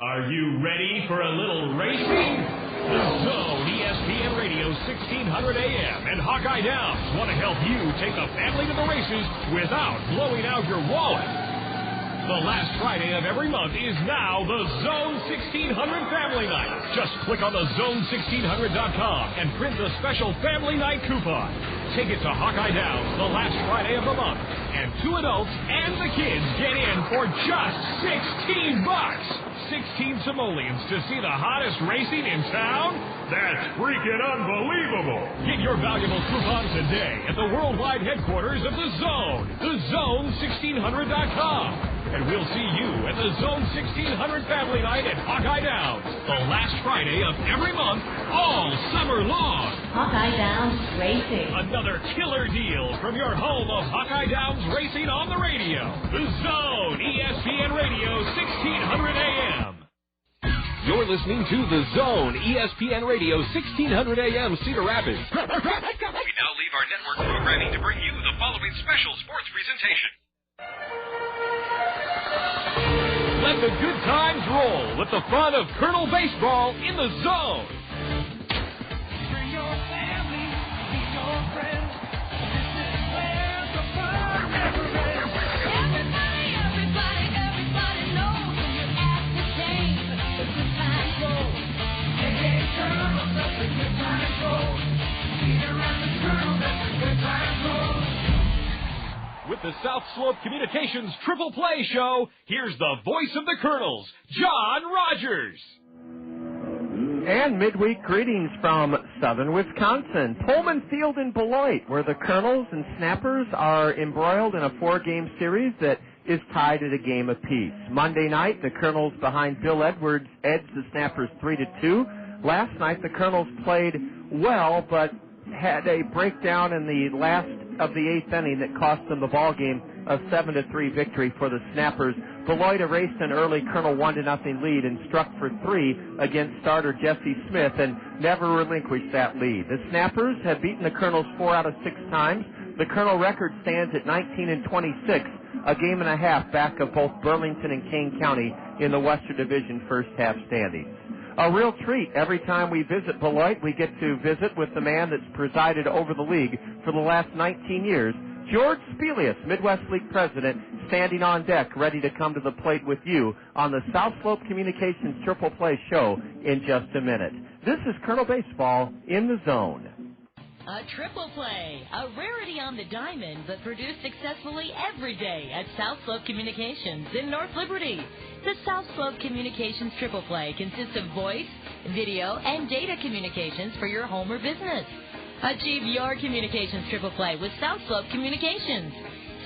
Are you ready for a little racing? The Zone ESPN Radio 1600 AM and Hawkeye Downs want to help you take the family to the races without blowing out your wallet. The last Friday of every month is now the Zone 1600 Family Night. Just click on the zone1600.com and print the special Family Night coupon. Take it to Hawkeye Downs the last Friday of the month, and 2 adults and the kids get in for just $16. 16 simoleons to see the hottest racing in town? That's freaking unbelievable. Get your valuable coupon today at the worldwide headquarters of the Zone, thezone1600.com. And we'll see you at the Zone 1600 Family Night at Hawkeye Downs, the last Friday of every month, all summer long. Hawkeye Downs Racing. Another killer deal from your home of Hawkeye Downs Racing on the radio. The Zone, ESPN Radio, 1600 AM. You're listening to The Zone, ESPN Radio, 1600 AM, Cedar Rapids. We now leave our network programming to bring you the following special sports presentation. Let the good times roll with the fun of Kernel Baseball in the Zone. Bring your family, be your friends. This is where the fun never ends. Everybody knows when you're at the game, the good times roll. Hey, Kernels, let the good times roll. Cedar Rapids Kernels, let the good times roll. With the South Slope Communications Triple Play Show, here's the voice of the Kernels, John Rogers. And midweek greetings from southern Wisconsin, Pullman Field in Beloit, where the Kernels and Snappers are embroiled in a 4-game series that is tied at a game apiece. Monday night, the Kernels behind Bill Edwards edged the Snappers 3-2. Last night, the Kernels played well, but had a breakdown in the last of the 8th inning that cost them the ball game, a 7-3 victory for the Snappers. Beloit erased an early Kernel 1-0 lead and struck for 3 against starter Jesse Smith and never relinquished that lead. The Snappers have beaten the Kernels 4 out of 6 times. The Kernel record stands at 19-26, a game and a half back of both Burlington and Kane County in the Western Division first half standings. A real treat. Every time we visit Beloit, we get to visit with the man that's presided over the league for the last 19 years, George Spelius, Midwest League President, standing on deck, ready to come to the plate with you on the South Slope Communications Triple Play Show in just a minute. This is Kernel Baseball in the Zone. A triple play, a rarity on the diamond, but produced successfully every day at South Slope Communications in North Liberty. The South Slope Communications Triple Play consists of voice, video, and data communications for your home or business. Achieve your communications triple play with South Slope Communications.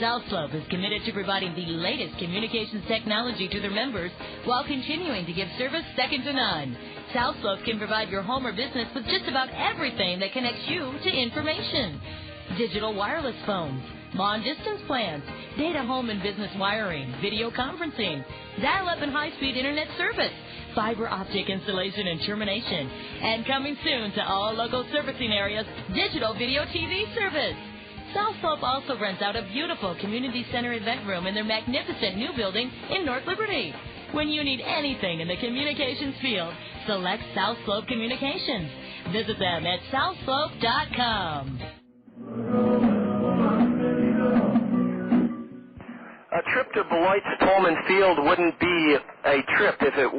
South Slope is committed to providing the latest communications technology to their members while continuing to give service second to none. South Slope can provide your home or business with just about everything that connects you to information. Digital wireless phones, long-distance plans, data home and business wiring, video conferencing, dial-up and high-speed internet service, fiber optic installation and termination, and coming soon to all local servicing areas, digital video TV service. South Slope also rents out a beautiful community center event room in their magnificent new building in North Liberty. When you need anything in the communications field, select South Slope Communications. Visit them at southslope.com. A trip to Beloit's Pullman Field wouldn't be a trip if it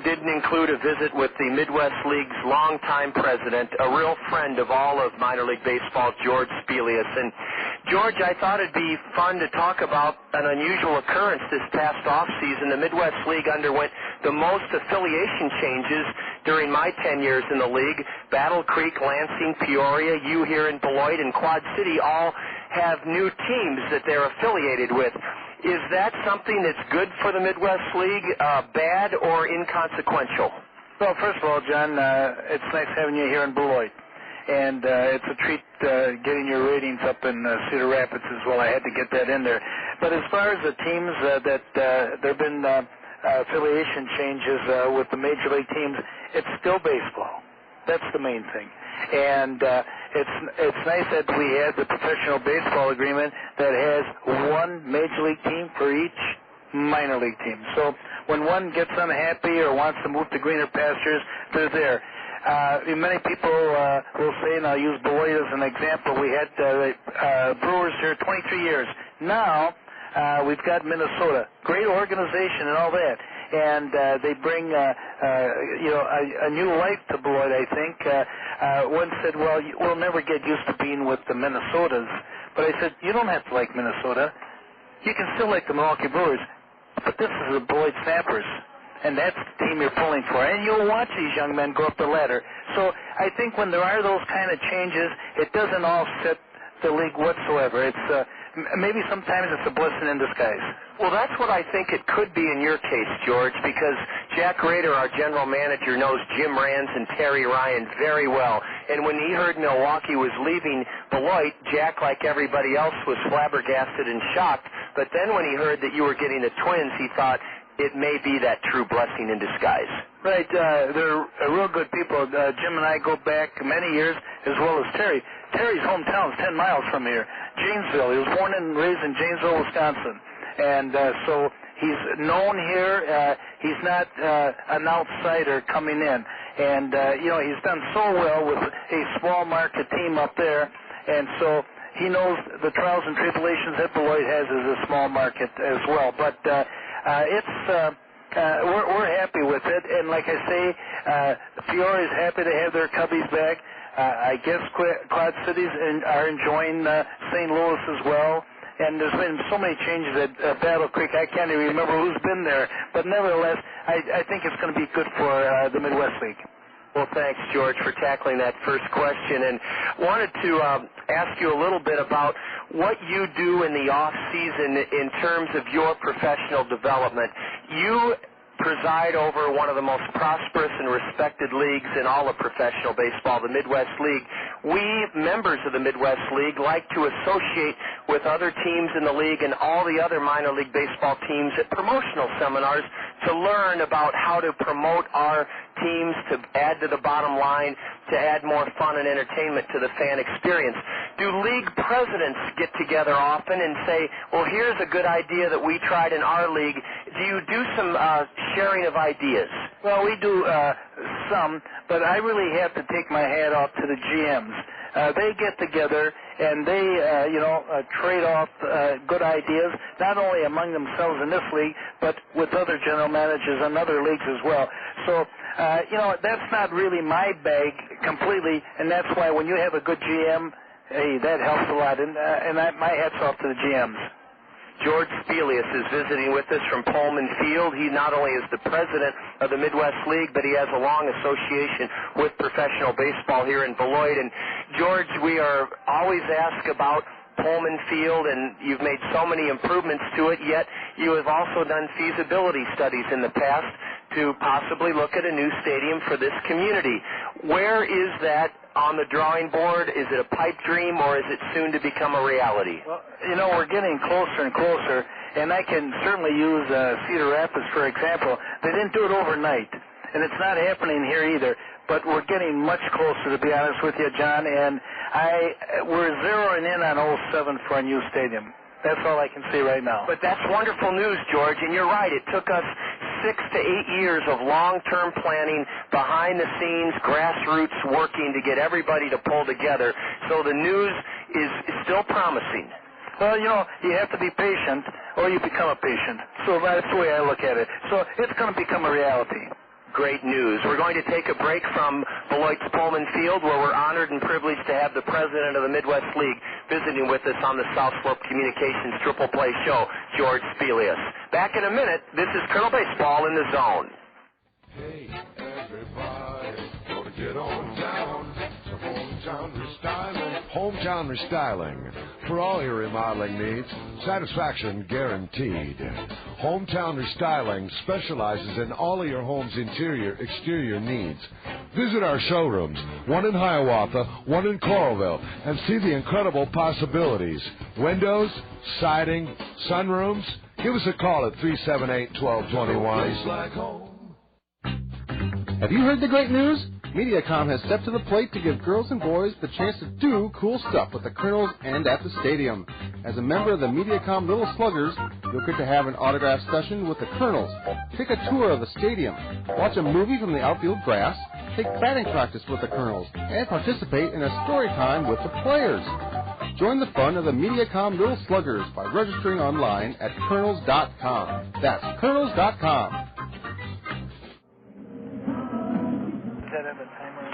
didn't include a visit with the Midwest League's longtime president, a real friend of all of minor league baseball, George Spelius. And George, I thought it'd be fun to talk about an unusual occurrence this past offseason. The Midwest League underwent the most affiliation changes during my 10 years in the league. Battle Creek, Lansing, Peoria, you here in Beloit, and Quad City all have new teams that they're affiliated with. Is that something that's good for the Midwest League, bad or inconsequential? Well, first of all, John, it's nice having you here in Beloit. And it's a treat getting your ratings up in Cedar Rapids as well. I had to get that in there. But as far as the teams that there have been affiliation changes with the major league teams, it's still baseball. That's the main thing. And it's nice that we have the professional baseball agreement that has one major league team for each minor league team. So when one gets unhappy or wants to move to greener pastures, they're there. Many people will say, and I'll use Beloit as an example, we had Brewers here 23 years. Now we've got Minnesota, great organization and all that, and they bring a new life to Beloit, I think. One said, well, we'll never get used to being with the Minnesotas. But I said, you don't have to like Minnesota. You can still like the Milwaukee Brewers, but this is the Beloit Snappers, and that's the team you're pulling for. And you'll watch these young men go up the ladder. So I think when there are those kind of changes, it doesn't offset the league whatsoever. It's maybe sometimes it's a blessing in disguise. Well, that's what I think it could be in your case, George, because Jack Rader, our general manager, knows Jim Rands and Terry Ryan very well. And when he heard Milwaukee was leaving Beloit, Jack, like everybody else, was flabbergasted and shocked. But then when he heard that you were getting the Twins, he thought it may be that true blessing in disguise. Right. They're real good people. Jim and I go back many years, as well as Terry. Terry's hometown is 10 miles from here, Janesville. He was born and raised in Janesville, Wisconsin. And so he's known here. He's not an outsider coming in. And, he's done so well with a small market team up there. And so he knows the trials and tribulations that Beloit has as a small market as well. But we're happy with it. And like I say, Fiore's happy to have their Cubbies back. I guess Quad Cities are enjoying St. Louis as well. And there's been so many changes at Battle Creek, I can't even remember who's been there. But nevertheless, I think it's going to be good for the Midwest League. Well, thanks, George, for tackling that first question. And wanted to ask you a little bit about what you do in the off-season in terms of your professional development. You preside over one of the most prosperous and respected leagues in all of professional baseball, the Midwest League. We, members of the Midwest League, like to associate with other teams in the league and all the other minor league baseball teams at promotional seminars to learn about how to promote our teams, to add to the bottom line, to add more fun and entertainment to the fan experience. Do league presidents get together often and say, well, here's a good idea that we tried in our league? Do you do some sharing of ideas? Well, we do some, but I really have to take my hat off to the GMs. They get together and they, trade off good ideas, not only among themselves in this league, but with other general managers and other leagues as well. So, that's not really my bag completely, and that's why when you have a good GM, hey, that helps a lot. And my hat's off to the GMs. George Spelius is visiting with us from Pullman Field. He not only is the president of the Midwest League, but he has a long association with professional baseball here in Beloit. And, George, we are always asked about Pullman Field, and you've made so many improvements to it, yet you have also done feasibility studies in the past to possibly look at a new stadium for this community. Where is that on the drawing board? Is it a pipe dream, or is it soon to become a reality? Well, we're getting closer and closer, and I can certainly use Cedar Rapids, for example. They didn't do it overnight, and it's not happening here either, but we're getting much closer, to be honest with you, John, and we're zeroing in on 07 for a new stadium. That's all I can say right now. But that's wonderful news, George, and you're right. It took us 6 to 8 years of long-term planning, behind-the-scenes, grassroots working to get everybody to pull together. So the news is still promising. Well, you have to be patient, or you become a patient. So that's the way I look at it. So it's going to become a reality. Great news. We're going to take a break from Beloit's Pullman Field, where we're honored and privileged to have the president of the Midwest League visiting with us on the South Slope Communications Triple Play Show, George Spelius. Back in a minute, this is Colonel Baseball in the Zone. Hey, everybody, gonna get on down to Hometown Restyling. Hometown Restyling. For all your remodeling needs, satisfaction guaranteed. Hometown Restyling specializes in all of your home's interior, exterior needs. Visit our showrooms, one in Hiawatha, one in Coralville, and see the incredible possibilities. Windows, siding, sunrooms. Give us a call at 378-1221. Have you heard the great news? Mediacom has stepped to the plate to give girls and boys the chance to do cool stuff with the Kernels and at the stadium. As a member of the Mediacom Little Sluggers, you'll get to have an autograph session with the Kernels, take a tour of the stadium, watch a movie from the outfield grass, take batting practice with the Kernels, and participate in a story time with the players. Join the fun of the Mediacom Little Sluggers by registering online at Kernels.com. That's Kernels.com.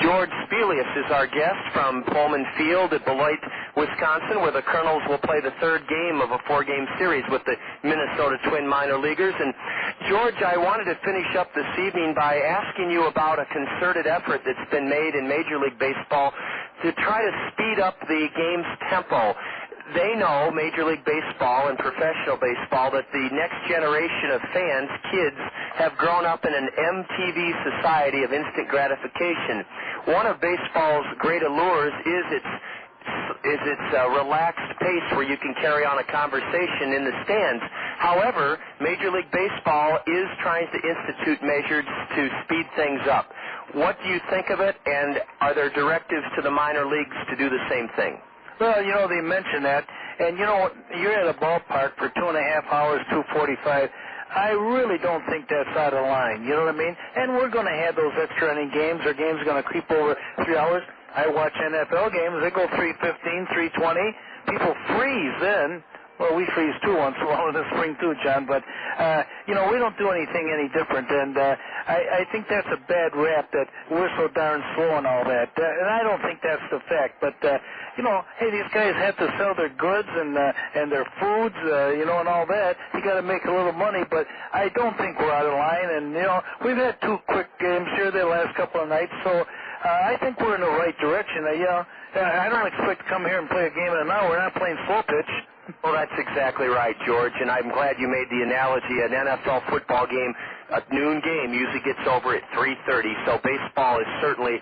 George Spelius is our guest from Pullman Field at Beloit, Wisconsin, where the Kernels will play the third game of a four-game series with the Minnesota Twin minor leaguers. And, George, I wanted to finish up this evening by asking you about a concerted effort that's been made in Major League Baseball to try to speed up the game's tempo. They know, Major League Baseball and professional baseball, that the next generation of fans, kids, have grown up in an MTV society of instant gratification. One of baseball's great allures is its relaxed pace where you can carry on a conversation in the stands. However, Major League Baseball is trying to institute measures to speed things up. What do you think of it, and are there directives to the minor leagues to do the same thing? Well, they mention that, and you're at a ballpark for 2.5 hours, 2:45. I really don't think that's out of line, you know what I mean? And we're going to have those extra inning games, or games are going to creep over 3 hours. I watch NFL games, they go 3:15, 3:20. People freeze then. Well, we freeze too once in a while in the spring too, John, but, we don't do anything any different, and I think that's a bad rap that we're so darn slow and all that, and I don't think that's the fact, but, hey, these guys have to sell their goods and their foods, and all that. You got to make a little money, but I don't think we're out of line, and, we've had 2 quick games here the last couple of nights, so I think we're in the right direction. I don't expect to come here and play a game in an hour. We're not playing slow pitch. Well, that's exactly right, George, and I'm glad you made the analogy. An NFL football game, a noon game, usually gets over at 3:30, so baseball is certainly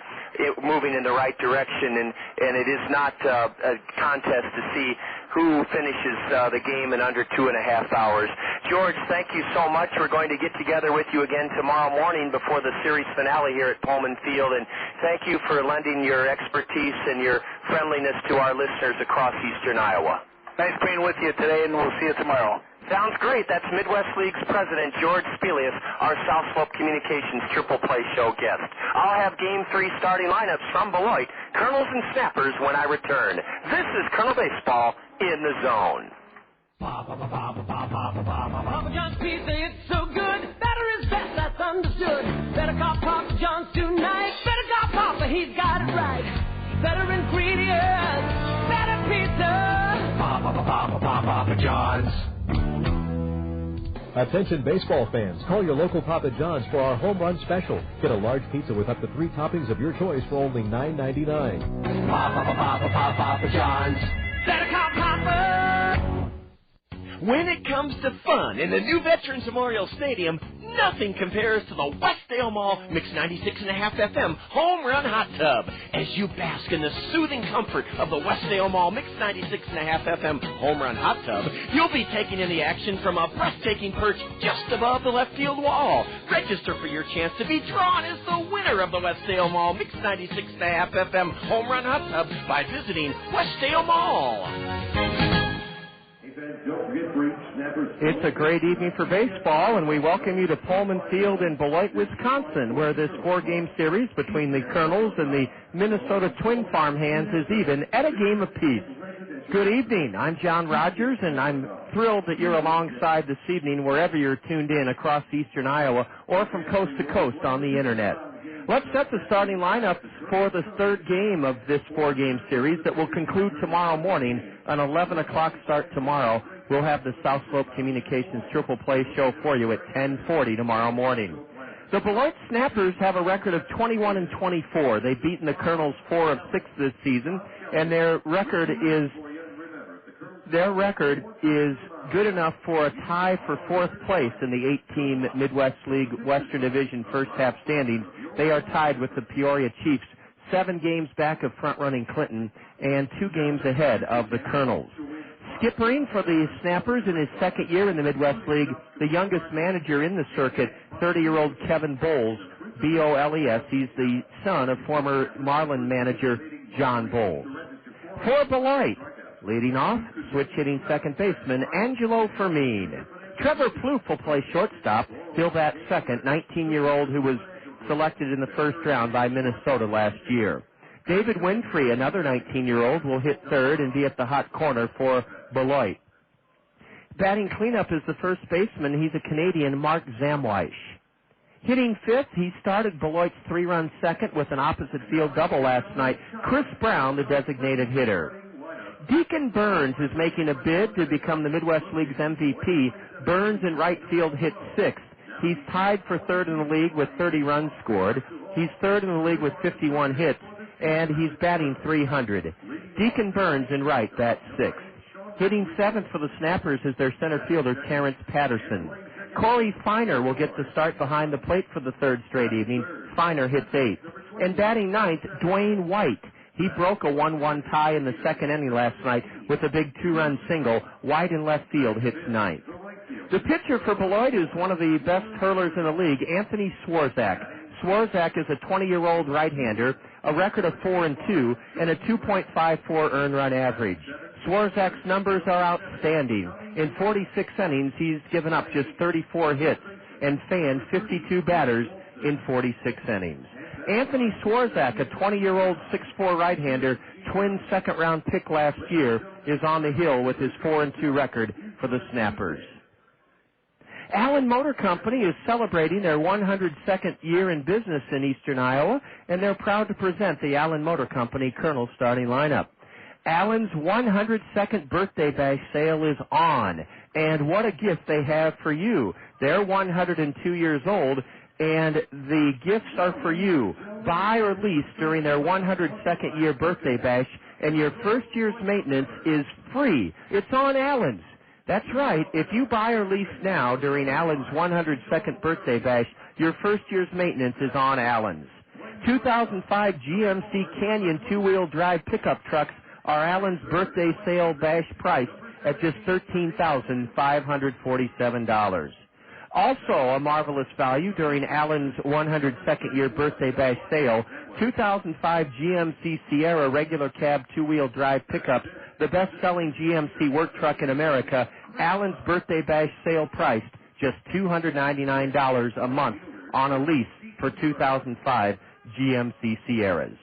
moving in the right direction, and it is not a contest to see who finishes the game in under 2.5 hours. George, thank you so much. We're going to get together with you again tomorrow morning before the series finale here at Pullman Field, and thank you for lending your expertise and your friendliness to our listeners across eastern Iowa. Nice being with you today, and we'll see you tomorrow. Sounds great. That's Midwest League's president, George Spelius, our South Slope Communications Triple Play Show guest. I'll have Game 3 starting lineups from Beloit, Kernels and Snappers when I return. This is Kernel Baseball in the Zone. Papa John's pizza, it's so good. Better is best, that's understood. Better call Papa John's tonight. Better call Papa, he's got it right. Better ingredients, better pizza. Papa John's. Attention baseball fans, call your local Papa John's for our home run special. Get a large pizza with up to 3 toppings of your choice for only $9.99. Papa John's. Better call Papa. When it comes to fun in the new Veterans Memorial Stadium, nothing compares to the Westdale Mall Mix 96.5 FM Home Run Hot Tub. As you bask in the soothing comfort of the Westdale Mall Mix 96.5 FM Home Run Hot Tub, you'll be taking in the action from a breathtaking perch just above the left field wall. Register for your chance to be drawn as the winner of the Westdale Mall Mix 96.5 FM Home Run Hot Tub by visiting Westdale Mall. It's a great evening for baseball, and we welcome you to Pullman Field in Beloit, Wisconsin, where this 4-game series between the Kernels and the Minnesota Twin farmhands is even at a game apiece. Good evening. I'm John Rogers, and I'm thrilled that you're alongside this evening wherever you're tuned in across eastern Iowa or from coast to coast on the Internet. Let's set the starting lineup for the third game of this 4-game series that will conclude tomorrow morning. An 11 o'clock start tomorrow. We'll have the South Slope Communications Triple Play show for you at 10:40 tomorrow morning. The Beloit Snappers have a record of 21-24. They've beaten the Kernels 4 of 6 this season, and their record is good enough for a tie for 4th place in the 8-team Midwest League Western Division first half standings. They are tied with the Peoria Chiefs, 7 games back of front-running Clinton and 2 games ahead of the Kernels. Skippering for the Snappers in his second year in the Midwest League, the youngest manager in the circuit, 30-year-old Kevin Bowles, Boles. He's the son of former Marlin manager John Bowles. For Beloit, leading off, switch hitting second baseman Angelo Fermin. Trevor Plouffe will play shortstop. He'll bat second, 19-year-old who was selected in the first round by Minnesota last year. David Winfrey, another 19-year-old, will hit third and be at the hot corner for Beloit. Batting cleanup is the first baseman. He's a Canadian, Mark Zamwish. Hitting fifth, he started Beloit's 3-run second with an opposite field double last night. Chris Brown, the designated hitter. Deacon Burns is making a bid to become the Midwest League's MVP. Burns in right field hit sixth. He's tied for third in the league with 30 runs scored. He's third in the league with 51 hits, and he's batting .300. Deacon Burns in right bats sixth. Hitting seventh for the Snappers is their center fielder, Terrence Patterson. Corey Feiner will get the start behind the plate for the third straight evening. Feiner hits eighth. And batting ninth, Dwayne White. He broke a 1-1 tie in the second inning last night with a big 2-run single. White in left field hits ninth. The pitcher for Beloit is one of the best hurlers in the league, Anthony Swarzak. Swarzak is a 20-year-old right-hander, a record of 4-2, and a 2.54 earned run average. Swarzak's numbers are outstanding. In 46 innings, he's given up just 34 hits and fanned 52 batters in 46 innings. Anthony Swarzak, a 20-year-old 6'4 right-hander, Twins second-round pick last year, is on the hill with his 4-2 record for the Snappers. Allen Motor Company is celebrating their 102nd year in business in eastern Iowa, and they're proud to present the Allen Motor Company Kernels starting lineup. Allen's 102nd birthday bash sale is on, and what a gift they have for you. They're 102 years old, and the gifts are for you. Buy or lease during their 102nd year birthday bash, and your first year's maintenance is free. It's on Allen's. That's right. If you buy or lease now during Allen's 102nd birthday bash, your first year's maintenance is on Allen's. 2005 GMC Canyon two-wheel drive pickup trucks are Allen's birthday sale bash priced at just $13,547. Also a marvelous value during Allen's 102nd year birthday bash sale, 2005 GMC Sierra regular cab two-wheel drive pickups, the best-selling GMC work truck in America. Allen's birthday bash sale priced just $299 a month on a lease for 2005 GMC Sierras.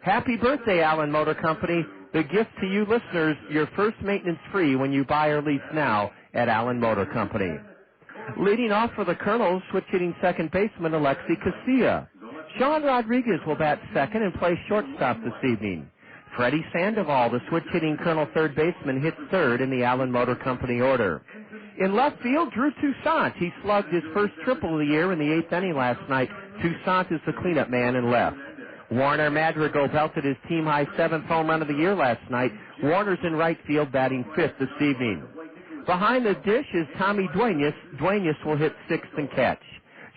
Happy birthday, Allen Motor Company. The gift to you listeners, your first maintenance free when you buy or lease now at Allen Motor Company. Leading off for the Kernels, switch hitting second baseman Alexi Casilla. Sean Rodriguez will bat second and play shortstop this evening. Freddy Sandoval, the switch hitting Colonel third baseman, hits third in the Allen Motor Company order. In left field, Drew Toussaint. He slugged his first triple of the year in the eighth inning last night. Toussaint is the cleanup man in left. Warner Madrigal belted his team-high seventh home run of the year last night. Warner's in right field batting fifth this evening. Behind the dish is Tommy Duenas. Duenas will hit sixth and catch.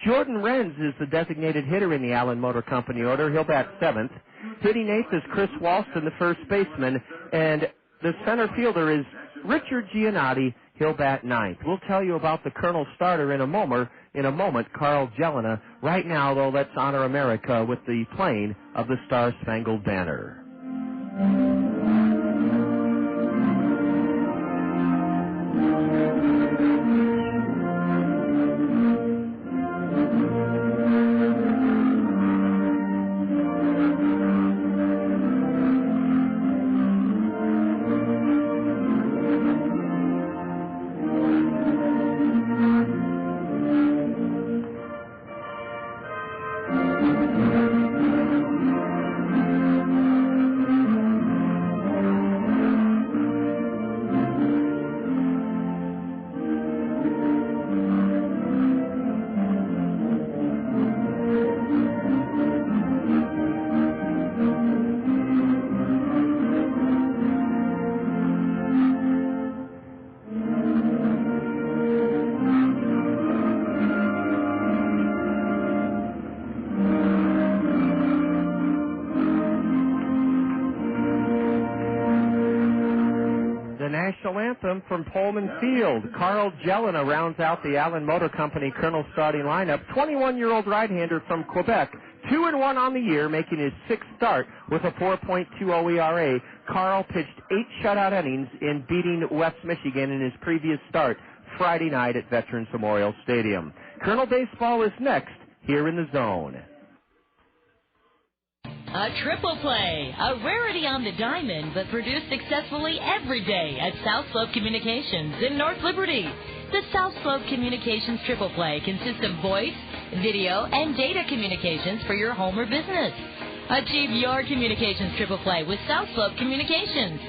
Jordan Renz is the designated hitter in the Allen Motor Company order. He'll bat seventh. Hitting eighth is Chris Walston, the first baseman, and the center fielder is Richard Giannotti. He'll bat ninth. We'll tell you about the Colonel starter in a moment, Carl Jelena. Right now, though, let's honor America with the playing of the Star-Spangled Banner. anthem from Pullman Field. Carl Jelena rounds out the Allen Motor Company Kernels starting lineup. 21-year-old right-hander from Quebec, 2-1 on the year, making his sixth start with a 4.20 ERA. Carl pitched 8 shutout innings in beating West Michigan in his previous start Friday night at Veterans Memorial Stadium. Kernel baseball is next here in the Zone. A triple play, a rarity on the diamond, but produced successfully every day at South Slope Communications in North Liberty. The South Slope Communications triple play consists of voice, video, and data communications for your home or business. Achieve your communications triple play with South Slope Communications.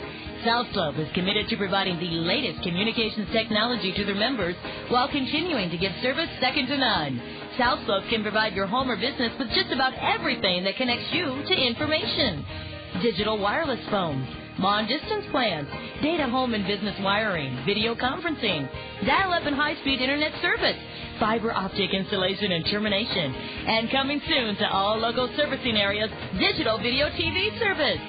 South Slope is committed to providing the latest communications technology to their members while continuing to give service second to none. South Slope can provide your home or business with just about everything that connects you to information. Digital wireless phones, long-distance plans, data home and business wiring, video conferencing, dial-up and high-speed internet service, fiber optic installation and termination, and coming soon to all local servicing areas, digital video TV service.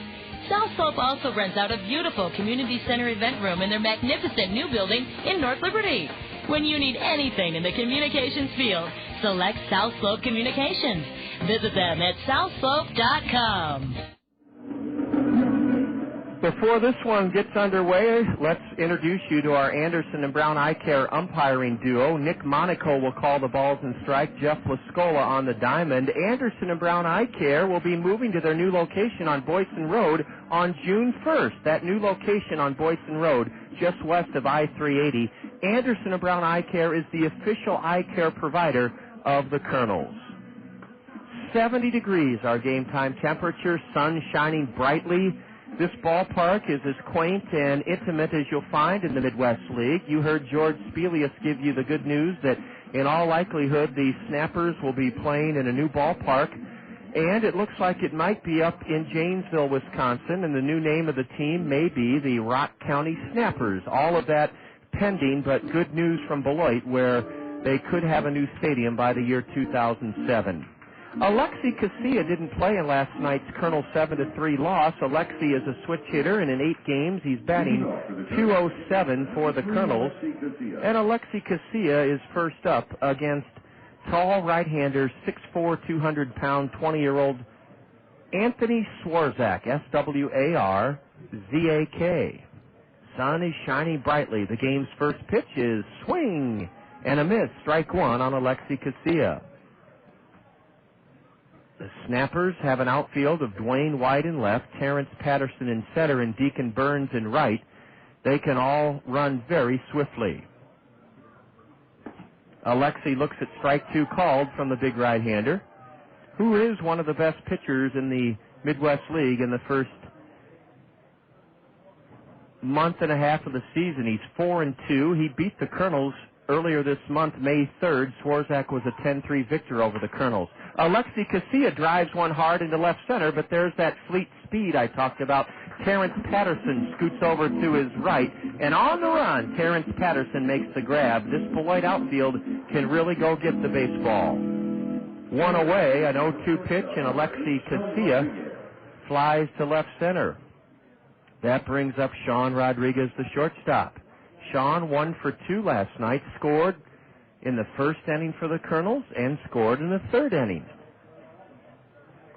South Slope also rents out a beautiful community center event room in their magnificent new building in North Liberty. When you need anything in the communications field, select South Slope Communications. Visit them at southslope.com. Before this one gets underway, let's introduce you to our Anderson and Brown Eye Care umpiring duo. Nick Monaco will call the balls and strike. Jeff Lascola on the diamond. Anderson and Brown Eye Care will be moving to their new location on Boyson Road on June 1st. That new location on Boyson Road, just west of I-380. Anderson and Brown Eye Care is the official eye care provider of the Kernels. 70 degrees, our game time temperature, sun shining brightly. This ballpark is as quaint and intimate as you'll find in the Midwest League. You heard George Spelius give you the good news that in all likelihood the Snappers will be playing in a new ballpark, and it looks like it might be up in Janesville, Wisconsin, and the new name of the team may be the Rock County Snappers. All of that pending, but good news from Beloit where they could have a new stadium by the year 2007. Alexi Casilla didn't play in last night's Kernel 7-3 loss. Alexi is a switch hitter, and in 8 games he's batting .207 for the Kernels. And Alexi Casilla is first up against tall right-hander, 6'4", 200-pound, 20-year-old Anthony Swarzak, S-W-A-R-Z-A-K. Sun is shining brightly. The game's first pitch is swing and a miss. Strike one on Alexi Casilla. The Snappers have an outfield of Dwayne White in left, Terrence Patterson in center, and Deacon Burns in right. They can all run very swiftly. Alexi looks at strike two called from the big right-hander, who is one of the best pitchers in the Midwest League in the first month and a half of the season. He's 4-2. He beat the Kernels earlier this month, May 3rd. Swarzak was a 10-3 victor over the Kernels. Alexi Casilla drives one hard into left center, but there's that fleet speed I talked about. Terrence Patterson scoots over to his right, and on the run, Terrence Patterson makes the grab. This Beloit outfield can really go get the baseball. One away, an 0-2 pitch, and Alexi Casilla flies to left center. That brings up Sean Rodriguez, the shortstop. Sean 1 for 2 last night, scored in the first inning for the Kernels and scored in the third inning.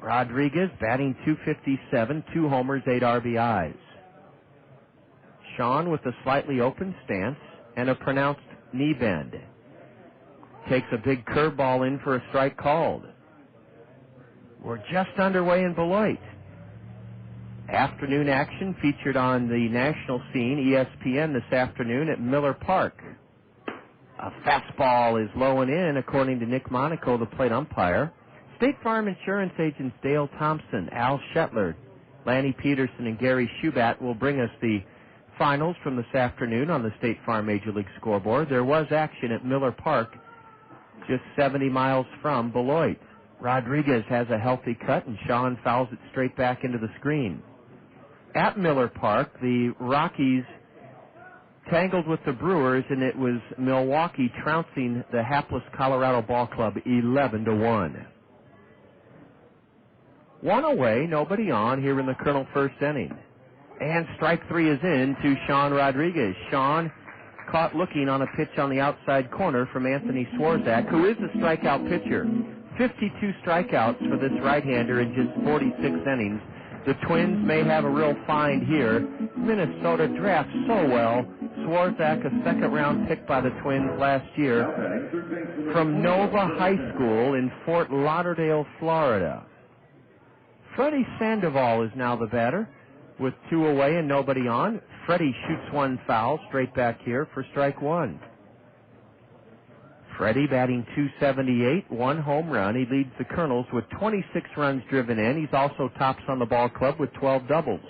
Rodriguez batting .257, 2 homers, 8 RBIs. Sean with a slightly open stance and a pronounced knee bend. Takes a big curveball in for a strike called. We're just underway in Beloit. Afternoon action featured on the national scene, ESPN, this afternoon at Miller Park. A fastball is low and in, according to Nick Monaco, the plate umpire. State Farm Insurance agents Dale Thompson, Al Shetler, Lanny Peterson, and Gary Schubat will bring us the finals from this afternoon on the State Farm Major League scoreboard. There was action at Miller Park, just 70 miles from Beloit. Rodriguez has a healthy cut, and Sean fouls it straight back into the screen. At Miller Park, the Rockies tangled with the Brewers, and it was Milwaukee trouncing the hapless Colorado Ball Club 11-1. One away, nobody on here in the Kernel first inning. And strike three is in to Sean Rodriguez. Sean caught looking on a pitch on the outside corner from Anthony Swarzak, who is a strikeout pitcher. 52 strikeouts for this right-hander in just 46 innings. The Twins may have a real find here. Minnesota drafts so well. Swarzak, a second-round pick by the Twins last year from Nova High School in Fort Lauderdale, Florida. Freddy Sandoval is now the batter with two away and nobody on. Freddy shoots one foul straight back here for strike one. Freddy batting .278, one home run. He leads the Kernels with 26 runs driven in. He's also tops on the ball club with 12 doubles.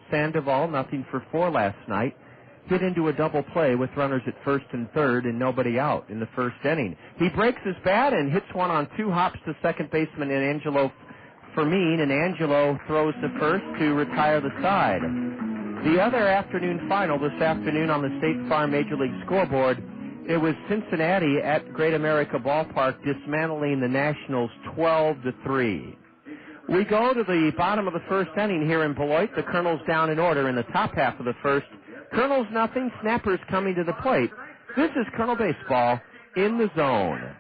Sandoval, 0-for-4 last night, hit into a double play with runners at first and third and nobody out in the first inning. He breaks his bat and hits one on two hops to second baseman Angelo Fermin, and Angelo throws to first to retire the side. The other afternoon final this afternoon on the State Farm Major League scoreboard, it was Cincinnati at Great America Ballpark dismantling the Nationals 12-3. We go to the bottom of the first inning here in Beloit. The Kernels down in order in the top half of the first. Kernels nothing, Snappers coming to the plate. This is Kernel Baseball in the zone.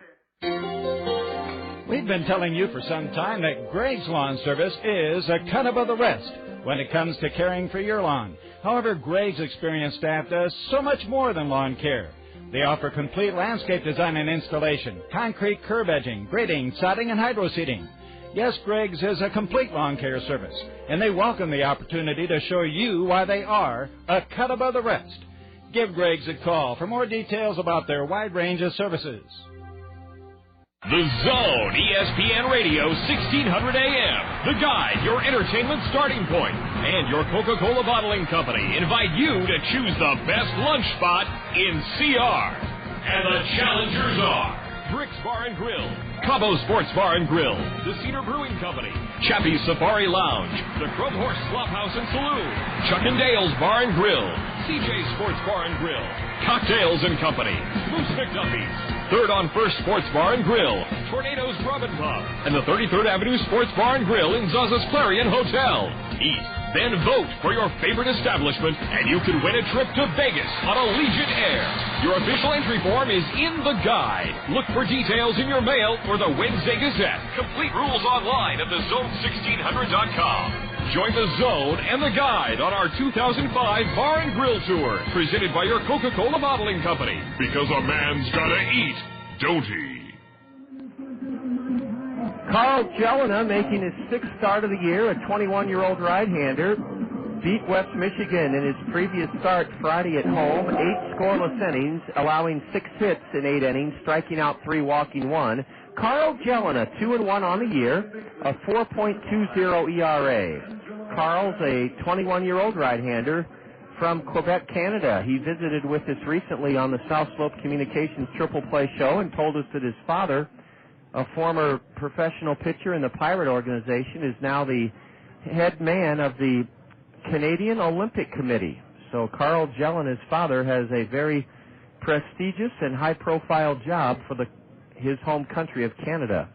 We've been telling you for some time that Greg's Lawn Service is a cut above the rest when it comes to caring for your lawn. However, Greg's experienced staff does so much more than lawn care. They offer complete landscape design and installation, concrete curb edging, grading, sodding, and hydro seeding. Yes, Greg's is a complete lawn care service, and they welcome the opportunity to show you why they are a cut above the rest. Give Greg's a call for more details about their wide range of services. The Zone, ESPN Radio, 1600 AM. The Guide, your entertainment starting point, and your Coca-Cola Bottling Company invite you to choose the best lunch spot in CR. And the challengers are Bricks Bar and Grill, Cabo Sports Bar and Grill, the Cedar Brewing Company, Chappie's Safari Lounge, the Chrome Horse Slop House and Saloon, Chuck and Dale's Bar and Grill, CJ's Sports Bar and Grill, Cocktails and Company, Moose McDuffie's, Third on First Sports Bar and Grill, Tornado's Grub and Pub, and the 33rd Avenue Sports Bar and Grill in Zaza's Clarion Hotel. Eat, then vote for your favorite establishment, and you can win a trip to Vegas on Allegiant Air. Your official entry form is in the Guide. Look for details in your mail or the Wednesday Gazette. Complete rules online at thezone1600.com. Join the Zone and the Guide on our 2005 Bar and Grill Tour, presented by your Coca-Cola Bottling Company. Because a man's gotta eat, don't he? Carl Jelena making his sixth start of the year, a 21-year-old right-hander, beat West Michigan in his previous start Friday at home, 8 scoreless innings, allowing 6 hits in 8 innings, striking out 3, walking 1. Carl Jelena, 2-1 on the year, a 4.20 ERA. Carl's a 21-year-old right-hander from Quebec, Canada. He visited with us recently on the South Slope Communications Triple Play Show and told us that his father, a former professional pitcher in the Pirate organization, is now the head man of the Canadian Olympic Committee. So Carl Jelena's father has a very prestigious and high-profile job for his home country of Canada.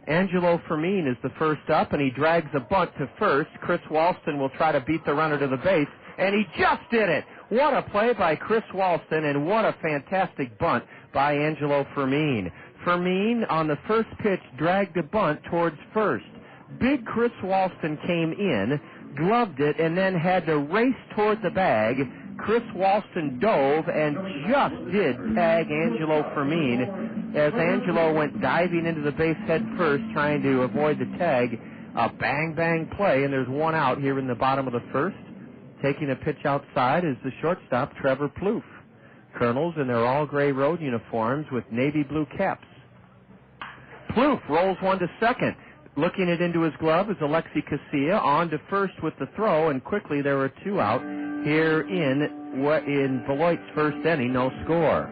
Angelo Fermin is the first up, and he drags a bunt to first. Chris Walston will try to beat the runner to the base, and he just did it. What a play by Chris Walston, and what a fantastic bunt by Angelo Fermin. Fermin, on the first pitch, dragged a bunt towards first. Big Chris Walston came in, gloved it, and then had to race toward the bag. Chris Walston dove and just did tag Angelo Fermin as Angelo went diving into the base head first, trying to avoid the tag. A bang-bang play, and there's one out here in the bottom of the first. Taking a pitch outside is the shortstop, Trevor Plouffe. Kernels in their all-gray road uniforms with navy blue caps. Plouffe rolls one to second. Looking it into his glove is Alexi Casilla, on to first with the throw, and quickly there are 2 out here in Beloit's first inning, no score.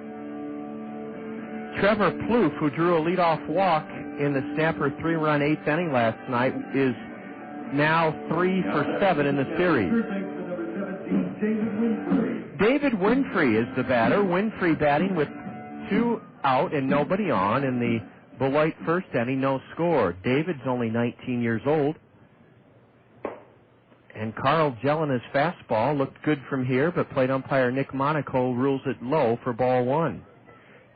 Trevor Plouffe, who drew a leadoff walk in the Snapper 3-run 8th inning last night, is now 3 for 7 in the series. David Winfrey is the batter. Winfrey batting with 2 out and nobody on in the Beloit first inning, no score. David's only 19 years old. And Carl Jelena's fastball looked good from here, but plate umpire Nick Monaco rules it low for ball 1.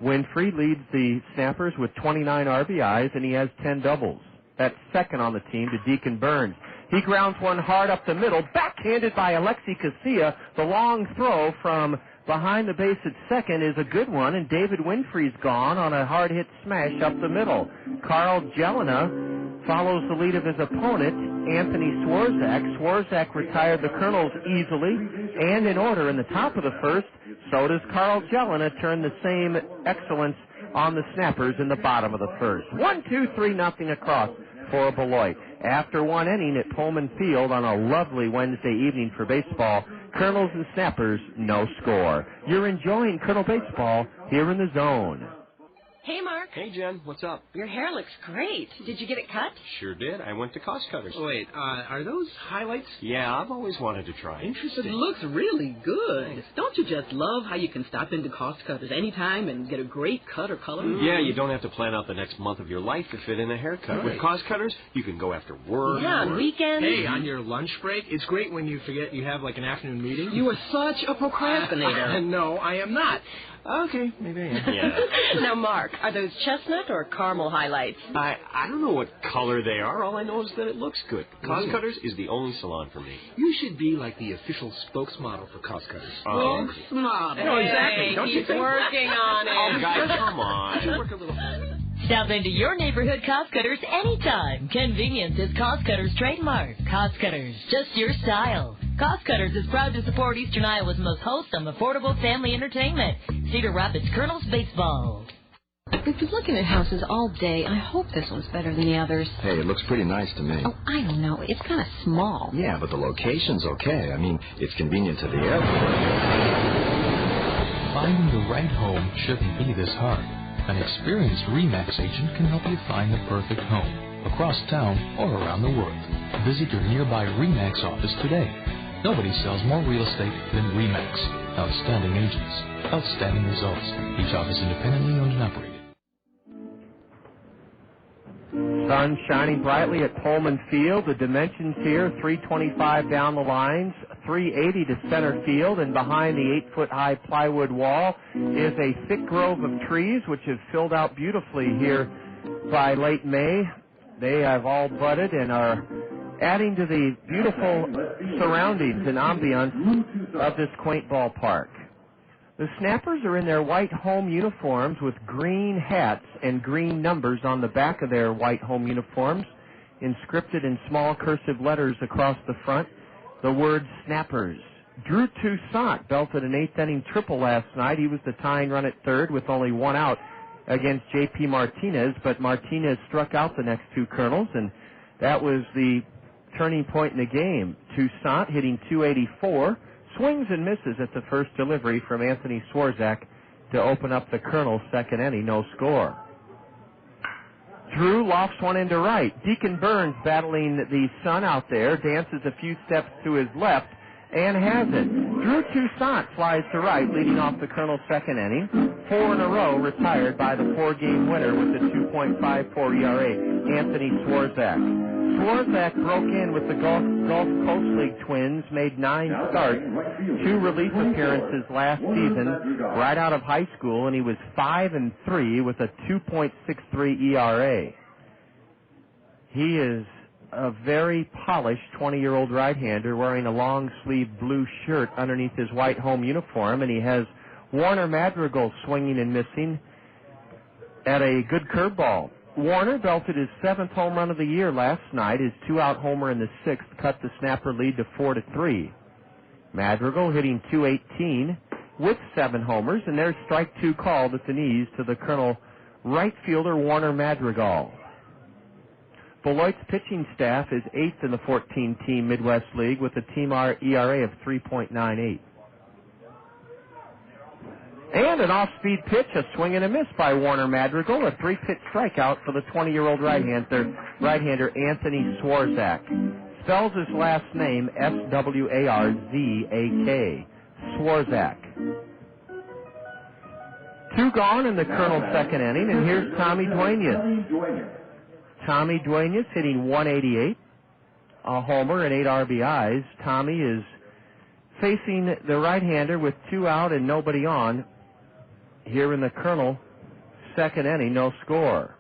Winfrey leads the Snappers with 29 RBIs, and he has 10 doubles. That's second on the team to Deacon Burns. He grounds one hard up the middle, backhanded by Alexi Casilla. The long throw from behind the base at second is a good one, and David Winfrey's gone on a hard-hit smash up the middle. Carl Jelena follows the lead of his opponent, Anthony Swarzak. Swarzak retired the Kernels easily and in order in the top of the first. So does Carl Jelena turn the same excellence on the Snappers in the bottom of the first. 1-2-3 nothing across for Beloit. After one inning at Pullman Field on a lovely Wednesday evening for baseball, Kernels and Snappers, no score. You're enjoying Kernel baseball here in the Zone. Hey, Mark. Hey, Jen. What's up? Your hair looks great. Did you get it cut? Sure did. I went to Cost Cutters. Wait, are those highlights? Yeah, I've always wanted to try. Interesting. It looks really good. Don't you just love how you can stop into Cost Cutters anytime and get a great cut or color? Yeah, you don't have to plan out the next month of your life to fit in a haircut. Right. With Cost Cutters, you can go after work. Yeah, on weekends. Hey, on your lunch break, it's great when you forget you have like an afternoon meeting. You are such a procrastinator. No, I am not. Okay, maybe I am. Yeah. Now, Mark, are those chestnut or caramel highlights? I don't know what color they are. All I know is that it looks good. Cost Cutters is the only salon for me. You should be like the official spokesmodel for Cost Cutters. Spokesmodel. No, exactly. Hey, Don't you he's think? working on it. Oh, guys, come on. Work a little. Stop into your neighborhood Cost Cutters anytime. Convenience is Cost Cutters' trademark. Cost Cutters, just your style. Cost Cutters is proud to support Eastern Iowa's most wholesome, affordable family entertainment. Cedar Rapids Kernels Baseball. We've been looking at houses all day. I hope this one's better than the others. Hey, it looks pretty nice to me. Oh, I don't know. It's kind of small. Yeah, but the location's okay. I mean, it's convenient to the airport. Finding the right home shouldn't be this hard. An experienced RE/MAX agent can help you find the perfect home, across town or around the world. Visit your nearby RE/MAX office today. Nobody sells more real estate than RE/MAX. Outstanding agents, outstanding results. Each office independently owned and operated. Sun shining brightly at Pullman Field. The dimensions here, 325 down the lines, 380 to center field, and behind the 8-foot-high plywood wall is a thick grove of trees which have filled out beautifully here by late May. They have all budded and are adding to the beautiful surroundings and ambiance of this quaint ballpark. The Snappers are in their white home uniforms with green hats and green numbers on the back of their white home uniforms, inscripted in small cursive letters across the front, the word Snappers. Drew Toussaint belted an eighth-inning triple last night. He was the tying run at third with only one out against J.P. Martinez, but Martinez struck out the next two Kernels, and that was the turning point in the game. Toussaint hitting .284, swings and misses at the first delivery from Anthony Swarzak to open up the Kernels' second inning, no score. Drew lofts one into right. Deacon Burns, battling the sun out there, dances a few steps to his left and has it. Drew Toussaint flies to right, leading off the Kernels' second inning. 4 in a row retired by the 4-game winner with a 2.54 ERA, Anthony Swarzak. Swarzak broke in with the Gulf Coast League Twins, made 9 starts, 2 relief appearances last season, right out of high school, and he was 5-3 with a 2.63 ERA. He is a very polished 20-year-old right-hander wearing a long-sleeve blue shirt underneath his white home uniform, and he has Warner Madrigal swinging and missing at a good curveball. Warner belted his 7th home run of the year last night. His 2-out homer in the 6th cut the Snapper lead to 4-3. Madrigal hitting .218 with 7 homers, and there's strike 2 called at the knees to the Kernel right fielder Warner Madrigal. Beloit's pitching staff is 8th in the 14-team Midwest League with a team ERA of 3.98. And an off-speed pitch, a swing and a miss by Warner Madrigal, a 3-pitch strikeout for the 20-year-old right-hander Anthony Swarzak. Spells his last name S-W-A-R-Z-A-K. Swarzak. 2 gone in the Kernel's second inning, and here's Tommy Duenas. Tommy Duenas hitting .188, a homer and 8 RBIs. Tommy is facing the right-hander with 2 out and nobody on here in the Kernel second inning, no score.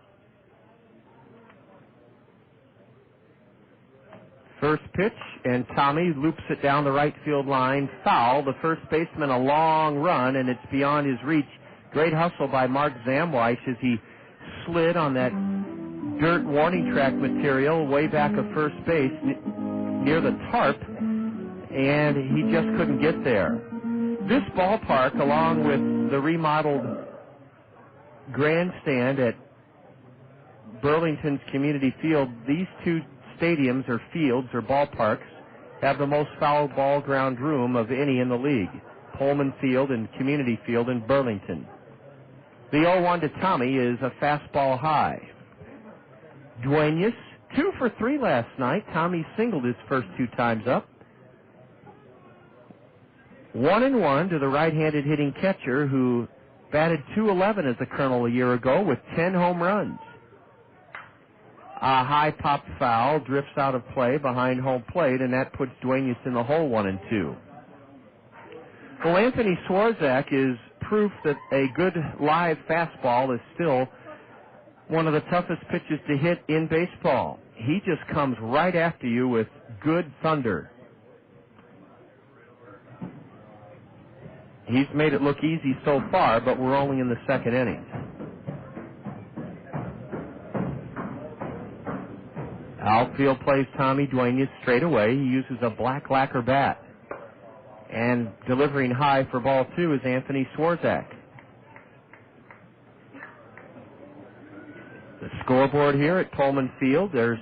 First pitch, and Tommy loops it down the right field line. Foul. The first baseman a long run, and it's beyond his reach. Great hustle by Mark Zamweich as he slid on that dirt warning track material way back at first base near the tarp, and he just couldn't get there. This ballpark, along with the remodeled grandstand at Burlington's Community Field, these two stadiums or fields or ballparks have the most foul ball ground room of any in the league. Pullman Field and Community Field in Burlington. The 0-1 to Tommy is a fastball high. Duenas, 2 for 3 last night. Tommy singled his first 2 times up. 1-1 to the right-handed hitting catcher who batted .211 as a Colonel a year ago with 10 home runs. A high pop foul drifts out of play behind home plate, and that puts Duenas in the hole 1-2. Well, Anthony Swarzak is proof that a good live fastball is still one of the toughest pitches to hit in baseball. He just comes right after you with good thunder. He's made it look easy so far, but we're only in the second inning. Outfield plays Tommy Duenas straight away. He uses a black lacquer bat. And delivering high for ball 2 is Anthony Swarzak. The scoreboard here at Pullman Field, there's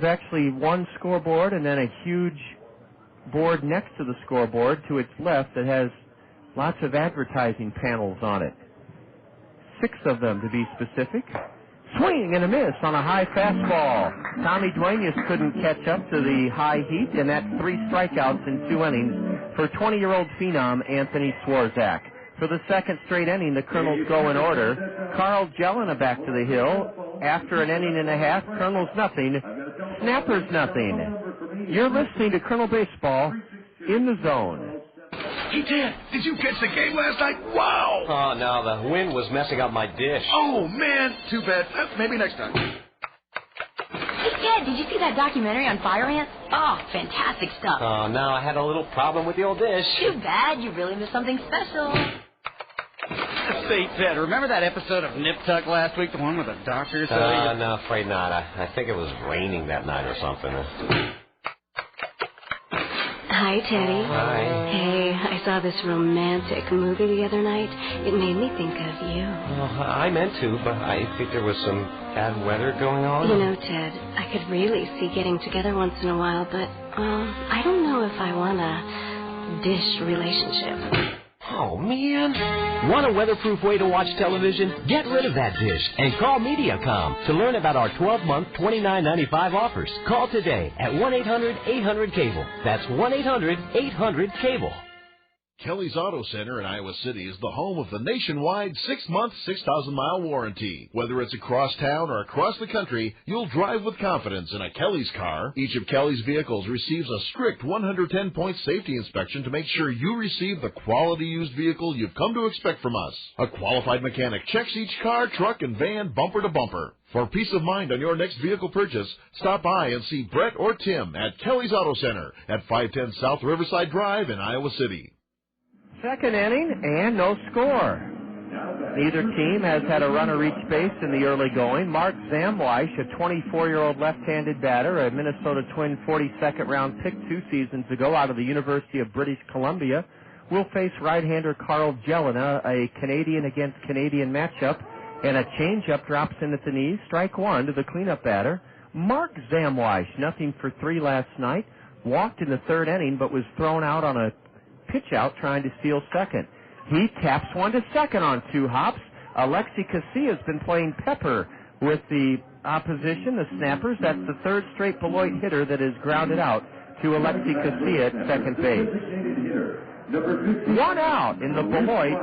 actually one scoreboard and then a huge board next to the scoreboard to its left that has lots of advertising panels on it. 6 of them to be specific. Swing and a miss on a high fastball. Tommy Duenas couldn't catch up to the high heat, and that's 3 strikeouts in 2 innings for 20-year-old phenom Anthony Swarzak. For the second straight inning, the Colonels go in order. Carl Jelena back to the hill. After an inning and a half, Colonels nothing, Snappers nothing. You're listening to Colonel Baseball in the Zone. Hey, Dad, did you catch the game last night? Wow! Oh, no, the wind was messing up my dish. Oh, man, too bad. Maybe next time. Hey, Dad, did you see that documentary on fire ants? Oh, fantastic stuff. Oh, no, I had a little problem with the old dish. Too bad. You really missed something special. Say, Ted, remember that episode of Nip Tuck last week, the one with the doctor? No, afraid not. I think it was raining that night or something. Hi, Teddy. Hi. Hey, I saw this romantic movie the other night. It made me think of you. Oh, I meant to, but I think there was some bad weather going on. You know, Ted, I could really see getting together once in a while, but, I don't know if I want a dish relationship. Oh, man. Want a weatherproof way to watch television? Get rid of that dish and call Mediacom to learn about our 12-month $29.95 offers. Call today at 1-800-800-CABLE. That's 1-800-800-CABLE. Kelly's Auto Center in Iowa City is the home of the nationwide 6-month, 6,000-mile warranty. Whether it's across town or across the country, you'll drive with confidence in a Kelly's car. Each of Kelly's vehicles receives a strict 110-point safety inspection to make sure you receive the quality used vehicle you've come to expect from us. A qualified mechanic checks each car, truck, and van bumper to bumper. For peace of mind on your next vehicle purchase, stop by and see Brett or Tim at Kelly's Auto Center at 510 South Riverside Drive in Iowa City. Second inning, and no score. Neither team has had a runner reach base in the early going. Mark Zamweich, a 24-year-old left-handed batter, a Minnesota Twin 42nd-round pick 2 seasons ago out of the University of British Columbia, will face right-hander Carl Jelena, a Canadian against Canadian matchup, and a changeup drops in at the knees. Strike 1 to the cleanup batter. Mark Zamweich, nothing for 3 last night, walked in the third inning but was thrown out on a pitch out trying to steal second. He taps one to second on 2 hops. Alexi Casilla has been playing pepper with the opposition, the Snappers. That's the 3rd straight Beloit hitter that is grounded out to Alexi Casilla at second base. 1 out in the Beloit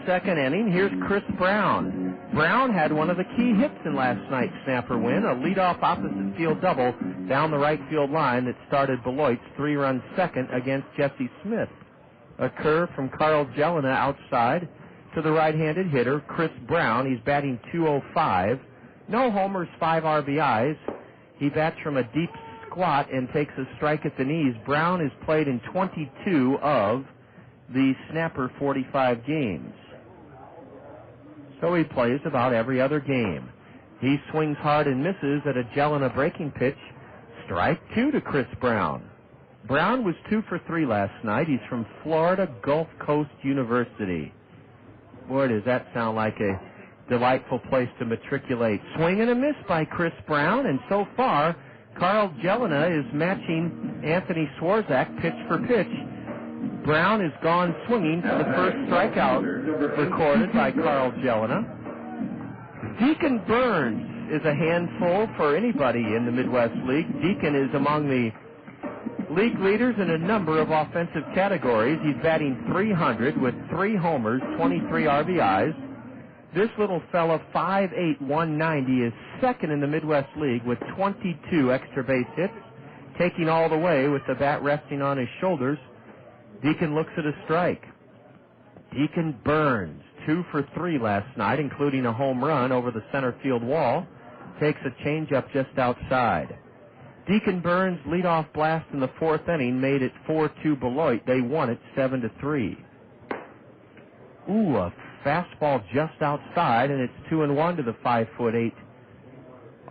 second inning. Here's Chris Brown. Brown had one of the key hits in last night's snapper win, a leadoff opposite field double down the right field line that started Beloit's 3-run second against Jesse Smith. A curve from Carl Jelena outside to the right-handed hitter, Chris Brown. He's batting .205. No homers, 5 RBIs. He bats from a deep squat and takes a strike at the knees. Brown has played in 22 of the snapper 45 games. So he plays about every other game. He swings hard and misses at a Jelena breaking pitch. Strike 2 to Chris Brown. Brown was 2 for 3 last night. He's from Florida Gulf Coast University. Boy, does that sound like a delightful place to matriculate. Swing and a miss by Chris Brown, and so far, Carl Jelena is matching Anthony Swarzak pitch for pitch. Brown has gone swinging for the first strikeout recorded by Carl Jelena. Deacon Burns is a handful for anybody in the Midwest League. Deacon is among the league leaders in a number of offensive categories. He's batting .300 with 3 homers, 23 RBIs. This little fella, 5'8", 190, is second in the Midwest League with 22 extra base hits, taking all the way with the bat resting on his shoulders. Deacon looks at a strike. Deacon Burns, 2 for 3 last night, including a home run over the center field wall, takes a changeup just outside. Deacon Burns' leadoff blast in the 4th inning made it 4-2 Beloit. They won it 7-3. Ooh, a fastball just outside, and it's 2-1 to the 5'8"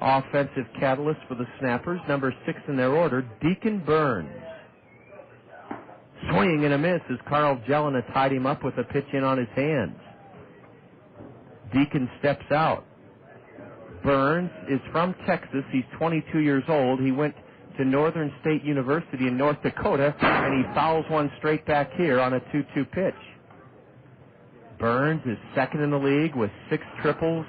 offensive catalyst for the Snappers, number 6 in their order, Deacon Burns. Swing and a miss as Carl Jelena tied him up with a pitch in on his hands. Deacon steps out. Burns is from Texas. He's 22 years old. He went to Northern State University in North Dakota, and he fouls one straight back here on a 2-2 pitch. Burns is second in the league with 6 triples,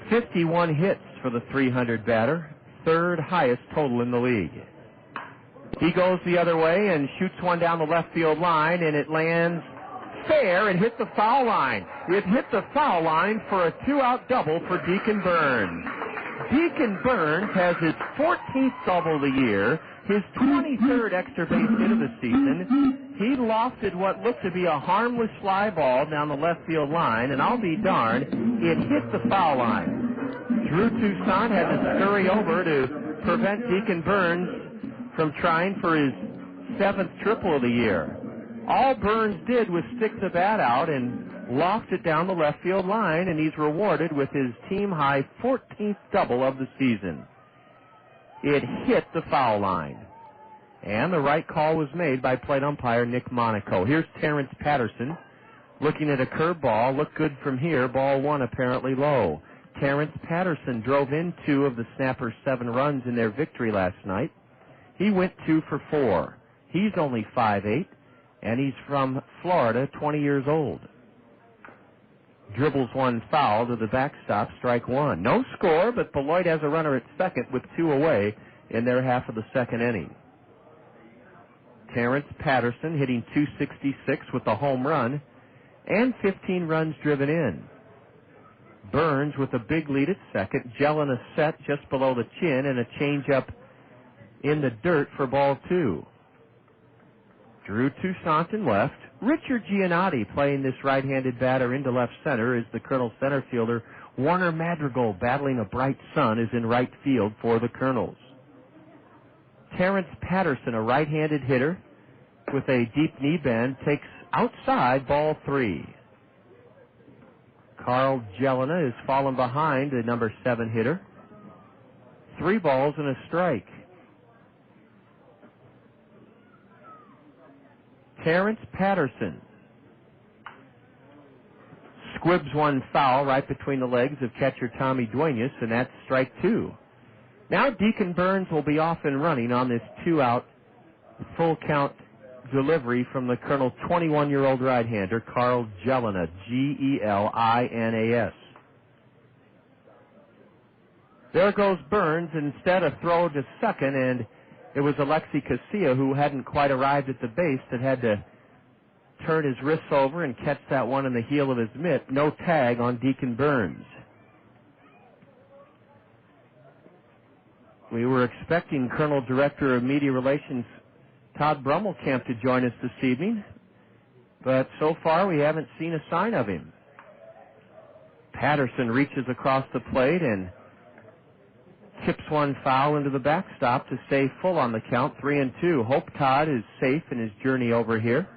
51 hits for the .300 batter, 3rd highest total in the league. He goes the other way and shoots one down the left field line, and it lands fair and hit the foul line. It hit the foul line for a 2-out double for Deacon Burns. Deacon Burns has his 14th double of the year, his 23rd extra base hit of the season. He lofted what looked to be a harmless fly ball down the left field line, and I'll be darned, it hit the foul line. Drew Toussaint had to scurry over to prevent Deacon Burns from trying for his 7th triple of the year. All Burns did was stick the bat out and loft it down the left field line, and he's rewarded with his team-high 14th double of the season. It hit the foul line. And the right call was made by plate umpire Nick Monaco. Here's Terrence Patterson looking at a curveball. Looked good from here. Ball 1 apparently low. Terrence Patterson drove in 2 of the Snappers' 7 runs in their victory last night. He went 2 for 4. He's only 5'8", and he's from Florida, 20 years old. Dribbles one foul to the backstop, strike 1. No score, but Beloit has a runner at second with 2 away in their half of the 2nd inning. Terrence Patterson hitting .266 with a home run and 15 runs driven in. Burns with a big lead at second. Jelena set just below the chin and a changeup in the dirt for ball 2. Drew Toussaint in left. Richard Giannotti playing this right-handed batter into left center is the Kernels center fielder. Warner Madrigal, battling a bright sun, is in right field for the Kernels. Terrence Patterson, a right-handed hitter with a deep knee bend, takes outside ball 3. Carl Jelena has fallen behind the number 7 hitter. 3 balls and a strike. Terrence Patterson squibs one foul right between the legs of catcher Tommy Duenas, and that's strike 2. Now Deacon Burns will be off and running on this 2-out full count delivery from the Colonel's 21-year-old right-hander, Carl Jelena, Gelinas. There goes Burns, instead a throw to second, and it was Alexi Casilla, who hadn't quite arrived at the base, that had to turn his wrists over and catch that one in the heel of his mitt. No tag on Deacon Burns. We were expecting Colonel Director of Media Relations Todd Brummelkamp to join us this evening, but so far we haven't seen a sign of him. Patterson reaches across the plate and chips one foul into the backstop to stay full on the count, 3-2. Hope Todd is safe in his journey over here.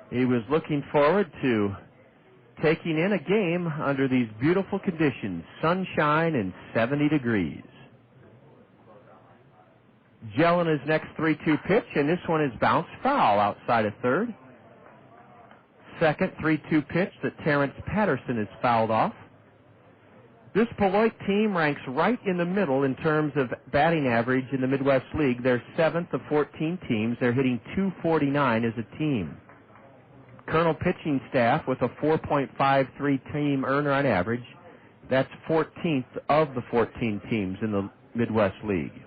He was looking forward to taking in a game under these beautiful conditions, sunshine and 70 degrees. Jelena's next 3-2 pitch, and this one is bounced foul outside of third. Second 3-2 pitch that Terrence Patterson is fouled off. This Beloit team ranks right in the middle in terms of batting average in the Midwest League. They're 7th of 14 teams. They're hitting .249 as a team. Colonel pitching staff with a 4.53 team earner on average. That's 14th of the 14 teams in the Midwest League.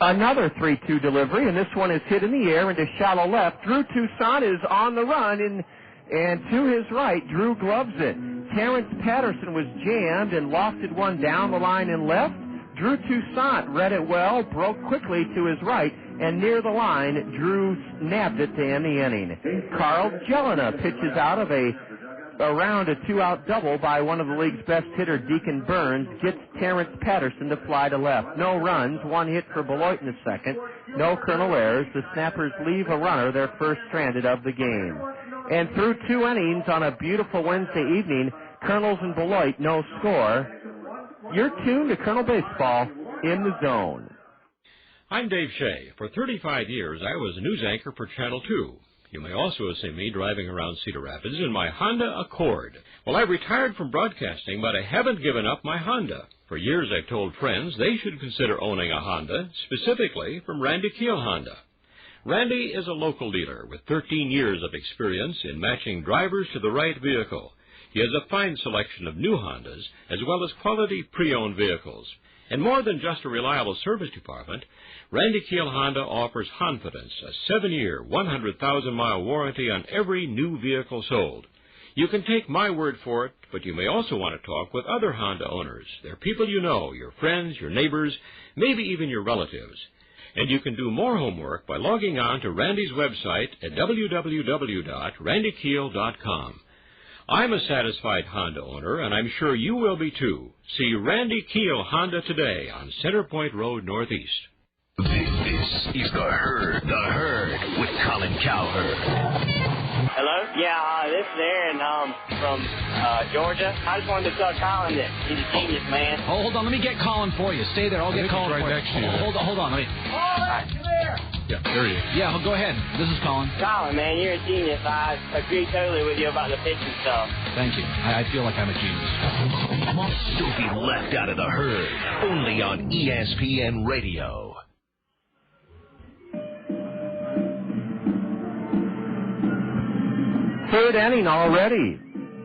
Another 3-2 delivery, and this one is hit in the air into shallow left. Drew Toussaint is on the run, and to his right, Drew gloves it. Terrence Patterson was jammed and lofted one down the line and left. Drew Toussaint read it well, broke quickly to his right, and near the line, Drew nabbed it to end the inning. Carl Jelena pitches out of around a two-out double by one of the league's best hitter, Deacon Burns, gets Terrence Patterson to fly to left. No runs, one hit for Beloit in the second. No Colonel errors. The Snappers leave a runner, their first stranded of the game. And through 2 innings on a beautiful Wednesday evening, Kernels and Beloit no score. You're tuned to Colonel Baseball in the Zone. I'm Dave Shea. For 35 years, I was a news anchor for Channel 2. You may also have seen me driving around Cedar Rapids in my Honda Accord. Well, I've retired from broadcasting, but I haven't given up my Honda. For years, I've told friends they should consider owning a Honda, specifically from Randy Keel Honda. Randy is a local dealer with 13 years of experience in matching drivers to the right vehicle. He has a fine selection of new Hondas, as well as quality pre-owned vehicles. And more than just a reliable service department, Randy Keel Honda offers Confidence, a 7-year, 100,000-mile warranty on every new vehicle sold. You can take my word for it, but you may also want to talk with other Honda owners. They're people you know, your friends, your neighbors, maybe even your relatives. And you can do more homework by logging on to Randy's website at www.randykeel.com. I'm a satisfied Honda owner, and I'm sure you will be too. See Randy Keel Honda today on Center Point Road Northeast. This is The Herd with Colin Cowherd. Hello? Yeah, this is Aaron from Georgia. I just wanted to tell Colin that he's a genius, man. Oh, hold on. Let me get Colin for you. Stay there. I'll get Colin for you. Hold on. Let me. Alright, come here. Yeah, there he is. Yeah, go ahead. This is Colin. Colin, man, you're a genius. I agree totally with you about the pitching stuff. Thank you. I feel like I'm a genius. Don't be left out of The Herd. Only on ESPN Radio. Third inning already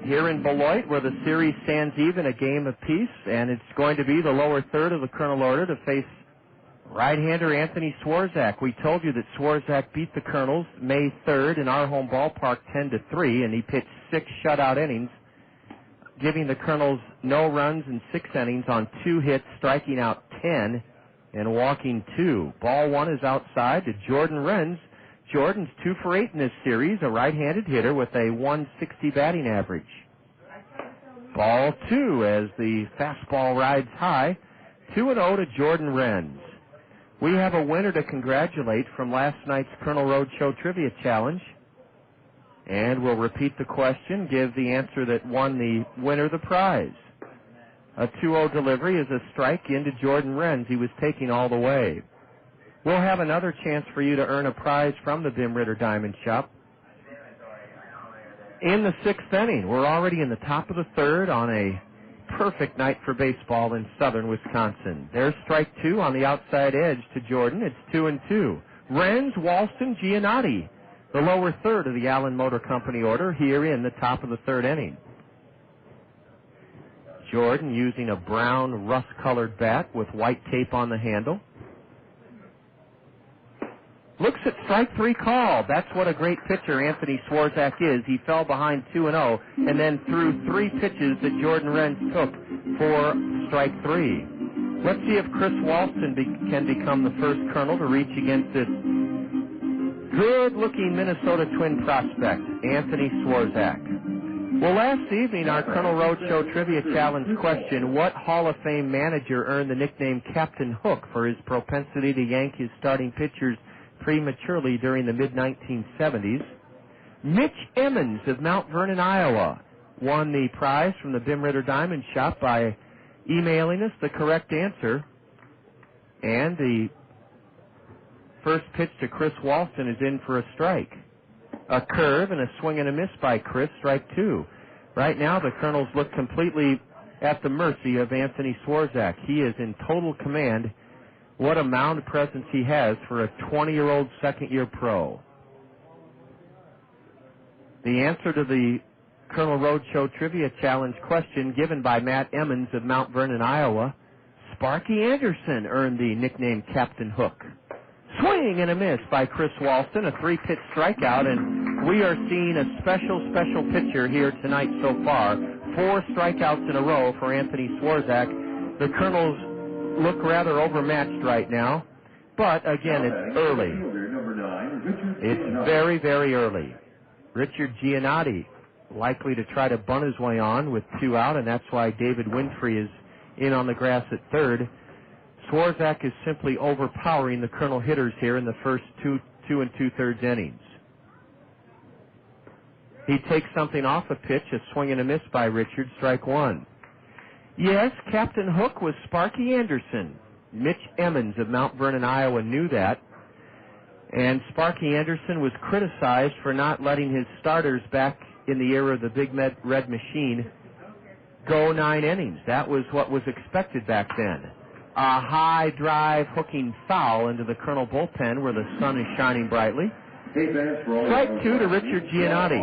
here in Beloit, where the series stands even, a game apiece, and it's going to be the lower third of the Colonel order to face right-hander Anthony Swarzak. We told you that Swarzak beat the Colonels May 3rd in our home ballpark 10-3, and he pitched 6 shutout innings, giving the Colonels no runs in 6 innings on 2 hits, striking out 10 and walking 2. Ball 1 is outside to Jordan Renz. Jordan's 2 for 8 in this series, a right-handed hitter with a 160 batting average. Ball 2 as the fastball rides high, 2-0 to Jordan Renz. We have a winner to congratulate from last night's Colonel Roadshow Trivia Challenge. And we'll repeat the question, give the answer that won the winner the prize. A 2-0 delivery is a strike into Jordan Renz. He was taking all the way. We'll have another chance for you to earn a prize from the Bim Ritter Diamond Shop. In the 6th inning, we're already in the top of the 3rd on a perfect night for baseball in southern Wisconsin. There's strike 2 on the outside edge to Jordan. It's 2-2. Renz, Walston, Giannotti, the lower third of the Allen Motor Company order here in the top of the 3rd inning. Jordan using a brown rust-colored bat with white tape on the handle. Looks at strike three call. That's what a great pitcher Anthony Swarzak is. He fell behind 2-0 and then threw three pitches that Jordan Wren took for strike three. Let's see if Chris Walston can become the first Colonel to reach against this good-looking Minnesota Twin prospect, Anthony Swarzak. Well, last evening, our Colonel Roadshow Trivia Challenge question, what Hall of Fame manager earned the nickname Captain Hook for his propensity to yank his starting pitchers prematurely during the mid-1970s? Mitch Emmons of Mount Vernon, Iowa, won the prize from the Bim Ritter Diamond Shop by emailing us the correct answer. And the first pitch to Chris Walston is in for a strike. A curve and a swing and a miss by Chris, strike two. Right now, the Colonels look completely at the mercy of Anthony Swarzak. He is in total command. What a mound presence he has for a 20-year-old second-year pro. The answer to the Colonel Roadshow Trivia Challenge question given by Matt Emmons of Mount Vernon, Iowa, Sparky Anderson earned the nickname Captain Hook. Swing and a miss by Chris Walston, a three-pitch strikeout, and we are seeing a special pitcher here tonight so far. 4 strikeouts in a row for Anthony Swarzak. The Colonels look rather overmatched right now, but again, it's early. It's very, very early. Richard Giannotti likely to try to bunt his way on with 2 out, and that's why David Winfrey is in on the grass at third. Swarzak is simply overpowering the Colonel hitters here in the first 2 2/3 innings. He takes something off a pitch, a swing and a miss by Richard, strike one. Yes, Captain Hook was Sparky Anderson. Mitch Emmons of Mount Vernon, Iowa knew that. And Sparky Anderson was criticized for not letting his starters back in the era of the Big Red Machine go 9 innings. That was what was expected back then. A high drive hooking foul into the Colonel bullpen where the sun is shining brightly. Strike 2 to Richard Giannotti.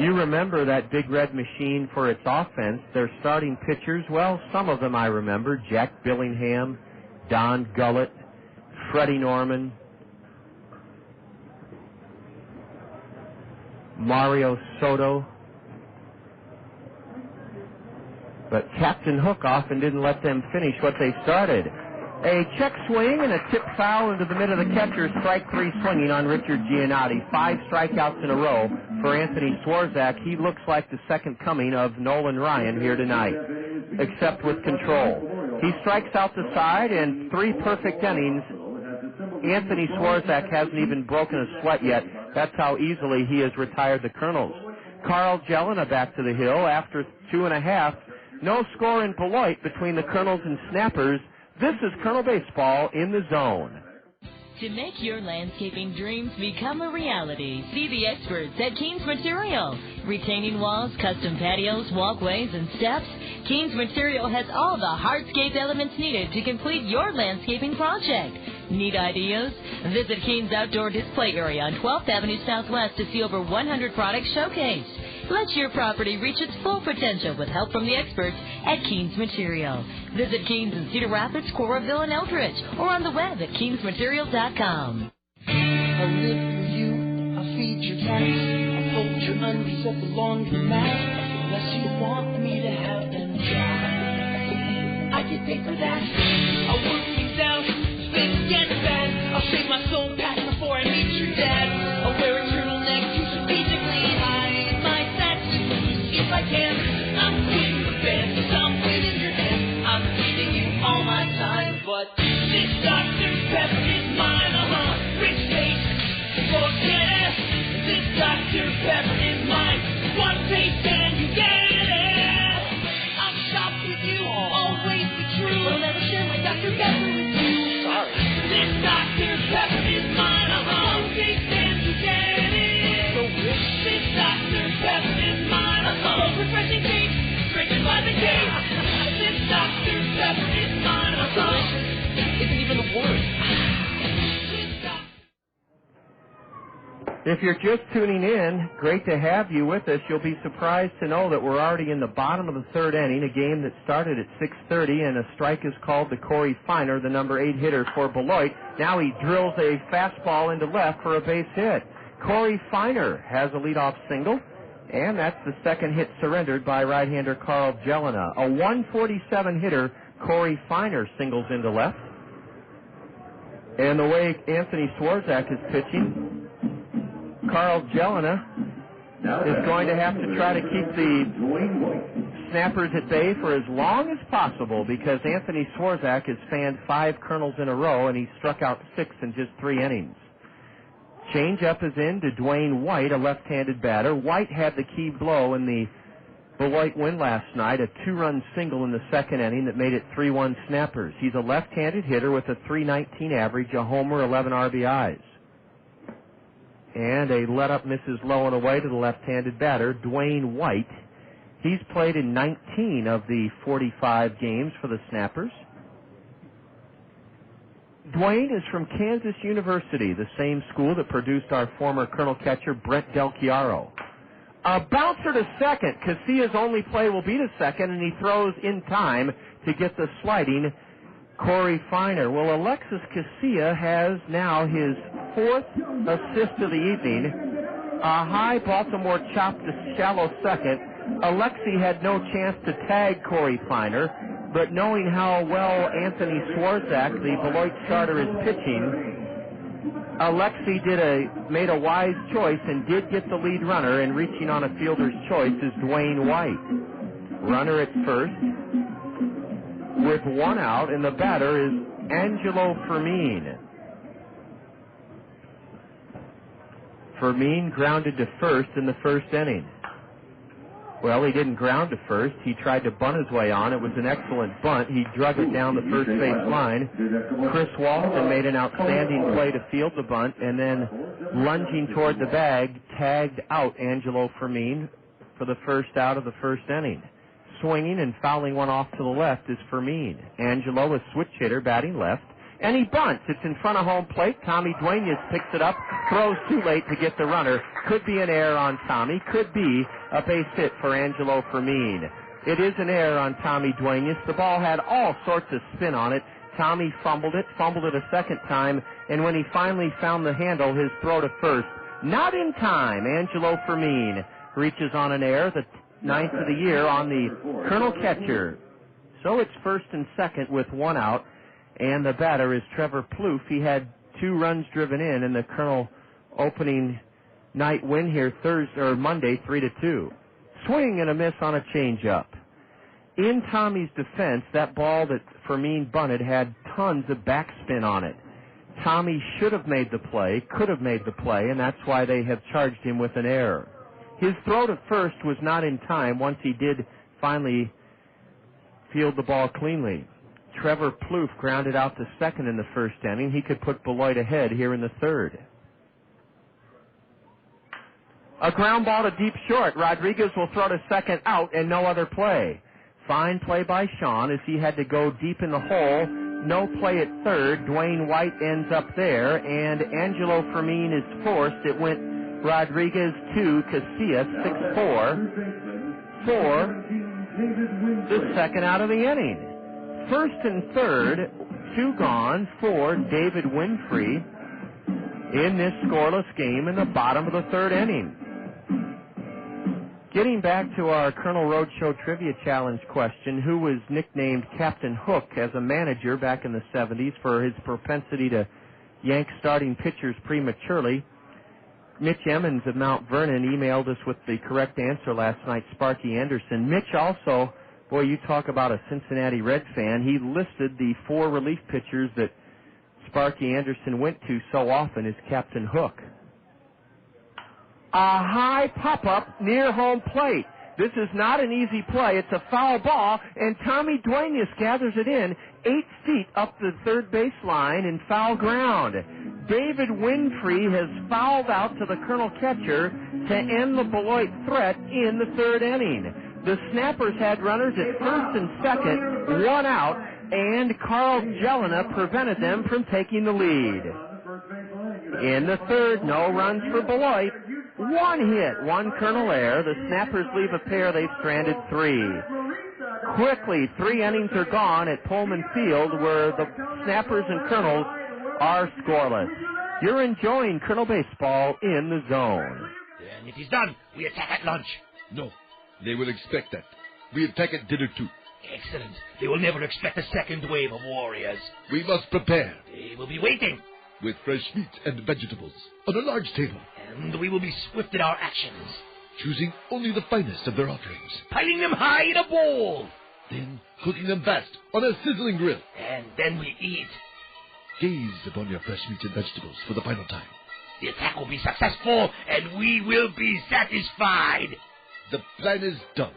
You remember that Big Red Machine for its offense. Their starting pitchers, well, some of them I remember. Jack Billingham, Don Gullett, Freddie Norman, Mario Soto. But Captain Hook often didn't let them finish what they started. A check swing and a tip foul into the mid of the catcher, strike 3 swinging on Richard Giannotti. 5 strikeouts in a row for Anthony Swarzak. He looks like the second coming of Nolan Ryan here tonight, except with control. He strikes out the side in 3 perfect innings. Anthony Swarzak hasn't even broken a sweat yet. That's how easily he has retired the Colonels. Carl Jelena back to the hill after 2.5. No score in Beloit between the Colonels and Snappers. This is Colonel Baseball in the Zone. To make your landscaping dreams become a reality, see the experts at Keen's Material. Retaining walls, custom patios, walkways, and steps, Keen's Material has all the hardscape elements needed to complete your landscaping project. Need ideas? Visit Keen's Outdoor Display Area on 12th Avenue Southwest to see over 100 products showcased. Let your property reach its full potential with help from the experts at Keen's Material. Visit Keen's in Cedar Rapids, Coraville, and Eldridge, or on the web at keensmaterial.com. I live for you, I feed your cats, I fold your undies at the laundromat, unless you want me to have them dry. I get paid for that. I'll work things out, spend get bad. I'll shave my soul back before I meet your dad. I'll wear a turtleneck to strategically hide my tattoos if I can. I'm quitting the band, cause I'm winning your hand. I'm giving you all my time, but this Dr. Pepper is mine. Rich taste, forget. This Dr. Pepper is mine. One taste and you get it. I'm shocked with you, always be true. I'll never share my Dr. Pepper with you. Sorry. This Dr. Pepper is mine. If you're just tuning in, great to have you with us. You'll be surprised to know that we're already in the bottom of the third inning, a game that started at 6:30, and a strike is called to Corey Feiner, the number 8 hitter for Beloit. Now he drills a fastball into left for a base hit. Corey Feiner has a leadoff single, and that's the second hit surrendered by right-hander Carl Jelena. A 147 hitter, Corey Feiner singles into left. And the way Anthony Swarzak is pitching, Carl Jelena is going to have to try to keep the Snappers at bay for as long as possible, because Anthony Swarzak has fanned 5 Kernels in a row, and he struck out 6 in just 3 innings. Change-up is in to Dwayne White, a left-handed batter. White had the key blow in the Beloit win last night, a 2-run single in the second inning that made it 3-1 Snappers. He's a left-handed hitter with a .319 average, a homer, 11 RBIs. And a let-up misses low and away to the left-handed batter, Dwayne White. He's played in 19 of the 45 games for the Snappers. Dwayne is from Kansas University, the same school that produced our former Colonel catcher, Brent Del Chiaro. A bouncer to second. Casilla's only play will be to second, and he throws in time to get the sliding Corey Feiner. Well, Alexis Casilla has now his 4th assist of the evening. A high Baltimore chop to shallow second. Alexi had no chance to tag Corey Feiner, but knowing how well Anthony Swarzak, the Beloit starter, is pitching, Alexi made a wise choice and did get the lead runner, and reaching on a fielder's choice is Dwayne White. Runner at first with 1 out, and the batter is Angelo Fermin. Fermin grounded to first in the first inning. Well, he didn't ground to first. He tried to bunt his way on. It was an excellent bunt. He drug it down the first base line. Chris Walton made an outstanding play to field the bunt, and then lunging toward the bag, tagged out Angelo Fermin for the first out of the first inning. Swinging and fouling one off to the left is Fermin. Angelo, a switch hitter, batting left, and he bunts. It's in front of home plate. Tommy Duenas picks it up, throws too late to get the runner. Could be an error on Tommy, could be a base hit for Angelo Fermin. It is an error on Tommy Duenas. The ball had all sorts of spin on it. Tommy fumbled it a second time, and when he finally found the handle, his throw to first, not in time. Angelo Fermin reaches on an error, the 9th of the year on the Colonel catcher. So it's first and second with 1 out, and the batter is Trevor Plouffe. He had 2 runs driven in the Colonel opening night win here Monday, 3-2. Swing and a miss on a changeup. In Tommy's defense, that ball that Fermin bunted had tons of backspin on it. Tommy should have made the play, could have made the play, and that's why they have charged him with an error. His throw to first was not in time once he did finally field the ball cleanly. Trevor Plouffe grounded out to second in the first inning. He could put Beloit ahead here in the third. A ground ball to deep short. Rodriguez will throw to second, out, and no other play. Fine play by Sean as he had to go deep in the hole. No play at third. Dwayne White ends up there, and Angelo Fermin is forced. It went Rodriguez 2, Casilla 6-4 for the second out of the inning. First and third, 2 gone for David Winfrey in this scoreless game in the bottom of the third inning. Getting back to our Colonel Roadshow Trivia Challenge question, who was nicknamed Captain Hook as a manager back in the 70s for his propensity to yank starting pitchers prematurely? Mitch Emmons of Mount Vernon emailed us with the correct answer last night, Sparky Anderson. Mitch also, boy, you talk about a Cincinnati Red fan, he listed the 4 relief pitchers that Sparky Anderson went to so often as Captain Hook. A high pop-up near home plate. This is not an easy play. It's a foul ball, and Tommy Duenas gathers it in 8 feet up the third base line in foul ground. David Winfrey has fouled out to the Colonel catcher to end the Beloit threat in the third inning. The Snappers had runners at first and second, 1 out, and Carl Jelena prevented them from taking the lead. In the third, no runs for Beloit. 1 hit, 1 Kernel error. The Snappers leave a pair. They've stranded 3. Quickly, 3 innings are gone at Pullman Field, where the Snappers and Kernels are scoreless. You're enjoying Kernel Baseball in the Zone. And it is done. We attack at lunch. No, they will expect that. We attack at dinner too. Excellent. They will never expect a second wave of warriors. We must prepare. They will be waiting. With fresh meat and vegetables on a large table. And we will be swift in our actions. Choosing only the finest of their offerings. Piling them high in a bowl. Then cooking them fast on a sizzling grill. And then we eat. Gaze upon your fresh meat and vegetables for the final time. The attack will be successful, and we will be satisfied. The plan is done.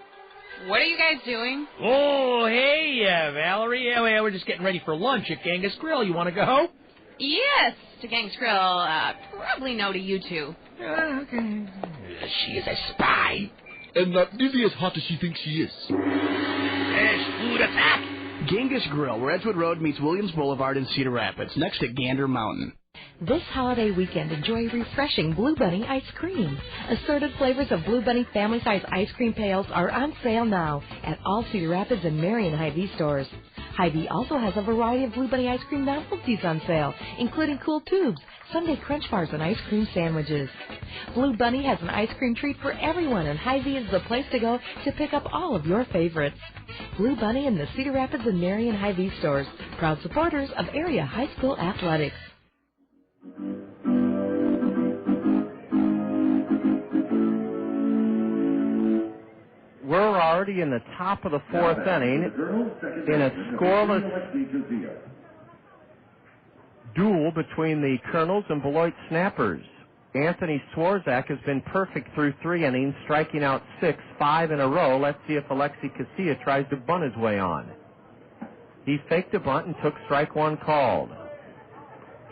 What are you guys doing? Oh, hey, Valerie. Yeah, we're just getting ready for lunch at Genghis Grill. You want to go? Yes, to Genghis Grill. Probably no to you two. Okay. She is a spy. And not nearly as hot as she thinks she is. Fresh food attack. Genghis Grill, where Edgewood Road meets Williams Boulevard in Cedar Rapids, next to Gander Mountain. This holiday weekend, enjoy refreshing Blue Bunny ice cream. Assorted flavors of Blue Bunny family-size ice cream pails are on sale now at all Cedar Rapids and Marion Hy-Vee stores. Hy-Vee also has a variety of Blue Bunny ice cream novelties on sale, including cool tubes, Sunday Crunch Bars, and ice cream sandwiches. Blue Bunny has an ice cream treat for everyone, and Hy-Vee is the place to go to pick up all of your favorites. Blue Bunny in the Cedar Rapids and Marion Hy-Vee stores, proud supporters of area high school athletics. We're already in the top of the 4th inning in a scoreless duel between the Kernels and Beloit Snappers. Anthony Swarzak has been perfect through 3 innings, striking out 6, 5 in a row. Let's see if Alexi Casilla tries to bunt his way on. He faked a bunt and took strike 1 called.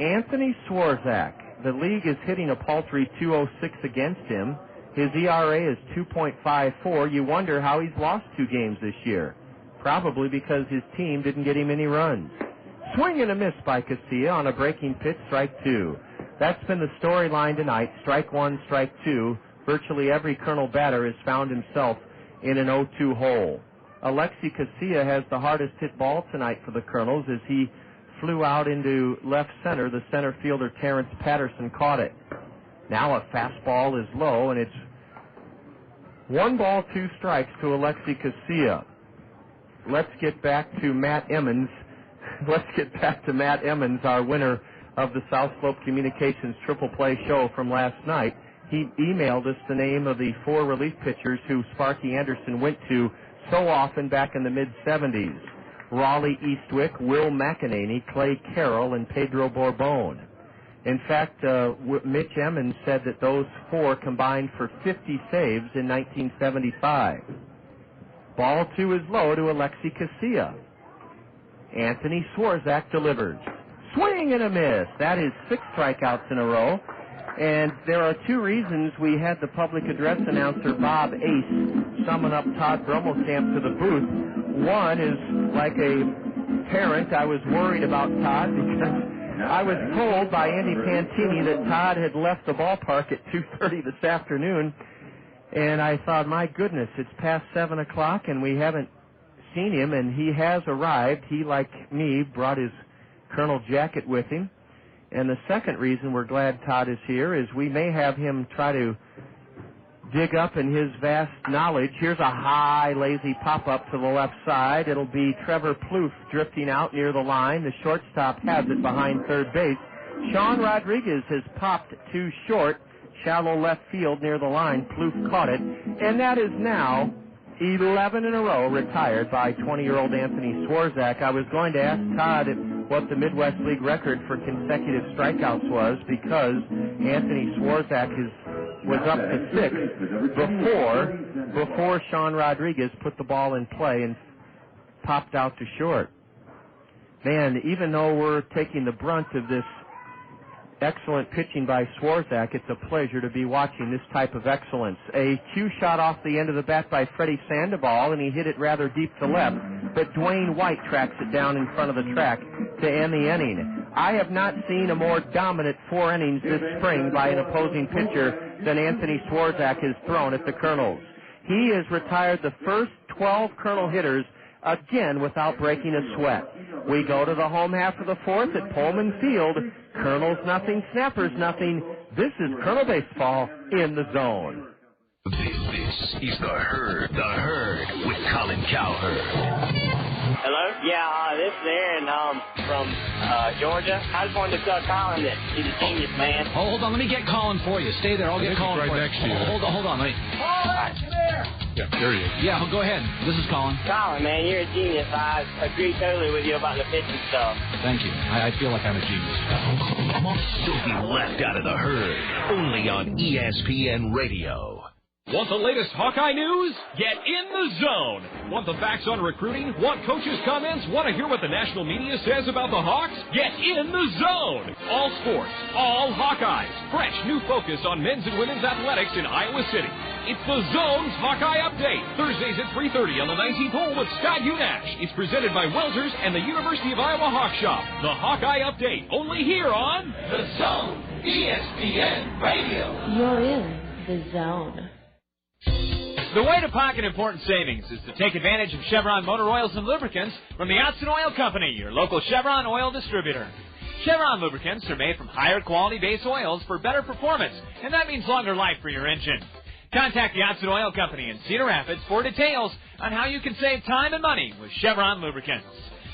Anthony Swarzak, the league is hitting a paltry .206 against him. His ERA is 2.54. You wonder how he's lost 2 games this year. Probably because his team didn't get him any runs. Swing and a miss by Casilla on a breaking pitch, strike 2. That's been the storyline tonight. Strike 1, strike 2. Virtually every Kernel batter has found himself in an 0-2 hole. Alexi Casilla has the hardest hit ball tonight for the Kernels as he flew out into left center. The center fielder, Terrence Patterson, caught it. Now a fastball is low, and it's 1 ball, 2 strikes to Alexi Casilla. Let's get back to Matt Emmons. Our winner of the South Slope Communications Triple Play show from last night. He emailed us the name of the 4 relief pitchers who Sparky Anderson went to so often back in the mid-'70s. Raleigh Eastwick, Will McEnany, Clay Carroll, and Pedro Borbone. In fact, Mitch Emmons said that those 4 combined for 50 saves in 1975. Ball 2 is low to Alexi Casilla. Anthony Swarzak delivers. Swing and a miss. That is 6 strikeouts in a row. And there are 2 reasons we had the public address announcer, Bob Ace, summon up Todd Bromelkamp to the booth. One is, like a parent, I was worried about Todd because I was told by Andy Pantini that Todd had left the ballpark at 2:30 this afternoon. And I thought, my goodness, it's past 7 o'clock and we haven't seen him, and he has arrived. He, like me, brought his Colonel jacket with him. And the second reason we're glad Todd is here is we may have him try to dig up in his vast knowledge. Here's a high, lazy pop-up to the left side. It'll be Trevor Plouffe drifting out near the line. The shortstop has it behind third base. Sean Rodriguez has popped too short, shallow left field near the line. Plouffe caught it. And that is now 11 in a row retired by 20-year-old Anthony Swarzak. I was going to ask Todd what the Midwest League record for consecutive strikeouts was, because Anthony Swarzak was up to 6 before Sean Rodriguez put the ball in play and popped out to short. Man, even though we're taking the brunt of this excellent pitching by Swarzak, it's a pleasure to be watching this type of excellence. A cue shot off the end of the bat by Freddy Sandoval, and he hit it rather deep to left, but Dwayne White tracks it down in front of the track to end the inning. I have not seen a more dominant 4 innings this spring by an opposing pitcher than Anthony Swarzak has thrown at the Kernels. He has retired the first 12 Kernel hitters again without breaking a sweat. We go to the home half of the 4th at Pullman Field. Kernels nothing, Snappers nothing. This is Kernel Baseball in the Zone. This is The Herd with Colin Cowherd. Hello? Yeah, this is Aaron from Georgia. I just wanted to tell Colin that he's a genius, man. Oh, hold on. Let me get Colin for you. Stay there. I'll get Colin right for you. next to you. Hold on. Let me... Colin, come here. Yeah, there he is. Yeah, go ahead. This is Colin. Colin, man, you're a genius. I agree totally with you about the pitching stuff. Thank you. I feel like I'm a genius. Don't be left out of The Herd. Only on ESPN Radio. Want the latest Hawkeye news? Get in the zone. Want the facts on recruiting? Want coaches' comments? Want to hear what the national media says about the Hawks? Get in the zone. All sports, all Hawkeyes. Fresh new focus on men's and women's athletics in Iowa City. It's the Zone's Hawkeye Update. Thursdays at 3:30 on the 19th hole with Scott Unash. It's presented by Welters and the University of Iowa Hawk Shop. The Hawkeye Update, only here on The Zone, ESPN Radio. You're in the zone. The way to pocket important savings is to take advantage of Chevron motor oils and lubricants from the Otson Oil Company, your local Chevron oil distributor. Chevron lubricants are made from higher quality base oils for better performance, and that means longer life for your engine. Contact the Otson Oil Company in Cedar Rapids for details on how you can save time and money with Chevron lubricants.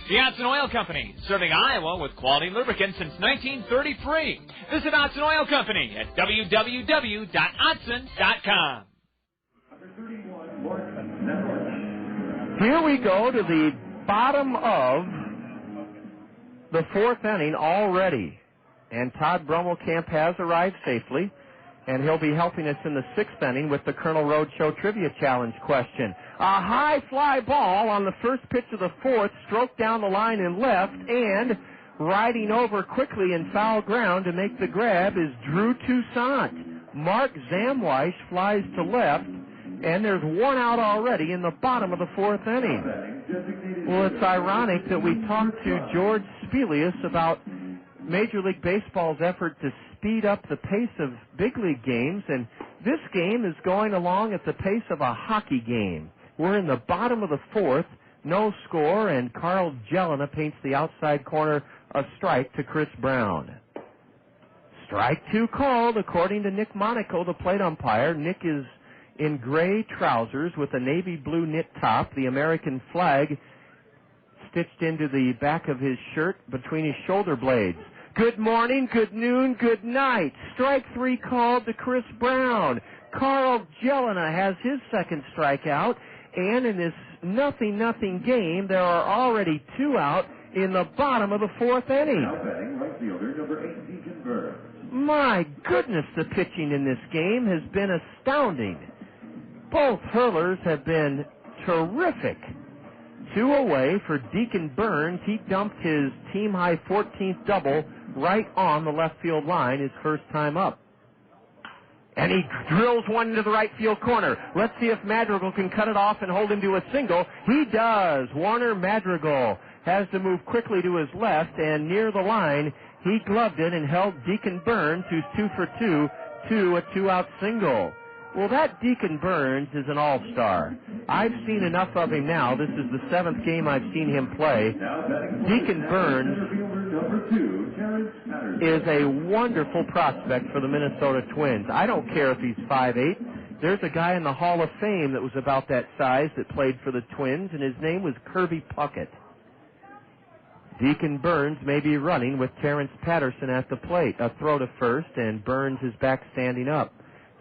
The Otson Oil Company, serving Iowa with quality lubricants since 1933. Visit Otson Oil Company at www.otson.com. Here we go to the bottom of the 4th inning already. And Todd Brummelkamp has arrived safely, and he'll be helping us in the 6th inning with the Colonel Roadshow Trivia Challenge question. A high fly ball on the first pitch of the 4th, stroked down the line and left, and riding over quickly in foul ground to make the grab is Drew Toussaint. Mark Zamwish flies to left, and there's 1 out already in the bottom of the 4th inning. Well, it's ironic that we talked to George Spelius about Major League Baseball's effort to speed up the pace of big league games, and this game is going along at the pace of a hockey game. We're in the bottom of the 4th, no score, and Carl Jelena paints the outside corner a strike to Chris Brown. Strike 2 called, according to Nick Monaco, the plate umpire. Nick is in gray trousers with a navy blue knit top, the American flag stitched into the back of his shirt between his shoulder blades. Good morning, good noon, good night. Strike 3 called to Chris Brown. Carl Jelena has his second strikeout, and in this nothing game, there are already 2 out in the bottom of the 4th inning. My goodness, the pitching in this game has been astounding. Both hurlers have been terrific. 2 away for Deacon Burns. He dumped his team-high 14th double right on the left field line his first time up. And he drills one into the right field corner. Let's see if Madrigal can cut it off and hold him to a single. He does. Warner Madrigal has to move quickly to his left, and near the line, he gloved it and held Deacon Burns, who's 2 for 2, to a 2-out single. Well, that Deacon Burns is an all-star. I've seen enough of him now. This is the 7th game I've seen him play. Deacon Burns is a wonderful prospect for the Minnesota Twins. I don't care if he's 5'8". There's a guy in the Hall of Fame that was about that size that played for the Twins, and his name was Kirby Puckett. Deacon Burns may be running with Terrence Patterson at the plate. A throw to first, and Burns is back standing up.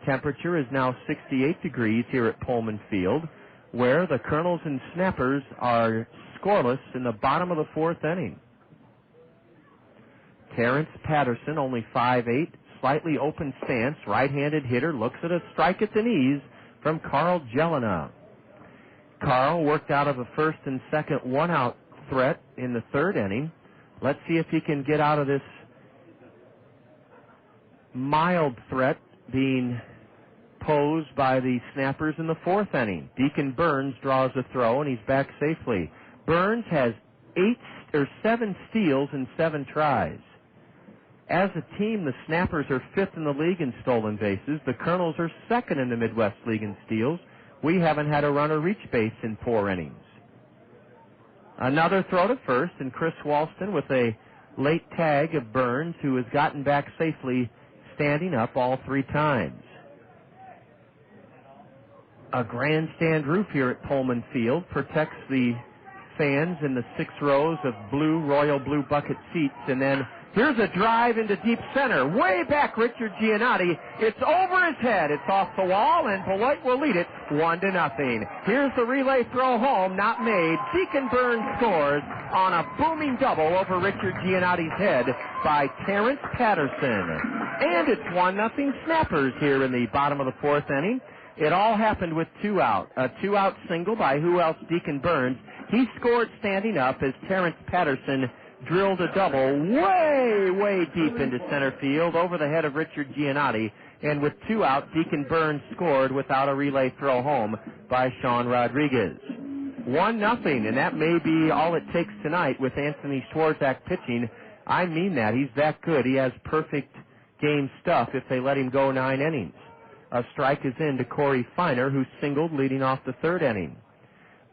Temperature is now 68 degrees here at Pullman Field, where the Kernels and Snappers are scoreless in the bottom of the 4th inning. Terrence Patterson, only 5'8", slightly open stance, right-handed hitter, looks at a strike at the knees from Carl Jelena. Carl worked out of a first and second 1-out threat in the 3rd inning. Let's see if he can get out of this mild threat being posed by the Snappers in the 4th inning. Deacon Burns draws a throw, and he's back safely. Burns has 7 steals and 7 tries. As a team, the Snappers are 5th in the league in stolen bases. The Kernels are 2nd in the Midwest League in steals. We haven't had a runner reach base in 4 innings. Another throw to first, and Chris Walston with a late tag of Burns, who has gotten back safely, standing up all 3 times. A grandstand roof here at Pullman Field protects the fans in the 6 rows of royal blue bucket seats, and then here's a drive into deep center. Way back, Richard Giannotti. It's over his head. It's off the wall, and Beloit will lead it 1-0. Here's the relay throw home, not made. Deacon Burns scores on a booming double over Richard Giannotti's head by Terrence Patterson. And it's 1-0 Snappers here in the bottom of the 4th inning. It all happened with 2 out. A 2-out single by who else? Deacon Burns. He scored standing up as Terrence Patterson drilled a double way deep into center field over the head of Richard Giannotti. And with 2 out, Deacon Burns scored without a relay throw home by Sean Rodriguez. 1-0, and that may be all it takes tonight with Anthony Swarzak pitching. I mean that. He's that good. He has perfect game stuff if they let him go 9 innings. A strike is in to Corey Feiner, who singled leading off the 3rd inning.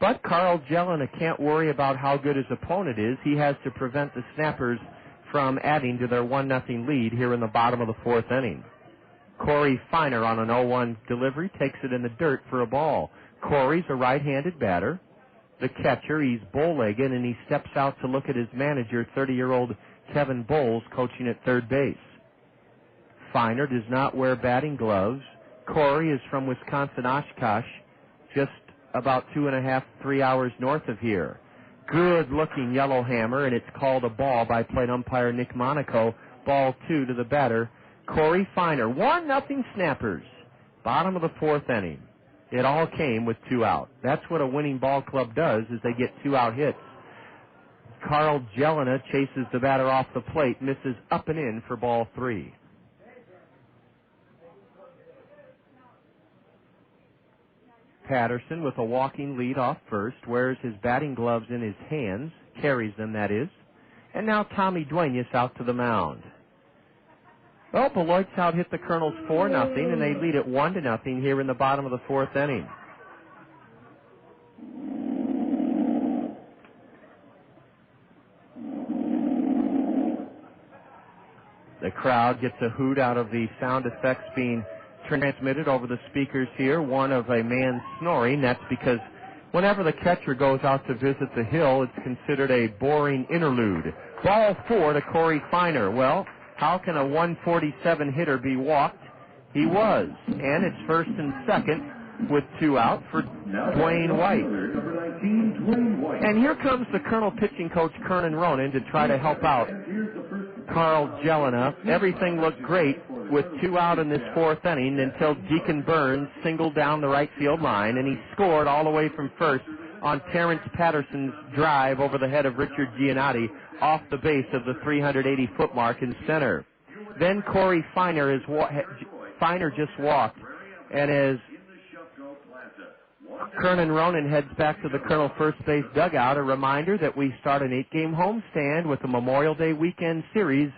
But Carl Jelena can't worry about how good his opponent is. He has to prevent the Snappers from adding to their 1-0 lead here in the bottom of the 4th inning. Corey Feiner on an 0-1 delivery takes it in the dirt for a ball. Corey's a right-handed batter. The catcher, he's bow-legged, and he steps out to look at his manager, 30-year-old Kevin Bowles, coaching at third base. Feiner does not wear batting gloves. Corey is from Wisconsin Oshkosh, just about 2.5-3 hours north of here. Good-looking yellow hammer, and it's called a ball by plate umpire Nick Monaco. Ball 2 to the batter, Corey Feiner. 1-0 Snappers. Bottom of the 4th inning. It all came with 2 out. That's what a winning ball club does, is they get 2-out hits. Carl Jelena chases the batter off the plate, misses up and in for ball 3. Patterson with a walking lead off first, wears his batting gloves in his hands, carries them, that is. And now Tommy Duenas out to the mound. Well, Beloit's out hit the Kernels 4-0, and they lead it 1-0 here in the bottom of the 4th inning. The crowd gets a hoot out of the sound effects being transmitted over the speakers here. One of a man snoring. That's because whenever the catcher goes out to visit the hill, it's considered a boring interlude. Ball 4 to Corey Feiner. Well, how can a 147 hitter be walked? He was. And it's 1st and 2nd with 2 out for Dwayne White. And here comes the Colonel pitching coach, Kernan Ronan, to try to help out Carl Jelena. Everything looked great with 2 out in this 4th inning until Deacon Burns singled down the right field line, and he scored all the way from first on Terrence Patterson's drive over the head of Richard Giannotti off the base of the 380-foot mark in center. Then Corey Feiner just walked, and as Kernan Ronan heads back to the Colonel first base dugout, a reminder that we start an 8-game homestand with the Memorial Day weekend series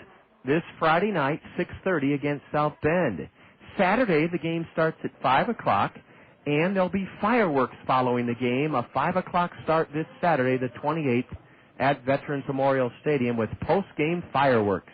this Friday night, 6:30 against South Bend. Saturday, the game starts at 5 o'clock, and there'll be fireworks following the game. A 5 o'clock start this Saturday, the 28th, at Veterans Memorial Stadium with post-game fireworks.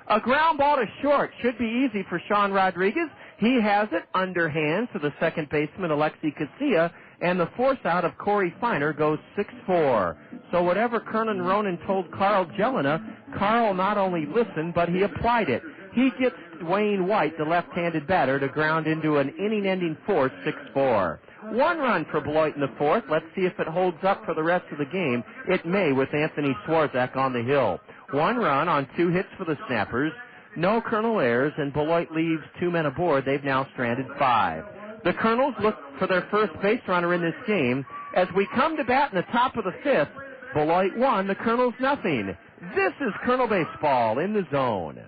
A ground ball to short should be easy for Sean Rodriguez. He has it underhand to the second baseman, Alexi Casilla, and the force out of Corey Feiner goes 6-4. So whatever Kernan Ronan told Carl Jelena, Carl not only listened, but he applied it. He gets Dwayne White, the left-handed batter, to ground into an inning-ending force, 6-4. 1 run for Beloit in the 4th. Let's see if it holds up for the rest of the game. It may, with Anthony Swarzak on the hill. 1 run on 2 hits for the Snappers. No Colonel errors, and Beloit leaves 2 men aboard. They've now stranded 5. The Colonels look for their first base runner in this game. As we come to bat in the top of the 5th, Beloit 1, the Colonels nothing. This is Colonel Baseball in the zone.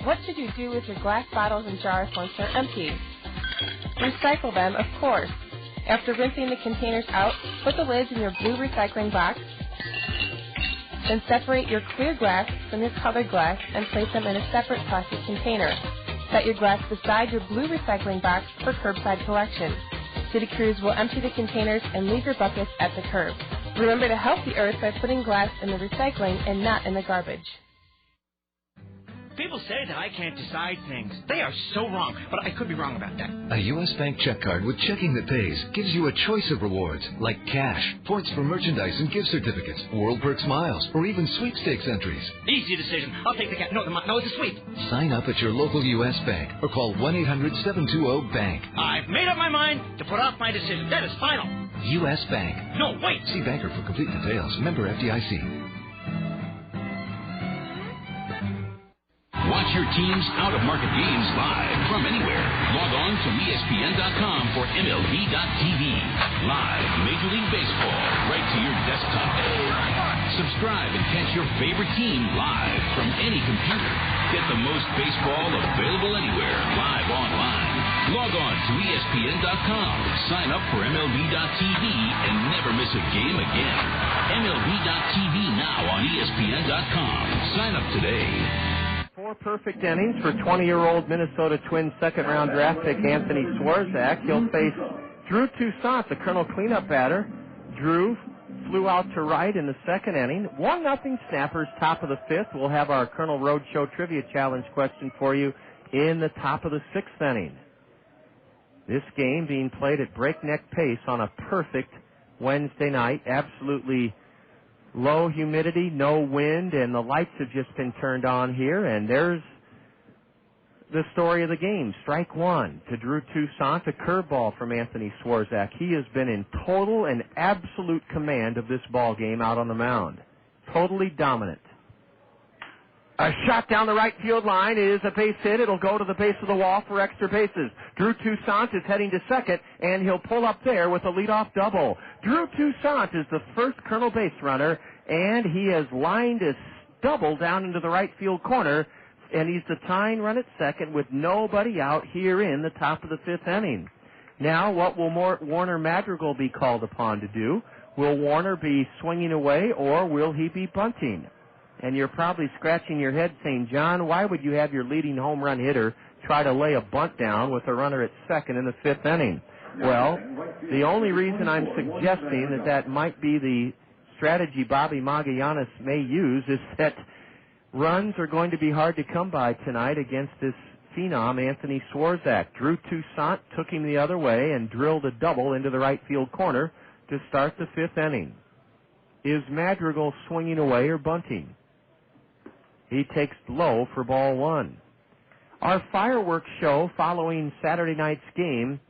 What should you do with your glass bottles and jars once they're empty? Recycle them, of course. After rinsing the containers out, put the lids in your blue recycling box. Then separate your clear glass from your colored glass and place them in a separate plastic container. Set your glass beside your blue recycling box for curbside collection. City crews will empty the containers and leave your buckets at the curb. Remember to help the earth by putting glass in the recycling and not in the garbage. People say that I can't decide things. They are so wrong, but I could be wrong about that. A U.S. Bank check card with checking that pays gives you a choice of rewards, like cash, points for merchandise and gift certificates, World Perks miles, or even sweepstakes entries. Easy decision. I'll take the cash. No, it's a sweep. Sign up at your local U.S. Bank or call 1-800-720-BANK. I've made up my mind to put off my decision. That is final. U.S. Bank. No, wait. See banker for complete details. Member FDIC. Watch your team's out-of-market games live from anywhere. Log on to ESPN.com for MLB.tv. Live Major League Baseball right to your desktop. Subscribe and catch your favorite team live from any computer. Get the most baseball available anywhere, live online. Log on to ESPN.com. Sign up for MLB.tv and never miss a game again. MLB.tv now on ESPN.com. Sign up today. 4 perfect innings for 20-year-old Minnesota Twins second-round draft pick Anthony Swarzak. He'll face Drew Toussaint, the Kernel cleanup batter. Drew flew out to right in the second inning. 1-0 Snappers, top of the fifth. We'll have our Kernel Roadshow Trivia Challenge question for you in the top of the sixth inning. This game being played at breakneck pace on a perfect Wednesday night. Absolutely low humidity, no wind, and the lights have just been turned on here, and there's the story of the game. Strike one to Drew Toussaint, a curveball from Anthony Swarzak. He has been in total and absolute command of this ball game out on the mound. Totally dominant. A shot down the right field line. It is a base hit. It'll go to the base of the wall for extra bases. Drew Toussaint is heading to second, and he'll pull up there with a leadoff double. Drew Toussaint is the first Kernel base runner, and he has lined his double down into the right field corner, and he's the tying run at second with nobody out here in the top of the fifth inning. Now, what will Warner Madrigal be called upon to do? Will Warner be swinging away, or will he be bunting? And you're probably scratching your head saying, John, why would you have your leading home run hitter try to lay a bunt down with a runner at second in the fifth inning? Well, the only reason I'm suggesting that might be the strategy Bobby Magallanes may use is that runs are going to be hard to come by tonight against this phenom, Anthony Swarzak. Drew Toussaint took him the other way and drilled a double into the right field corner to start the fifth inning. Is Madrigal swinging away or bunting? He takes low for ball one. Our fireworks show following Saturday night's game,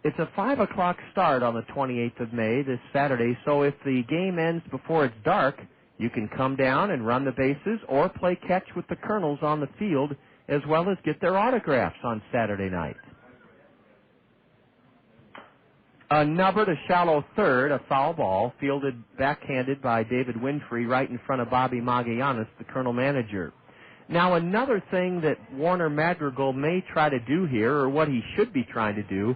it's a 5 o'clock start on the 28th of May, this Saturday, so if the game ends before it's dark, you can come down and run the bases or play catch with the Kernels on the field, as well as get their autographs on Saturday night. A number to shallow third, a foul ball, fielded backhanded by David Winfrey right in front of Bobby Magallanes, the Kernel manager. Now, another thing that Warner Madrigal may try to do here, or what he should be trying to do,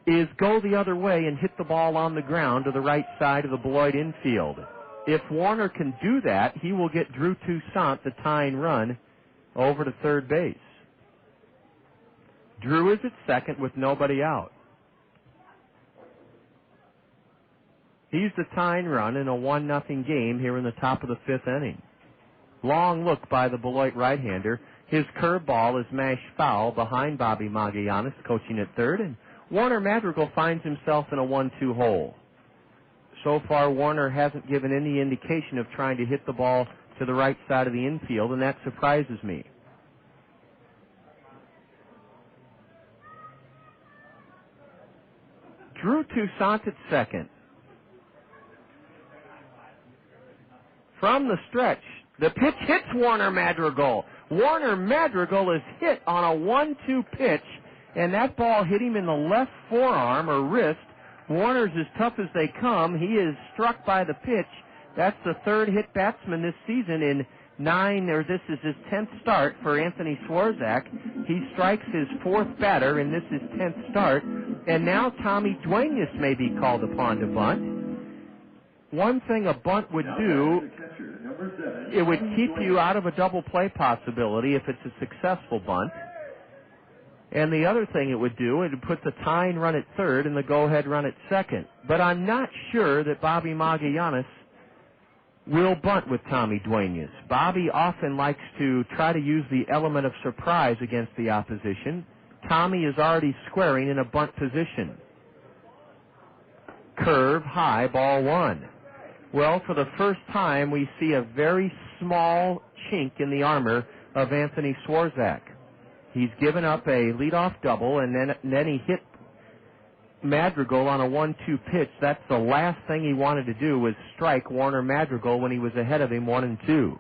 is go the other way and hit the ball on the ground to the right side of the Beloit infield. If Warner can do that, he will get Drew Toussaint, the tying run, over to third base. Drew is at second with nobody out. He's the tying run in a 1-0 game here in the top of the fifth inning. Long look by the Beloit right-hander. His curveball is mashed foul behind Bobby Magallanes, coaching at third, and Warner Madrigal finds himself in a 1-2 hole. So far, Warner hasn't given any indication of trying to hit the ball to the right side of the infield, and that surprises me. Drew Toussaint at second. From the stretch, the pitch hits Warner Madrigal. Warner Madrigal is hit on a 1-2 pitch, and that ball hit him in the left forearm or wrist. Warner's as tough as they come. He is struck by the pitch. That's the third hit batsman this season in this is his 10th start for Anthony Swarzak. He strikes his fourth batter, and this is 10th start. And now Tommy Duenas may be called upon to bunt. One thing a bunt would do, it would keep you out of a double play possibility if it's a successful bunt. And the other thing it would do, it would put the tying run at third and the go-ahead run at second. But I'm not sure that Bobby Magallanes will bunt with Tommy Duenas. Bobby often likes to try to use the element of surprise against the opposition. Tommy is already squaring in a bunt position. Curve, high, ball one. Well, for the first time, we see a very small chink in the armor of Anthony Swarzak. He's given up a leadoff double, and then he hit Madrigal on a 1-2 pitch. That's the last thing he wanted to do, was strike Warner Madrigal when he was ahead of him 1-2.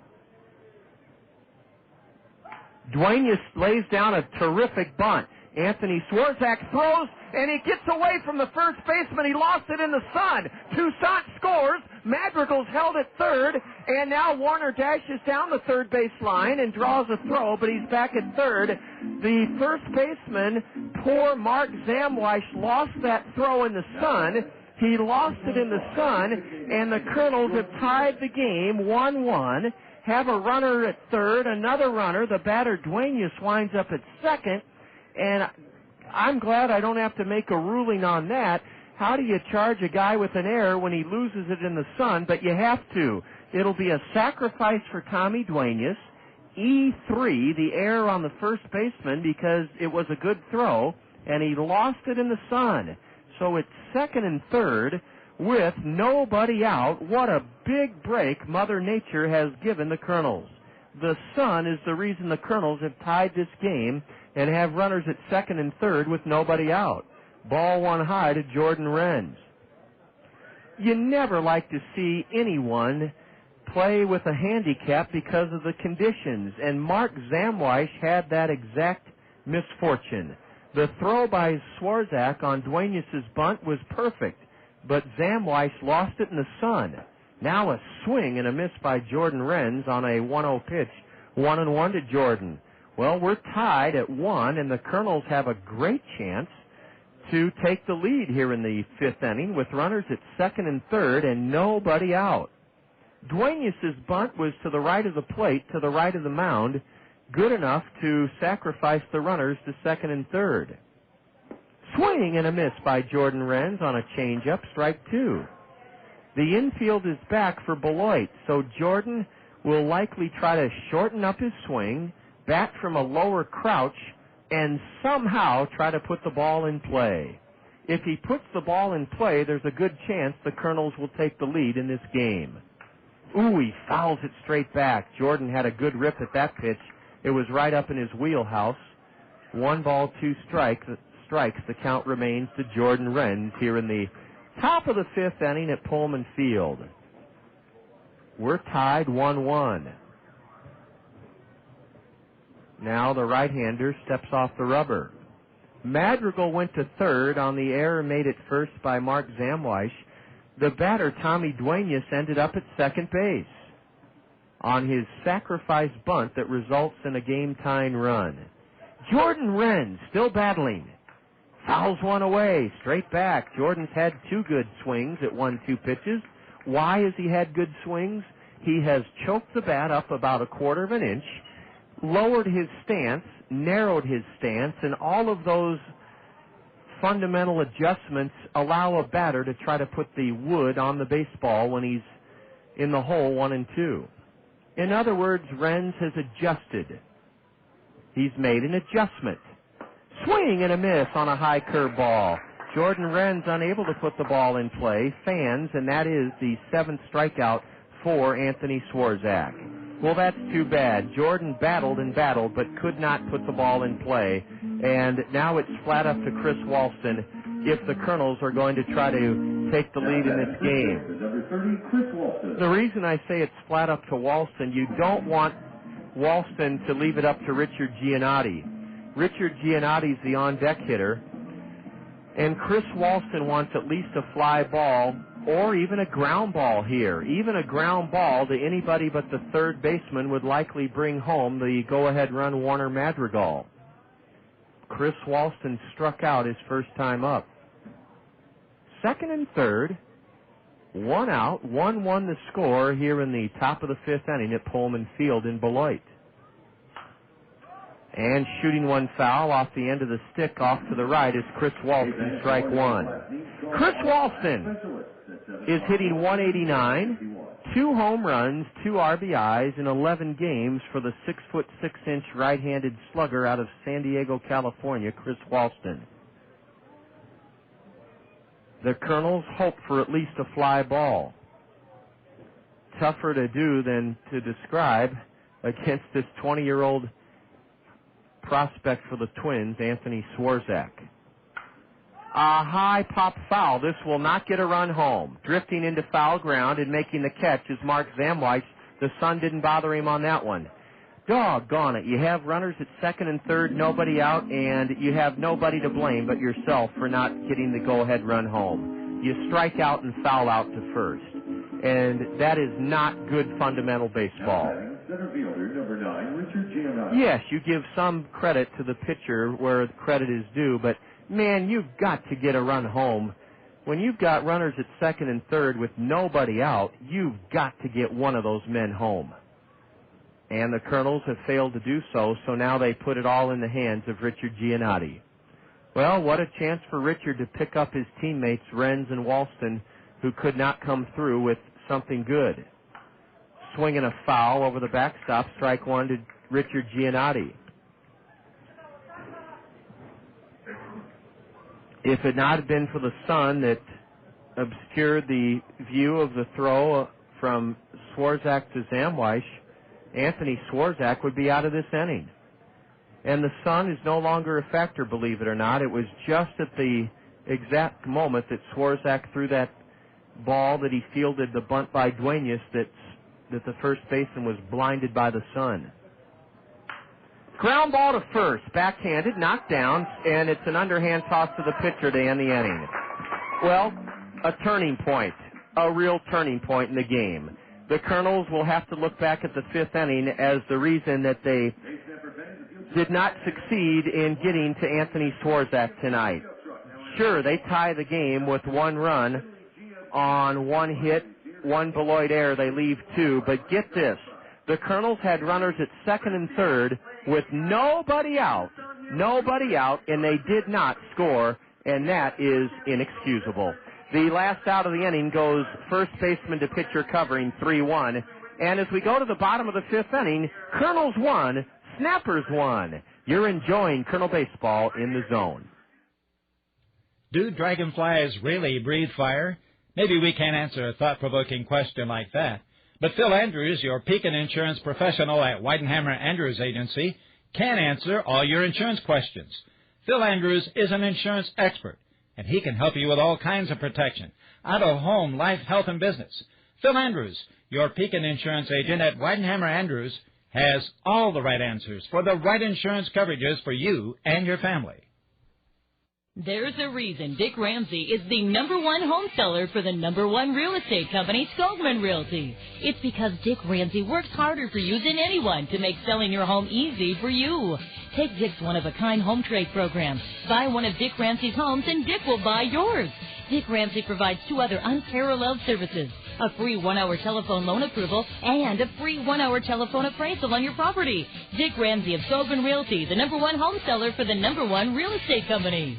Duenas lays down a terrific bunt. Anthony Swarzak throws, and he gets away from the first baseman. He lost it in the sun. Toussaint scores. Madrigal's held at third, and now Warner dashes down the third base line and draws a throw, but he's back at third. The first baseman, poor Mark Zamwish, lost that throw in the sun. He lost it in the sun, and the Kernels have tied the game 1-1, have a runner at third, another runner. The batter, Duenas, winds up at second, and I'm glad I don't have to make a ruling on that. How do you charge a guy with an error when he loses it in the sun? But you have to. It'll be a sacrifice for Tommy Duenas. E3, the error on the first baseman, because it was a good throw, and he lost it in the sun. So it's second and third with nobody out. What a big break Mother Nature has given the Kernels. The sun is the reason the Kernels have tied this game and have runners at second and third with nobody out. Ball one high to Jordan Renz. You never like to see anyone play with a handicap because of the conditions, and Mark Zamwish had that exact misfortune. The throw by Swarzak on Duenas' bunt was perfect, but Zamwish lost it in the sun. Now a swing and a miss by Jordan Renz on a 1-0 pitch. 1-1 to Jordan. Well, we're tied at 1, and the Kernels have a great chance to take the lead here in the fifth inning with runners at second and third and nobody out. Duenas' bunt was to the right of the plate, to the right of the mound, good enough to sacrifice the runners to second and third. Swing and a miss by Jordan Renz on a changeup, strike two. The infield is back for Beloit, so Jordan will likely try to shorten up his swing, bat from a lower crouch, and somehow try to put the ball in play. If he puts the ball in play, there's a good chance the Kernels will take the lead in this game. Ooh, he fouls it straight back. Jordan had a good rip at that pitch. It was right up in his wheelhouse. 1-2 strikes. The count remains to Jordan Renz here in the top of the fifth inning at Pullman Field. We're tied 1-1. Now the right-hander steps off the rubber. Madrigal went to third on the error made at first by Mark Zamwish. The batter, Tommy Duenas, ended up at second base on his sacrifice bunt that results in a game-tying run. Jordan Renz still battling. Fouls one away, straight back. Jordan's had two good swings at 1-2 pitches. Why has he had good swings? He has choked the bat up about a quarter of an inch, lowered his stance, narrowed his stance, and all of those fundamental adjustments allow a batter to try to put the wood on the baseball when he's in the hole 1-2. In other words, Renz has adjusted. He's made an adjustment. Swing and a miss on a high curve ball. Jordan Renz unable to put the ball in play. Fans, and that is the seventh strikeout for Anthony Swarzak. Well, that's too bad. Jordan battled and battled, but could not put the ball in play. And now it's flat up to Chris Walston if the Kernels are going to try to take the lead in this game. The reason I say it's flat up to Walston, you don't want Walston to leave it up to Richard Giannotti. Richard Giannotti's the on-deck hitter, and Chris Walston wants at least a fly ball or even a ground ball here. Even a ground ball to anybody but the third baseman would likely bring home the go-ahead run, Warner Madrigal. Chris Walston struck out his first time up. second and third, one out, 1-1 the score here in the top of the fifth inning at Pullman Field in Beloit. And shooting one foul off the end of the stick off to the right is Chris Walston, strike one. Chris Walston is hitting 189, 2 home runs, 2 RBIs in 11 games for the 6'6" right-handed slugger out of San Diego, California, Chris Walston. The Kernels hope for at least a fly ball. Tougher to do than to describe against this 20-year-old prospect for the Twins, Anthony Swarzak. A high pop foul. This will not get a run home. Drifting into foul ground and making the catch is Mark Zamweiss. The sun didn't bother him on that one. Doggone it. You have runners at second and third, nobody out, and you have nobody to blame but yourself for not getting the go-ahead run home. You strike out and foul out to first. And that is not good fundamental baseball. Yes, you give some credit to the pitcher where credit is due, but, man, you've got to get a run home. When you've got runners at second and third with nobody out, you've got to get one of those men home. And the Kernels have failed to do so, so now they put it all in the hands of Richard Giannotti. Well, what a chance for Richard to pick up his teammates, Renz and Walston, who could not come through with something good. Swinging a foul over the backstop, strike one to Richard Giannotti. If it not had been for the sun that obscured the view of the throw from Swarzak to Zamweiss, Anthony Swarzak would be out of this inning. And the sun is no longer a factor, believe it or not. It was just at the exact moment that Swarzak threw that ball that he fielded the bunt by Duenas that the first baseman was blinded by the sun. Ground ball to first, backhanded, knocked down, and it's an underhand toss to the pitcher to end the inning. Well, a turning point, a real turning point in the game. The Kernels will have to look back at the fifth inning as the reason that they did not succeed in getting to Anthony Swarzak tonight. Sure, they tie the game with 1 run on 1 hit, 1 Beloit error. They leave 2, but get this. The Kernels had runners at second and third with nobody out, and they did not score, and that is inexcusable. The last out of the inning goes first baseman to pitcher covering 3-1. And as we go to the bottom of the fifth inning, Kernels 1, Snappers 1. You're enjoying Kernel Baseball in the Zone. Do dragonflies really breathe fire? Maybe we can't answer a thought-provoking question like that. But Phil Andrews, your Pekin insurance professional at Weidenhammer Andrews Agency, can answer all your insurance questions. Phil Andrews is an insurance expert, and he can help you with all kinds of protection: auto, home, life, health, and business. Phil Andrews, your Pekin insurance agent at Weidenhammer Andrews, has all the right answers for the right insurance coverages for you and your family. There's a reason Dick Ramsey is the #1 home seller for the #1 real estate company, Skogman Realty. It's because Dick Ramsey works harder for you than anyone to make selling your home easy for you. Take Dick's one-of-a-kind home trade program. Buy one of Dick Ramsey's homes and Dick will buy yours. Dick Ramsey provides 2 other unparalleled services: a free 1-hour telephone loan approval and a free 1-hour telephone appraisal on your property. Dick Ramsey of Skogman Realty, the #1 home seller for the #1 real estate company.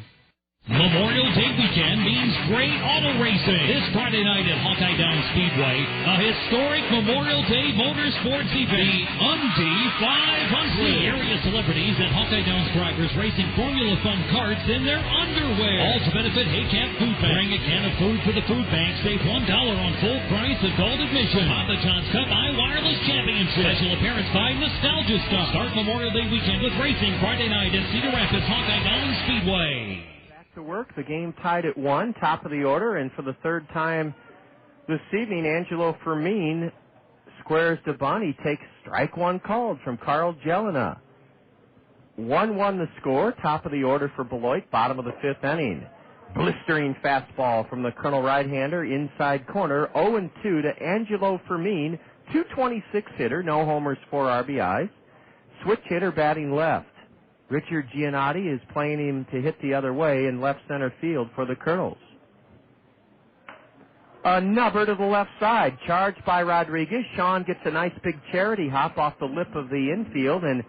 Memorial Day weekend means great auto racing. This Friday night at Hawkeye Downs Speedway, a historic Memorial Day motorsports event, the Undy 500. See area celebrities and Hawkeye Downs drivers racing Formula Fun karts in their underwear. All to benefit Haycamp Food Bank. Bring a can of food for the food bank. Save $1 on full price adult admission. Papa John's Cup iWireless Championship. Special appearance by Nostalgia Stuff. Start Memorial Day weekend with racing Friday night at Cedar Rapids Hawkeye Downs Speedway. To work. The game tied at 1, top of the order, and for the third time this evening, Angelo Fermin squares to bunt. He takes strike 1 called from Carl Jelena. 1-1 the score, top of the order for Beloit, bottom of the fifth inning. Blistering fastball from the Colonel right-hander, inside corner, 0-2 to Angelo Fermin, 226 hitter, no homers, 4 RBIs. Switch hitter batting left. Richard Giannotti is playing him to hit the other way in left center field for the Kernels. A nubber to the left side, charged by Rodriguez. Sean gets a nice big charity hop off the lip of the infield, and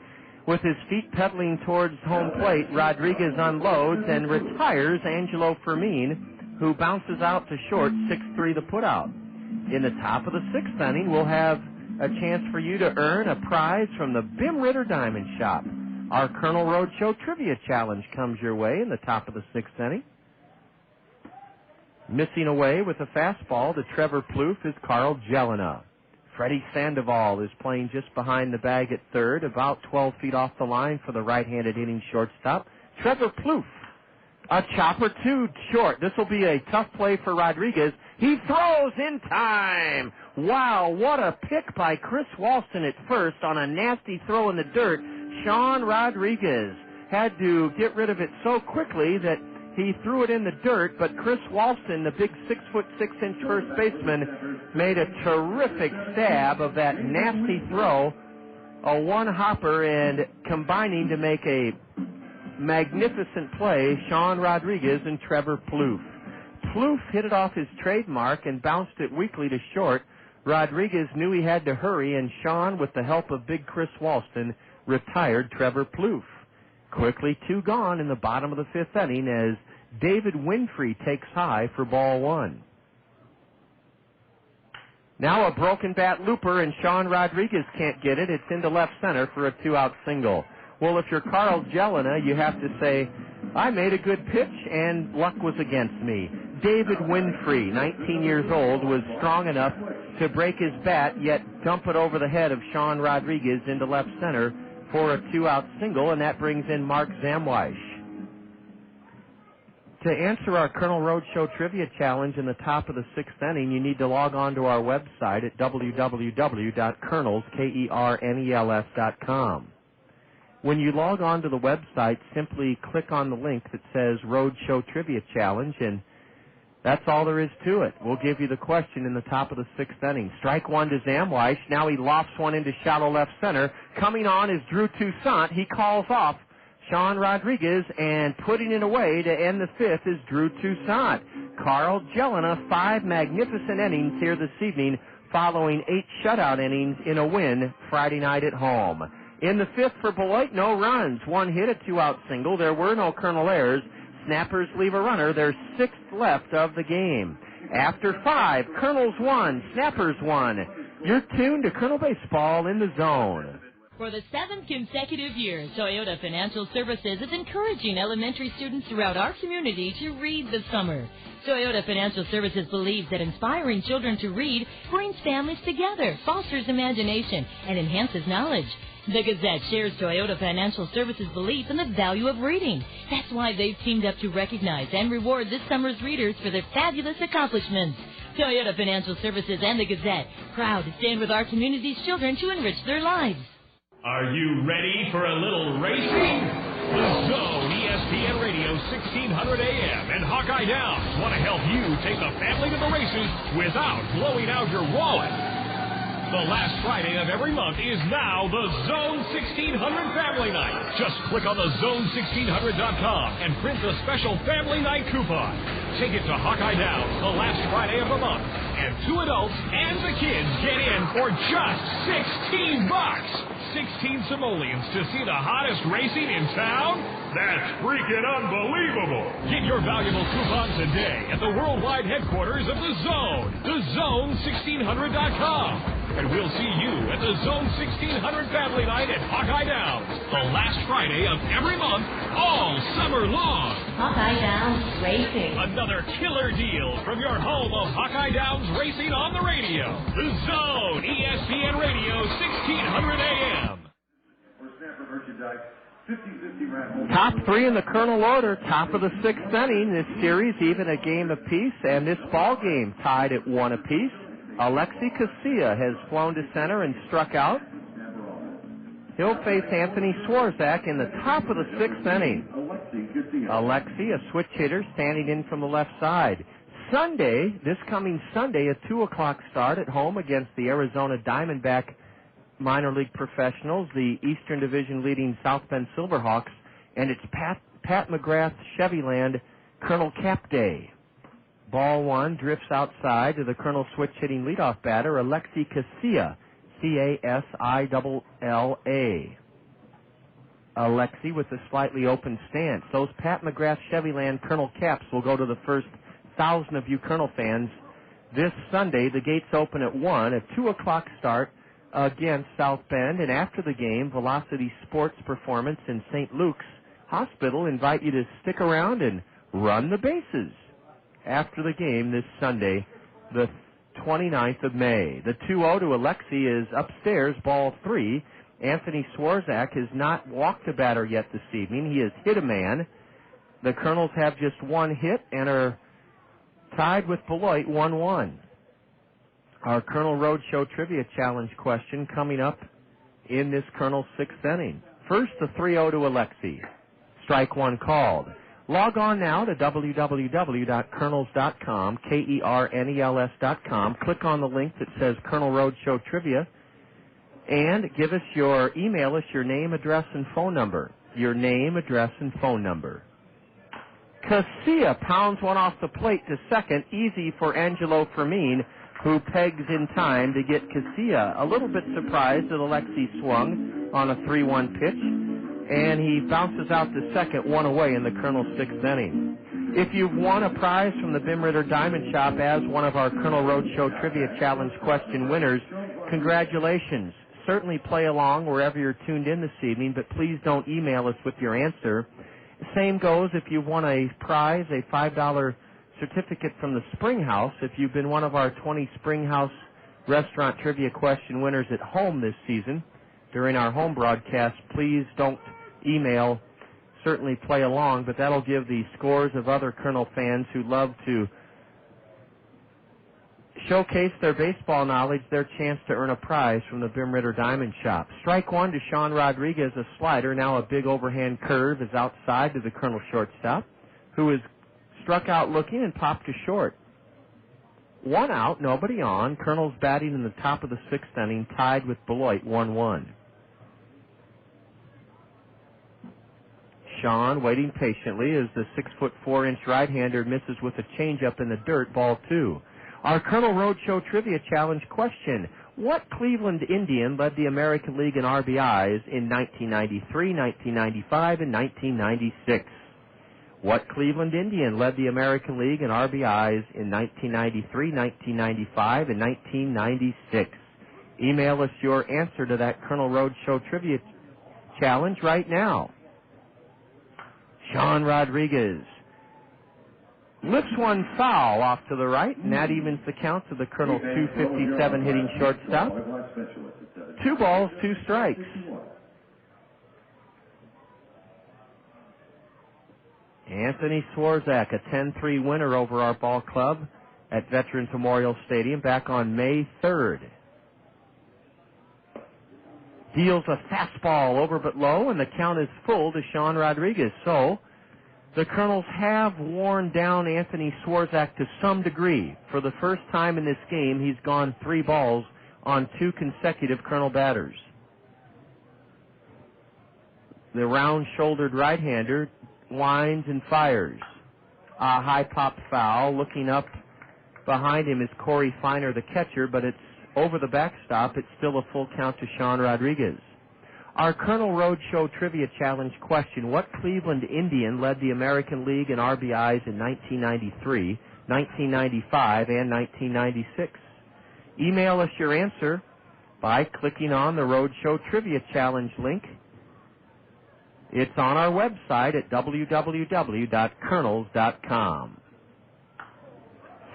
with his feet pedaling towards home plate, Rodriguez unloads and retires Angelo Fermin, who bounces out to short, 6-3 the putout. In the top of the sixth inning, we'll have a chance for you to earn a prize from the Bim Ritter Diamond Shop. Our Colonel Roadshow Trivia Challenge comes your way in the top of the sixth inning. Missing away with a fastball to Trevor Plouffe is Carl Jelena. Freddy Sandoval is playing just behind the bag at third, about 12 feet off the line for the right-handed hitting shortstop. Trevor Plouffe, a chopper to short. This will be a tough play for Rodriguez. He throws in time. Wow, what a pick by Chris Walston at first on a nasty throw in the dirt. Sean Rodriguez had to get rid of it so quickly that he threw it in the dirt, but Chris Walston, the big 6'6" first baseman, made a terrific stab of that nasty throw, a one-hopper, and combining to make a magnificent play, Sean Rodriguez and Trevor Plouffe. Plouffe hit it off his trademark and bounced it weakly to short. Rodriguez knew he had to hurry, and Sean, with the help of big Chris Walston, retired Trevor Plouffe. Quickly 2 gone in the bottom of the fifth inning as David Winfrey takes high for ball 1. Now a broken bat looper, and Sean Rodriguez can't get it. It's into left center for a 2-out single. Well, if you're Carl Jelena, you have to say, I made a good pitch and luck was against me. David Winfrey, 19 years old, was strong enough to break his bat, yet dump it over the head of Sean Rodriguez into left center for a 2-out single, and that brings in Mark Zamwish. To answer our Colonel Roadshow Trivia Challenge in the top of the sixth inning, you need to log on to our website at www.kernels.com. When you log on to the website, simply click on the link that says Roadshow Trivia Challenge, and that's all there is to it. We'll give you the question in the top of the sixth inning. Strike 1 to Zamwish. Now he lofts one into shallow left center. Coming on is Drew Toussaint. He calls off Sean Rodriguez, and putting it away to end the fifth is Drew Toussaint. Carl Jelena, 5 magnificent innings here this evening, following 8 shutout innings in a win Friday night at home. In the fifth for Beloit, no runs. 1 hit, a 2-out single. There were no Colonel errors. Snappers leave a runner. There's 6th left of the game. After 5, Kernels 1, Snappers 1. You're tuned to Colonel Baseball in the Zone. For the 7th consecutive year, Toyota Financial Services is encouraging elementary students throughout our community to read this summer. Toyota Financial Services believes that inspiring children to read brings families together, fosters imagination, and enhances knowledge. The Gazette shares Toyota Financial Services' belief in the value of reading. That's why they've teamed up to recognize and reward this summer's readers for their fabulous accomplishments. Toyota Financial Services and the Gazette, proud to stand with our community's children to enrich their lives. Are you ready for a little racing? The Zone, ESPN Radio, 1600 AM, and Hawkeye Downs want to help you take the family to the races without blowing out your wallet. The last Friday of every month is now the Zone 1600 Family Night. Just click on the Zone1600.com and print the special Family Night coupon. Take it to Hawkeye Downs the last Friday of the month, and 2 adults and the kids get in for just $16. 16 simoleons to see the hottest racing in town? That's freaking unbelievable. Get your valuable coupon today at the worldwide headquarters of the Zone, thezone1600.com. And we'll see you at the Zone 1600 Family Night at Hawkeye Downs, the last Friday of every month, all summer long. Hawkeye Downs Racing. Another killer deal from your home of Hawkeye Downs Racing on the radio. The Zone, ESPN Radio, 1600 AM. Top 3 in the Colonel order, top of the sixth inning. This series even a game apiece, and this ball game tied at 1 apiece. Alexi Casilla has flown to center and struck out. He'll face Anthony Swarzak in the top of the sixth inning. Alexi, a switch hitter, standing in from the left side. Sunday, this coming Sunday, a 2 o'clock start at home against the Arizona Diamondback minor league professionals, the Eastern Division leading South Bend Silverhawks, and it's Pat McGrath's Chevyland Colonel Cap Day. Ball one drifts outside to the Colonel switch hitting leadoff batter, Alexi Casilla, Casilla. Alexi with a slightly open stance. Those Pat McGrath Chevyland Colonel caps will go to the first 1,000 of you Colonel fans this Sunday. The gates open at 1, a 2 o'clock start against South Bend. And after the game, Velocity Sports Performance in St. Luke's Hospital invite you to stick around and run the bases after the game this Sunday, the 29th of May. The 2-0 to Alexi is upstairs, ball 3. Anthony Swarzak has not walked a batter yet this evening. He has hit a man. The Kernels have just one hit and are tied with Beloit 1-1. Our Colonel Roadshow Trivia Challenge question coming up in this Colonel's 6th inning. First, the 3-0 to Alexi. Strike one called. Log on now to www.kernels.com, Kernels.com. Click on the link that says Colonel Roadshow Trivia, and email us your name, address, and phone number. Your name, address, and phone number. Casilla pounds one off the plate to second. Easy for Angelo Fermin, who pegs in time to get Casilla. A little bit surprised that Alexi swung on a 3-1 pitch, and he bounces out to second, one away in the Colonel's 6th inning. If you've won a prize from the Bim Ritter Diamond Shop as one of our Colonel Roadshow Trivia Challenge question winners, congratulations. Certainly play along wherever you're tuned in this evening, but please don't email us with your answer. Same goes if you've won a prize, a $5 certificate from the Spring House. If you've been one of our 20 Spring House restaurant trivia question winners at home this season during our home broadcast, please don't email. Certainly play along, but that'll give the scores of other Colonel fans who love to showcase their baseball knowledge their chance to earn a prize from the Bim Ritter Diamond Shop. Strike one to Sean Rodriguez, a slider. Now a big overhand curve is outside to the Colonel shortstop, who is struck out looking and popped to short. One out, nobody on. Colonel's batting in the top of the 6th inning, tied with Beloit 1-1. Sean waiting patiently as the 6'4" right-hander misses with a changeup in the dirt, ball 2. Our Colonel Roadshow Trivia Challenge question: what Cleveland Indian led the American League in RBIs in 1993, 1995, and 1996? What Cleveland Indian led the American League in RBIs in 1993, 1995, and 1996? Email us your answer to that Colonel Roadshow Trivia Challenge right now. Sean Rodriguez lifts one foul off to the right, and that evens the count to the Colonel's 257 hitting shortstop. 2 balls, 2 strikes. Anthony Swarzak, a 10-3 winner over our ball club at Veterans Memorial Stadium back on May 3rd. Deals a fastball over but low, and the count is full to Sean Rodriguez. So the Colonels have worn down Anthony Swarzak to some degree. For the first time in this game, he's gone 3 balls on 2 consecutive Colonel batters. The round-shouldered right-hander winds and fires. A high pop foul. Looking up behind him is Corey Feiner, the catcher, but it's over the backstop. It's still a full count to Sean Rodriguez. Our Colonel Roadshow Trivia Challenge question: what Cleveland Indian led the American League in RBIs in 1993, 1995, and 1996? Email us your answer by clicking on the Roadshow Trivia Challenge link. It's on our website at www.kernels.com.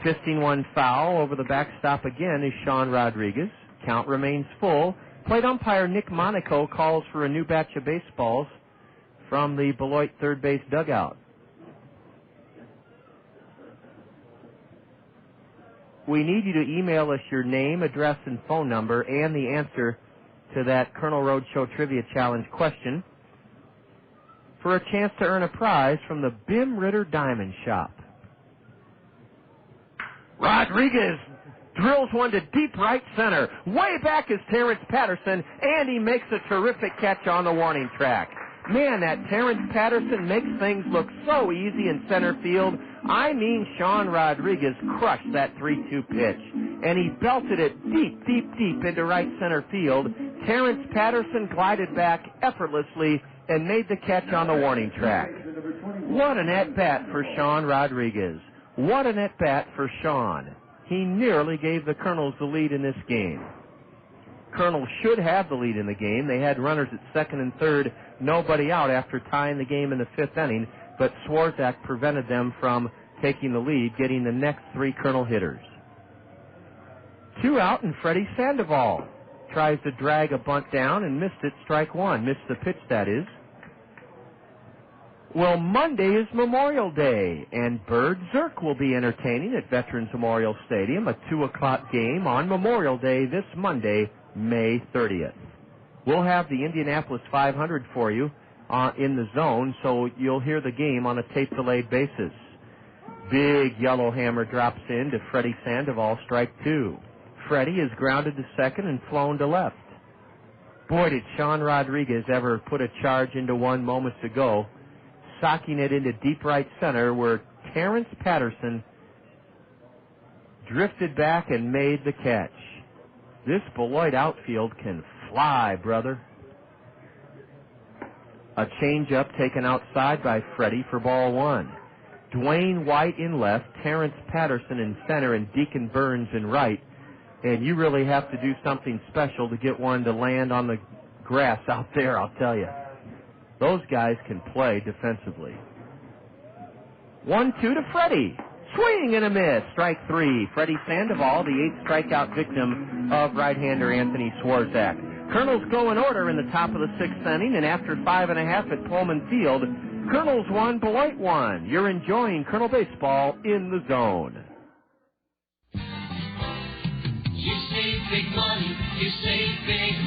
Fisting one foul over the backstop again is Sean Rodriguez. Count remains full. Plate umpire Nick Monaco calls for a new batch of baseballs from the Beloit third base dugout. We need you to email us your name, address, and phone number and the answer to that Colonel Roadshow Trivia Challenge question for a chance to earn a prize from the Bim Ritter Diamond Shop. Rodriguez drills one to deep right center. Way back is Terrence Patterson, and he makes a terrific catch on the warning track. Man, that Terrence Patterson makes things look so easy in center field. I mean, Sean Rodriguez crushed that 3-2 pitch, and he belted it deep, deep, deep into right center field. Terrence Patterson glided back effortlessly and made the catch on the warning track. What an at-bat for Sean Rodriguez. What an at-bat for Sean. He nearly gave the Kernels the lead in this game. Kernels should have the lead in the game. They had runners at second and third, nobody out after tying the game in the fifth inning, but Swarzak prevented them from taking the lead, getting the next three Kernel hitters. 2 out, and Freddy Sandoval tries to drag a bunt down and missed it, strike one. Missed the pitch, that is. Well, Monday is Memorial Day, and Bird Zirk will be entertaining at Veterans Memorial Stadium, a 2 o'clock game on Memorial Day this Monday, May 30th. We'll have the Indianapolis 500 for you in the zone, so you'll hear the game on a tape-delayed basis. Big yellow hammer drops in to Freddy Sandoval, strike 2. Freddy is grounded to second and flown to left. Boy, did Sean Rodriguez ever put a charge into one moments ago, socking it into deep right center where Terrence Patterson drifted back and made the catch. This Beloit outfield can fly, brother. A changeup taken outside by Freddy for ball one. Dwayne White in left, Terrence Patterson in center, and Deacon Burns in right. And you really have to do something special to get one to land on the grass out there, I'll tell you. Those guys can play defensively. 1-2 to Freddy. Swing and a miss. Strike 3. Freddy Sandoval, the 8th strikeout victim of right-hander Anthony Swarzak. Kernels go in order in the top of the 6th inning, and after 5.5 at Pullman Field, Kernels 1, Beloit 1. You're enjoying Kernel Baseball in the zone. You save big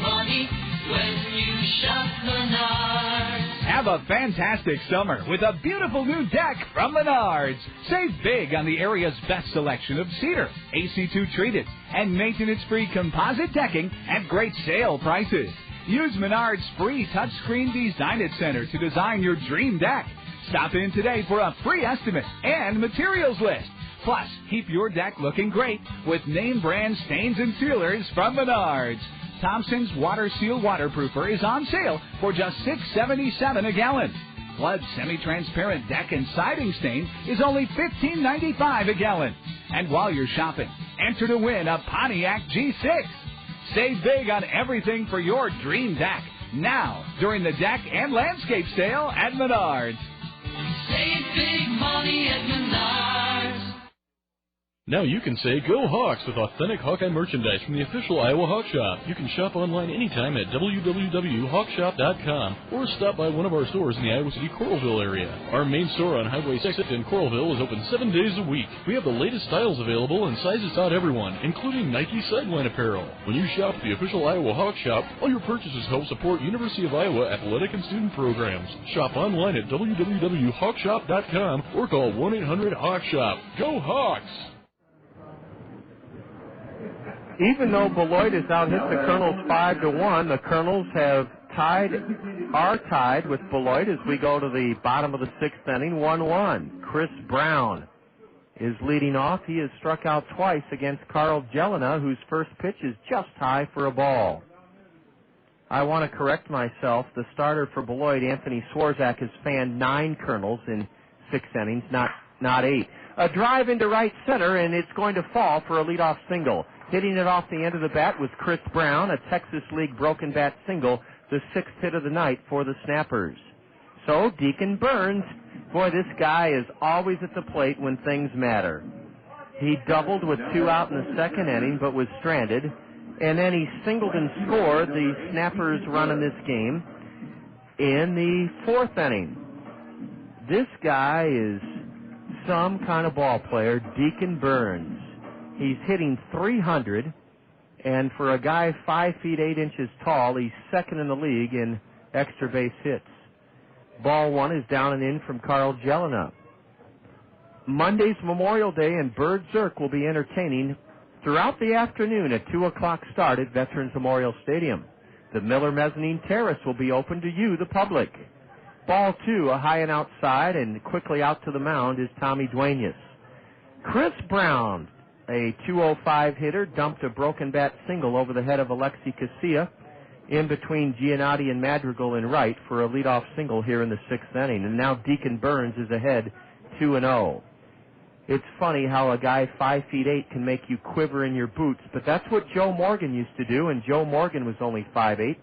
money, when you shop Menards. Have a fantastic summer with a beautiful new deck from Menards. Save big on the area's best selection of Cedar, AC2 treated, and maintenance-free composite decking at great sale prices. Use Menards' free touchscreen Design It Center to design your dream deck. Stop in today for a free estimate and materials list. Plus, keep your deck looking great with name brand stains and sealers from Menards. Thompson's Water Seal Waterproofer is on sale for just $6.77 a gallon. Flood semi-transparent deck and siding stain is only $15.95 a gallon. And while you're shopping, enter to win a Pontiac G6. Save big on everything for your dream deck now during the deck and landscape sale at Menards. Save big money at Menards. Now you can say Go Hawks with authentic Hawkeye merchandise from the official Iowa Hawk Shop. You can shop online anytime at www.hawkshop.com or stop by one of our stores in the Iowa City Coralville area. Our main store on Highway 6 in Coralville is open 7 days a week. We have the latest styles available and sizes out everyone, including Nike sideline apparel. When you shop at the official Iowa Hawk Shop, all your purchases help support University of Iowa athletic and student programs. Shop online at www.hawkshop.com or call 1-800-HAWK-SHOP. Go Hawks! Even though Beloit has out hit the Kernels 5-1, the Kernels are tied with Beloit as we go to the bottom of the 6th inning, 1-1. Chris Brown is leading off. He has struck out twice against Carl Jelena, whose first pitch is just high for a ball. I want to correct myself. The starter for Beloit, Anthony Swarzak, has fanned 9 Kernels in 6 innings, not 8. A drive into right center, and it's going to fall for a leadoff single. Hitting it off the end of the bat was Chris Brown, a Texas League broken bat single, the 6th hit of the night for the Snappers. So Deacon Burns, boy, this guy is always at the plate when things matter. He doubled with 2 out in the 2nd inning, but was stranded. And then he singled and scored the Snappers' run in this game in the 4th inning. This guy is some kind of ball player, Deacon Burns. He's hitting .300, and for a guy 5 feet 8 inches tall, he's second in the league in extra base hits. Ball one is down and in from Carl Jelena. Monday's Memorial Day, and Bird Zirk will be entertaining throughout the afternoon at 2 o'clock start at Veterans Memorial Stadium. The Miller Mezzanine Terrace will be open to you, the public. Ball 2, a high and outside, and quickly out to the mound is Tommy Duenas. Chris Brown, a 205 hitter, dumped a broken bat single over the head of Alexi Casilla in between Giannotti and Madrigal in right for a leadoff single here in the 6th inning. And now Deacon Burns is ahead 2-0. It's funny how a guy 5'8" can make you quiver in your boots, but that's what Joe Morgan used to do, and Joe Morgan was only 5'8".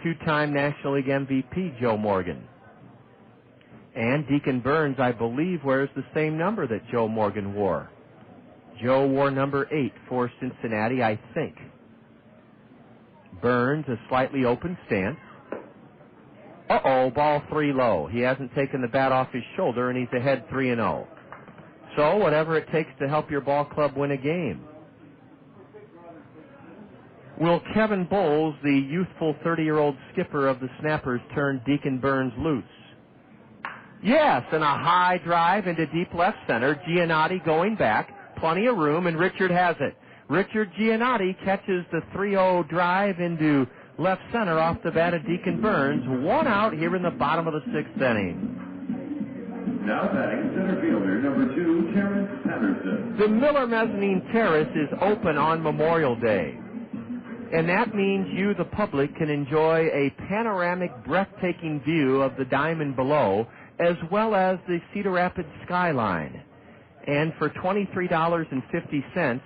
Two-time National League MVP, Joe Morgan. And Deacon Burns, I believe, wears the same number that Joe Morgan wore. Joe wore number 8 for Cincinnati, I think. Burns, a slightly open stance. Uh-oh, ball 3 low. He hasn't taken the bat off his shoulder, and he's ahead 3-0. So, whatever it takes to help your ball club win a game. Will Kevin Bowles, the youthful 30-year-old skipper of the Snappers, turn Deacon Burns loose? Yes, and a high drive into deep left center. Giannotti going back. Plenty of room, and Richard has it. Richard Giannotti catches the 3-0 drive into left center off the bat of Deacon Burns. 1 out here in the bottom of the 6th inning. Now batting center fielder number 2, Terrence Patterson. The Miller Mezzanine Terrace is open on Memorial Day. And that means you, the public, can enjoy a panoramic, breathtaking view of the diamond below, as well as the Cedar Rapids skyline. And for $23.50,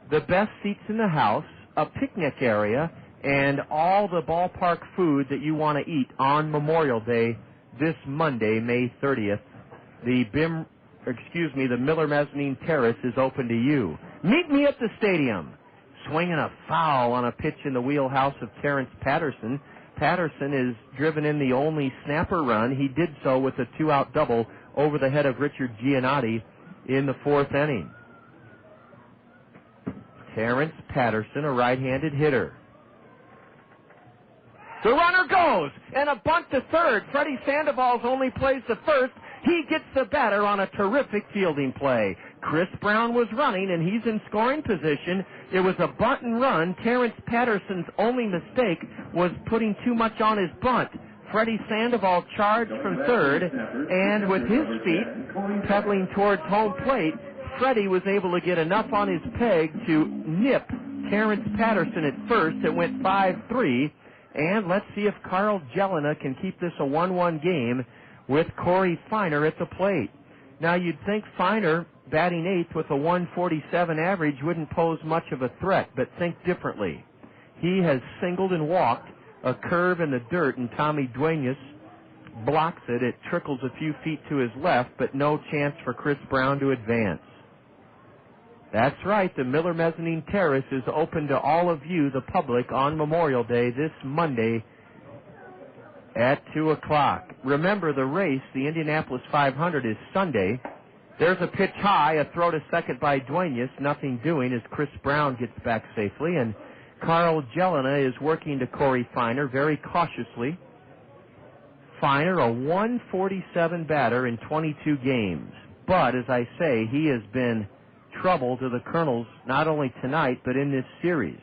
the best seats in the house, a picnic area, and all the ballpark food that you want to eat on Memorial Day this Monday, May 30th. The Miller Mezzanine Terrace is open to you. Meet me at the stadium. Swinging a foul on a pitch in the wheelhouse of Terrence Patterson. Patterson is driven in the only snapper run. He did so with a 2-out double over the head of Richard Giannotti in the 4th inning. Terrence Patterson, a right-handed hitter. The runner goes, and a bunt to third. Freddy Sandoval only plays the first. He gets the batter on a terrific fielding play. Chris Brown was running, and he's in scoring position. It was a bunt and run. Terrence Patterson's only mistake was putting too much on his bunt. Freddy Sandoval charged from third, and with his feet pedaling towards home plate, Freddy was able to get enough on his peg to nip Terrence Patterson at first. It went 5-3, and let's see if Carl Jelena can keep this a 1-1 game with Corey Feiner at the plate. Now, you'd think Feiner, batting 8th with a 147 average, wouldn't pose much of a threat, but think differently. He has singled and walked a curve in the dirt, and Tommy Duenas blocks it. It trickles a few feet to his left, but no chance for Chris Brown to advance. That's right, the Miller Mezzanine Terrace is open to all of you, the public, on Memorial Day this Monday at 2 o'clock. Remember, the race, the Indianapolis 500, is Sunday. There's a pitch high, a throw to second by Duenas, nothing doing as Chris Brown gets back safely, and Carl Jelena is working to Corey Feiner very cautiously. Feiner, a 147 batter in 22 games. But, as I say, he has been trouble to the Kernels not only tonight, but in this series.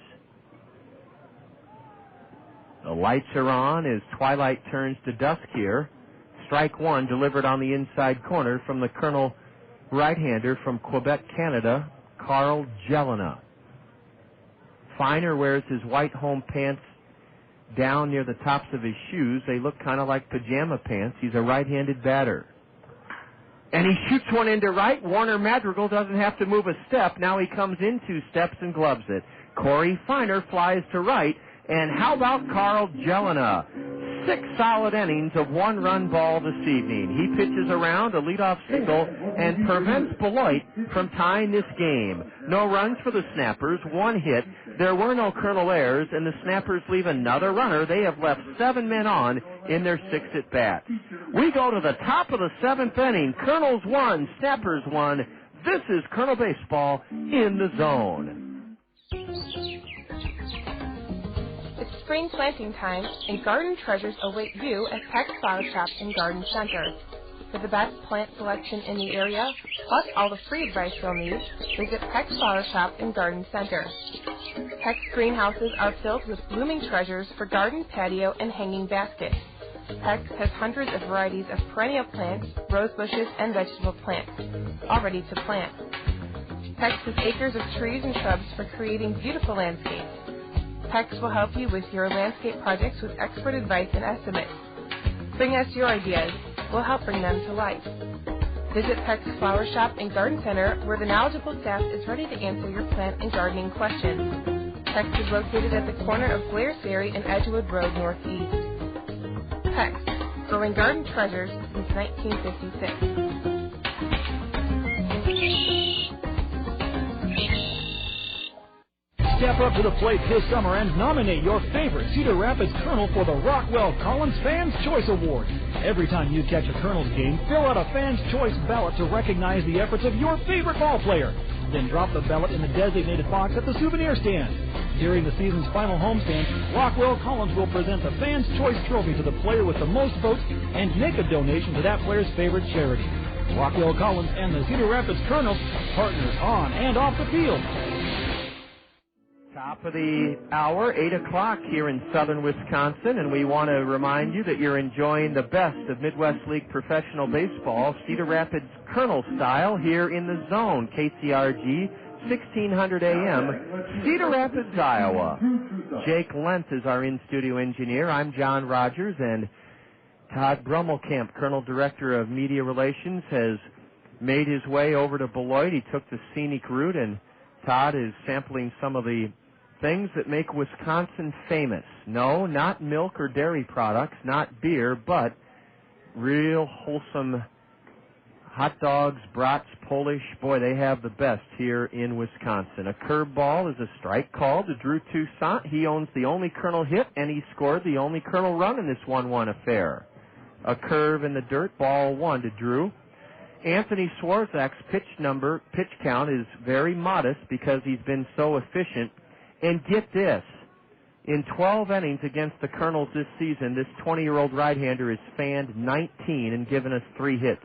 The lights are on as twilight turns to dusk here. Strike 1 delivered on the inside corner from the Kernel right-hander from Quebec, Canada, Carl Jelena. Feiner wears his white home pants down near the tops of his shoes. They look kind of like pajama pants. He's a right-handed batter. And he shoots one into right. Warner Madrigal doesn't have to move a step. Now he comes in 2 steps and gloves it. Corey Feiner flies to right. And how about Carl Jelena? 6 solid innings of 1-run ball this evening. He pitches around a leadoff single and prevents Beloit from tying this game. No runs for the Snappers, 1 hit. There were no Kernel errors, and the Snappers leave another runner. They have left 7 men on in their 6 at-bats. We go to the top of the 7th inning. Kernels 1, Snappers 1. This is Kernel Baseball in the Zone. It's spring planting time, and garden treasures await you at Peck's Flower Shop and Garden Center. For the best plant selection in the area, plus all the free advice you'll need, visit Peck's Flower Shop and Garden Center. Peck's greenhouses are filled with blooming treasures for garden, patio, and hanging baskets. PEX has hundreds of varieties of perennial plants, rose bushes, and vegetable plants, all ready to plant. PEX has acres of trees and shrubs for creating beautiful landscapes. PEX will help you with your landscape projects with expert advice and estimates. Bring us your ideas. We'll help bring them to life. Visit PEX Flower Shop and Garden Center, where the knowledgeable staff is ready to answer your plant and gardening questions. PEX is located at the corner of Blair Ferry and Edgewood Road Northeast. PEX, growing garden treasures since 1956. Step up to the plate this summer and nominate your favorite Cedar Rapids Kernel for the Rockwell Collins Fans Choice Award. Every time you catch a Kernels game, fill out a Fans Choice ballot to recognize the efforts of your favorite ball player. Then drop the ballot in the designated box at the souvenir stand. During the season's final homestand, Rockwell Collins will present the Fans Choice Trophy to the player with the most votes and make a donation to that player's favorite charity. Rockwell Collins and the Cedar Rapids Kernels, partners on and off the field. Top of the hour, 8 o'clock here in southern Wisconsin, and we want to remind you that you're enjoying the best of Midwest League professional baseball, Cedar Rapids Kernel style, here in the zone, KCRG, 1600 AM, Cedar Rapids, Iowa. Jake Lentz is our in-studio engineer. I'm John Rogers, and Todd Brummelkamp, Kernel Director of Media Relations, has made his way over to Beloit. He took the scenic route, and Todd is sampling some of the things that make Wisconsin famous. No, not milk or dairy products, not beer, but real wholesome hot dogs, brats, Polish. Boy, they have the best here in Wisconsin. A curveball is a strike call to Drew Toussaint. He owns the only Kernel hit, and he scored the only Kernel run in this 1-1 affair. A curve in the dirt, ball 1 to Drew. Anthony Swarzak's pitch count is very modest because he's been so efficient. And get this, in 12 innings against the Kernels this season, this 20-year-old right-hander has fanned 19 and given us 3 hits.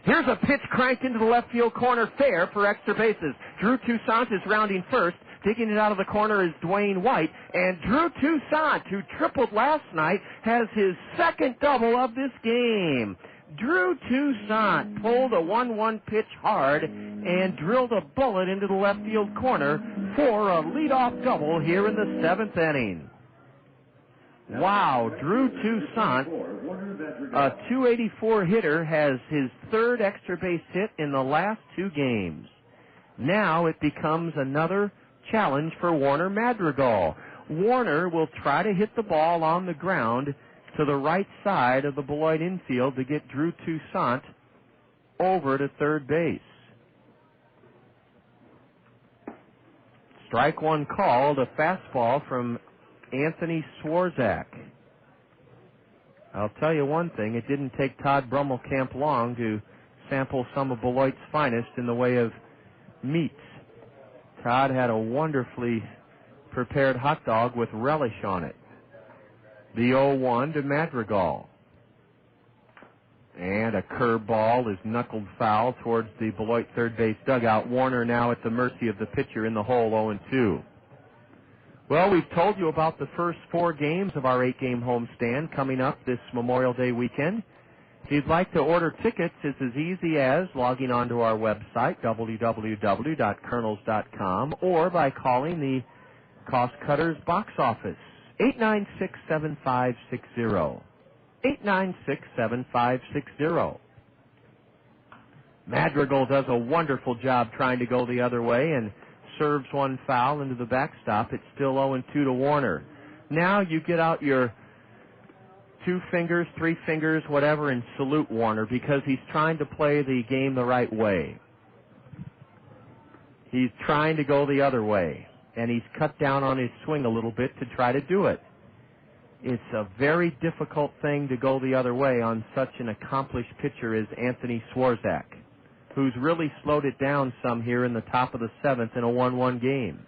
Here's a pitch cranked into the left field corner, fair for extra bases. Drew Toussaint is rounding first. Digging it out of the corner is Dwayne White. And Drew Toussaint, who tripled last night, has his second double of this game. Drew Toussaint pulled a 1-1 pitch hard and drilled a bullet into the left field corner for a leadoff double here in the 7th inning. Wow, Drew Toussaint, a .284 hitter, has his 3rd extra base hit in the last 2 games. Now it becomes another challenge for Warner Madrigal. Warner will try to hit the ball on the ground to the right side of the Beloit infield to get Drew Toussaint over to third base. Strike 1 called, a fastball from Anthony Swarzak. I'll tell you one thing, it didn't take Todd Brummelkamp long to sample some of Beloit's finest in the way of meats. Todd had a wonderfully prepared hot dog with relish on it. The 0-1 to Madrigal. And a curveball is knuckled foul towards the Beloit third base dugout. Warner now at the mercy of the pitcher in the hole, 0-2. Well, we've told you about the first 4 games of our 8-game homestand coming up this Memorial Day weekend. If you'd like to order tickets, it's as easy as logging onto our website, www.kernels.com, or by calling the Cost Cutters box office, 896-7560. 896-7560. Madrigal does a wonderful job trying to go the other way and serves one foul into the backstop. It's still 0-2 to Warner. Now you get out your 2 fingers, 3 fingers, whatever, and salute Warner because he's trying to play the game the right way. He's trying to go the other way, and he's cut down on his swing a little bit to try to do it. It's a very difficult thing to go the other way on such an accomplished pitcher as Anthony Swarzak, who's really slowed it down some here in the top of the 7th in a 1-1 game.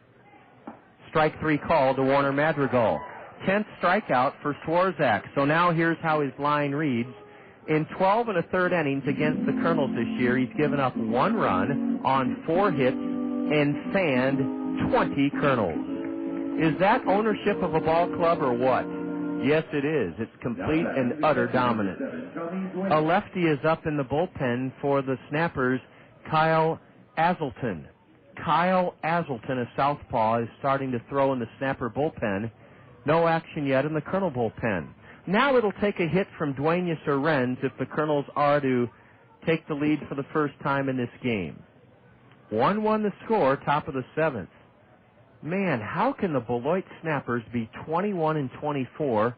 Strike 3 called to Warner Madrigal. 10th strikeout for Swarzak. So now here's how his line reads. In 12 1/3 innings against the Kernels this year, he's given up 1 run on 4 hits and fanned 20 Kernels. Is that ownership of a ball club or what? Yes, it is. It's complete and utter dominance. A lefty is up in the bullpen for the Snappers, Kyle Azelton. Kyle Azelton, a southpaw, is starting to throw in the Snapper bullpen. No action yet in the Colonel bullpen. Now it'll take a hit from Duenas or Renz if the Colonels are to take the lead for the first time in this game. 1-1 the score, top of the 7th. Man, how can the Beloit Snappers be 21-24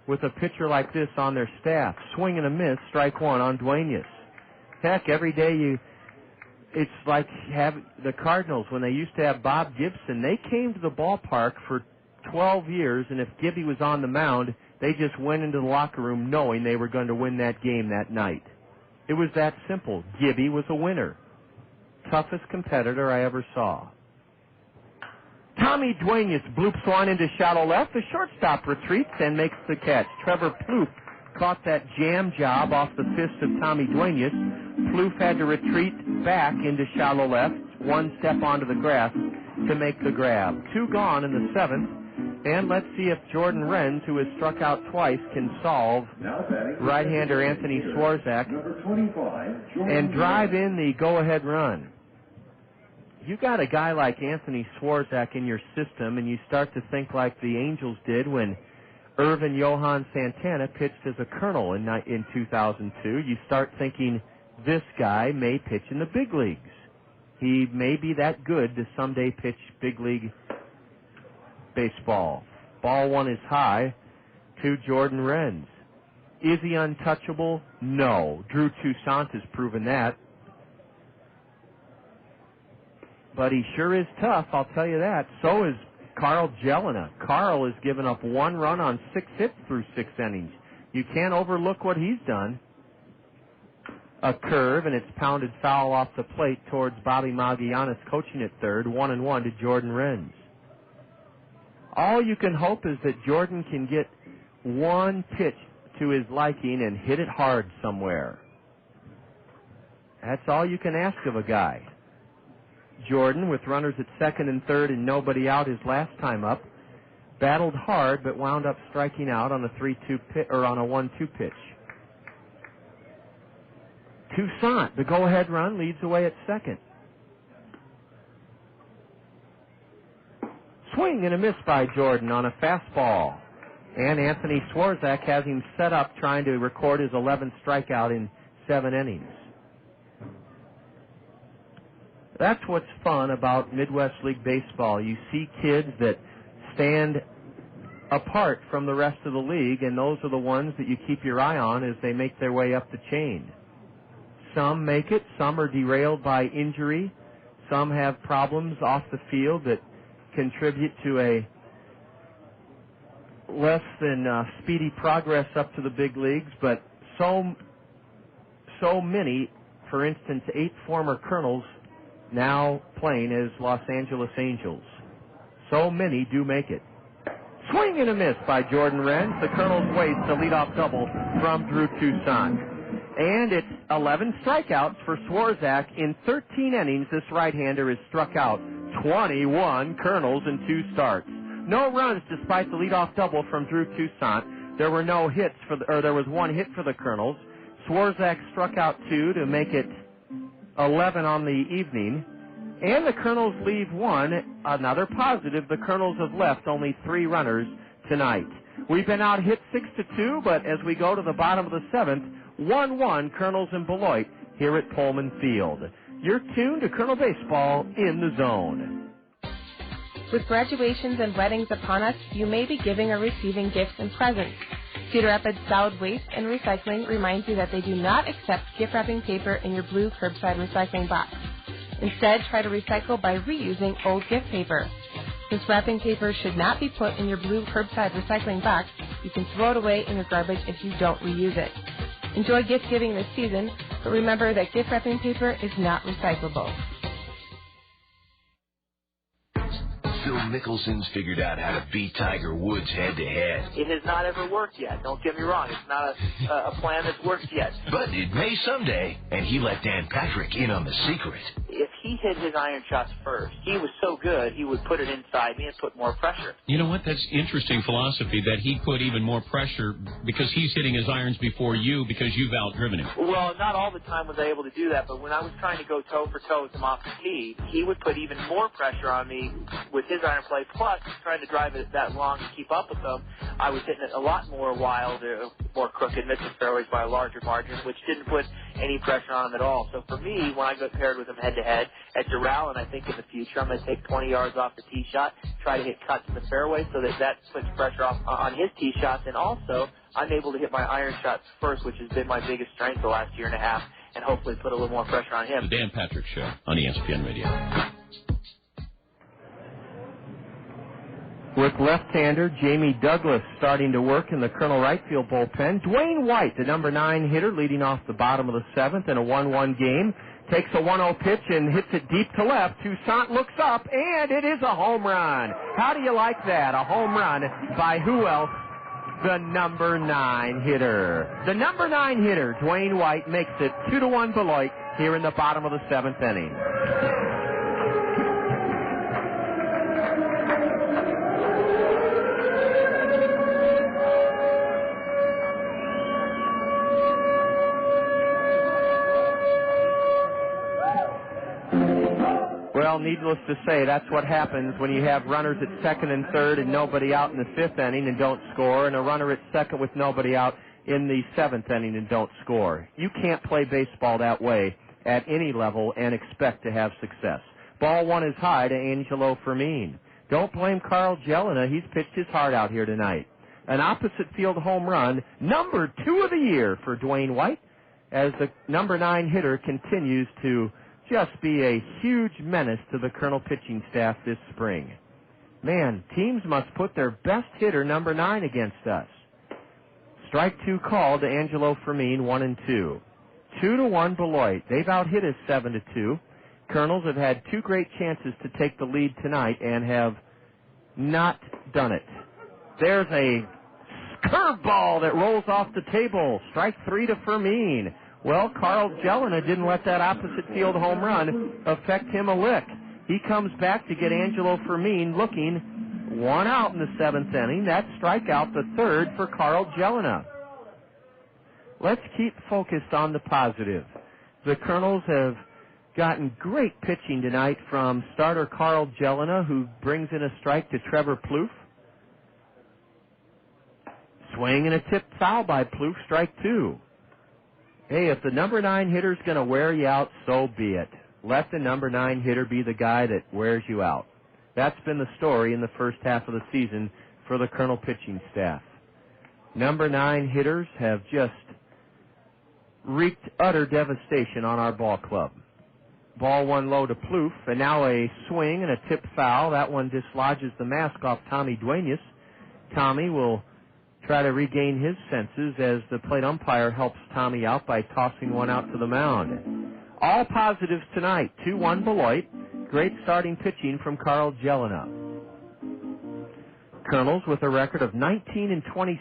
with a pitcher like this on their staff? Swing and a miss, strike one on Duenas. Heck, every day it's like the Cardinals, when they used to have Bob Gibson, they came to the ballpark for 12 years, and if Gibby was on the mound, they just went into the locker room knowing they were going to win that game that night. It was that simple. Gibby was a winner. Toughest competitor I ever saw. Tommy Duenas bloops one into shallow left. The shortstop retreats and makes the catch. Trevor Plouffe caught that jam job off the fist of Tommy Duenas. Plouffe had to retreat back into shallow left, one step onto the grass to make the grab. 2 gone in the 7th. And let's see if Jordan Renz, who has struck out twice, can solve right-hander Anthony Swarzak and drive in the go-ahead run. You got a guy like Anthony Swarzak in your system, and you start to think like the Angels did when Irvin Johan Santana pitched as a Colonel in 2002. You start thinking, this guy may pitch in the big leagues. He may be that good to someday pitch big league baseball. Ball one is high to Jordan Renz. Is he untouchable? No. Drew Toussaint has proven that. But he sure is tough, I'll tell you that. So is Carl Jelena. Carl has given up 1 run on 6 hits through 6 innings. You can't overlook what he's done. A curve, and it's pounded foul off the plate towards Bobby Magianis, coaching at third. 1-1 to Jordan Renz. All you can hope is that Jordan can get one pitch to his liking and hit it hard somewhere. That's all you can ask of a guy. Jordan, with runners at second and third and nobody out his last time up, battled hard but wound up striking out on a 3-2 pitch, or on a 1-2 pitch. Toussaint, the go-ahead run, leads away at second. Swing and a miss by Jordan on a fastball. And Anthony Swarzak has him set up trying to record his 11th strikeout in 7 innings. That's what's fun about Midwest League Baseball. You see kids that stand apart from the rest of the league, and those are the ones that you keep your eye on as they make their way up the chain. Some make it, some are derailed by injury, some have problems off the field that contribute to a less than speedy progress up to the big leagues, but so many, for instance, 8 former Colonels now playing as Los Angeles Angels. So many do make it. Swing and a miss by Jordan Renz. The Colonels waste a leadoff double from Drew Toussaint. And it's 11 strikeouts for Swarzak. In 13 innings, this right-hander has struck out 21 Colonels in 2 starts. No runs despite the leadoff double from Drew Toussaint. There were no hits there was 1 hit for the Colonels. Swarzak struck out 2 to make it 11 on the evening. And the Colonels leave 1. Another positive, the Colonels have left only 3 runners tonight. We've been out hit 6-2, but as we go to the bottom of the 7th, 1-1 Colonels and Beloit here at Pullman Field. You're tuned to Colonel Baseball in the Zone. With graduations and weddings upon us, you may be giving or receiving gifts and presents. Cedar Rapids Solid Waste and Recycling reminds you that they do not accept gift wrapping paper in your blue curbside recycling box. Instead, try to recycle by reusing old gift paper. Since wrapping paper should not be put in your blue curbside recycling box, you can throw it away in your garbage if you don't reuse it. Enjoy gift giving this season, but remember that gift wrapping paper is not recyclable. Phil Mickelson's figured out how to beat Tiger Woods head-to-head. It has not ever worked yet. Don't get me wrong. It's not a plan that's worked yet. But it may someday, and he let Dan Patrick in on the secret. If he hit his iron shots first, he was so good, he would put it inside me and put more pressure. You know what? That's interesting philosophy that he put even more pressure because he's hitting his irons before you because you've outdriven him. Well, not all the time was I able to do that, but when I was trying to go toe-for-toe with him off the tee, he would put even more pressure on me with his iron play, plus trying to drive it that long to keep up with him. I was hitting it a lot more wild, more crooked, missing fairways by a larger margin, which didn't put any pressure on him at all. So for me, when I got paired with him head-to-head at Doral, and I think in the future I'm going to take 20 yards off the tee shot, try to hit cuts in the fairway so that puts pressure off on his tee shots, and also I'm able to hit my iron shots first, which has been my biggest strength the last year and a half, and hopefully put a little more pressure on him. The Dan Patrick Show on ESPN Radio. With left-hander Jamie Douglas starting to work in the Colonel right field bullpen, Dwayne White, the number 9 hitter, leading off the bottom of the 7th in a 1-1 game, takes a 1-0 pitch and hits it deep to left. Toussaint looks up, and it is a home run. How do you like that? A home run by who else? The number 9 hitter. The number 9 hitter, Dwayne White, makes it 2-1 Beloit here in the bottom of the 7th inning. Well, needless to say, that's what happens when you have runners at second and third and nobody out in the 5th inning and don't score, and a runner at second with nobody out in the 7th inning and don't score. You can't play baseball that way at any level and expect to have success. Ball 1 is high to Angelo Fermin. Don't blame Carl Jelena. He's pitched his heart out here tonight. An opposite field home run, number 2 of the year for Dwayne White, as the number 9 hitter continues to just be a huge menace to the Colonel pitching staff this spring. Man, teams must put their best hitter, number 9, against us. Strike 2 called to Angelo Fermin, 1-2. 2-1 Beloit. They've out-hit us 7-2. Colonels have had 2 great chances to take the lead tonight and have not done it. There's a curveball that rolls off the table. Strike 3 to Fermin. Well, Carl Jelena didn't let that opposite field home run affect him a lick. He comes back to get Angelo Fermin looking 1 out in the 7th inning. That strikeout, the 3rd for Carl Jelena. Let's keep focused on the positive. The Colonels have gotten great pitching tonight from starter Carl Jelena, who brings in a strike to Trevor Plouffe. Swing and a tipped foul by Plouffe, strike 2. Hey, if the number 9 hitter's going to wear you out, so be it. Let the number 9 hitter be the guy that wears you out. That's been the story in the first half of the season for the Colonel pitching staff. Number 9 hitters have just wreaked utter devastation on our ball club. Ball 1 low to Plouffe, and now a swing and a tip foul. That one dislodges the mask off Tommy Duenas. Tommy will try to regain his senses as the plate umpire helps Tommy out by tossing one out to the mound. All positives tonight. 2-1 Beloit. Great starting pitching from Carl Jelena. Kernels with a record of 19-26.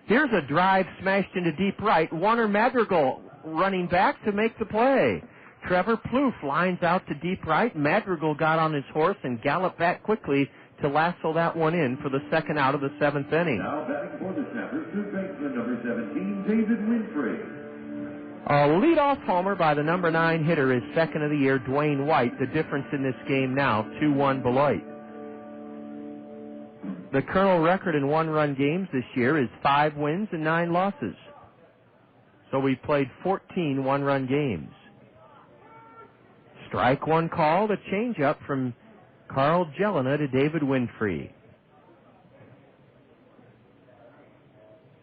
Here's a drive smashed into deep right. Warner Madrigal running back to make the play. Trevor Plouffe lines out to deep right. Madrigal got on his horse and galloped back quickly to lasso that one in for the 2nd out of the 7th inning. Now batting for the Snappers, third baseman number 17, David Winfrey. A leadoff homer by the number 9 hitter is 2nd of the year, Dwayne White. The difference in this game now, 2-1 Beloit. The Colonel record in 1-run games this year is 5 wins and 9 losses. So we played 14 one-run games. Strike 1 called, a changeup from Carl Jelena to David Winfrey.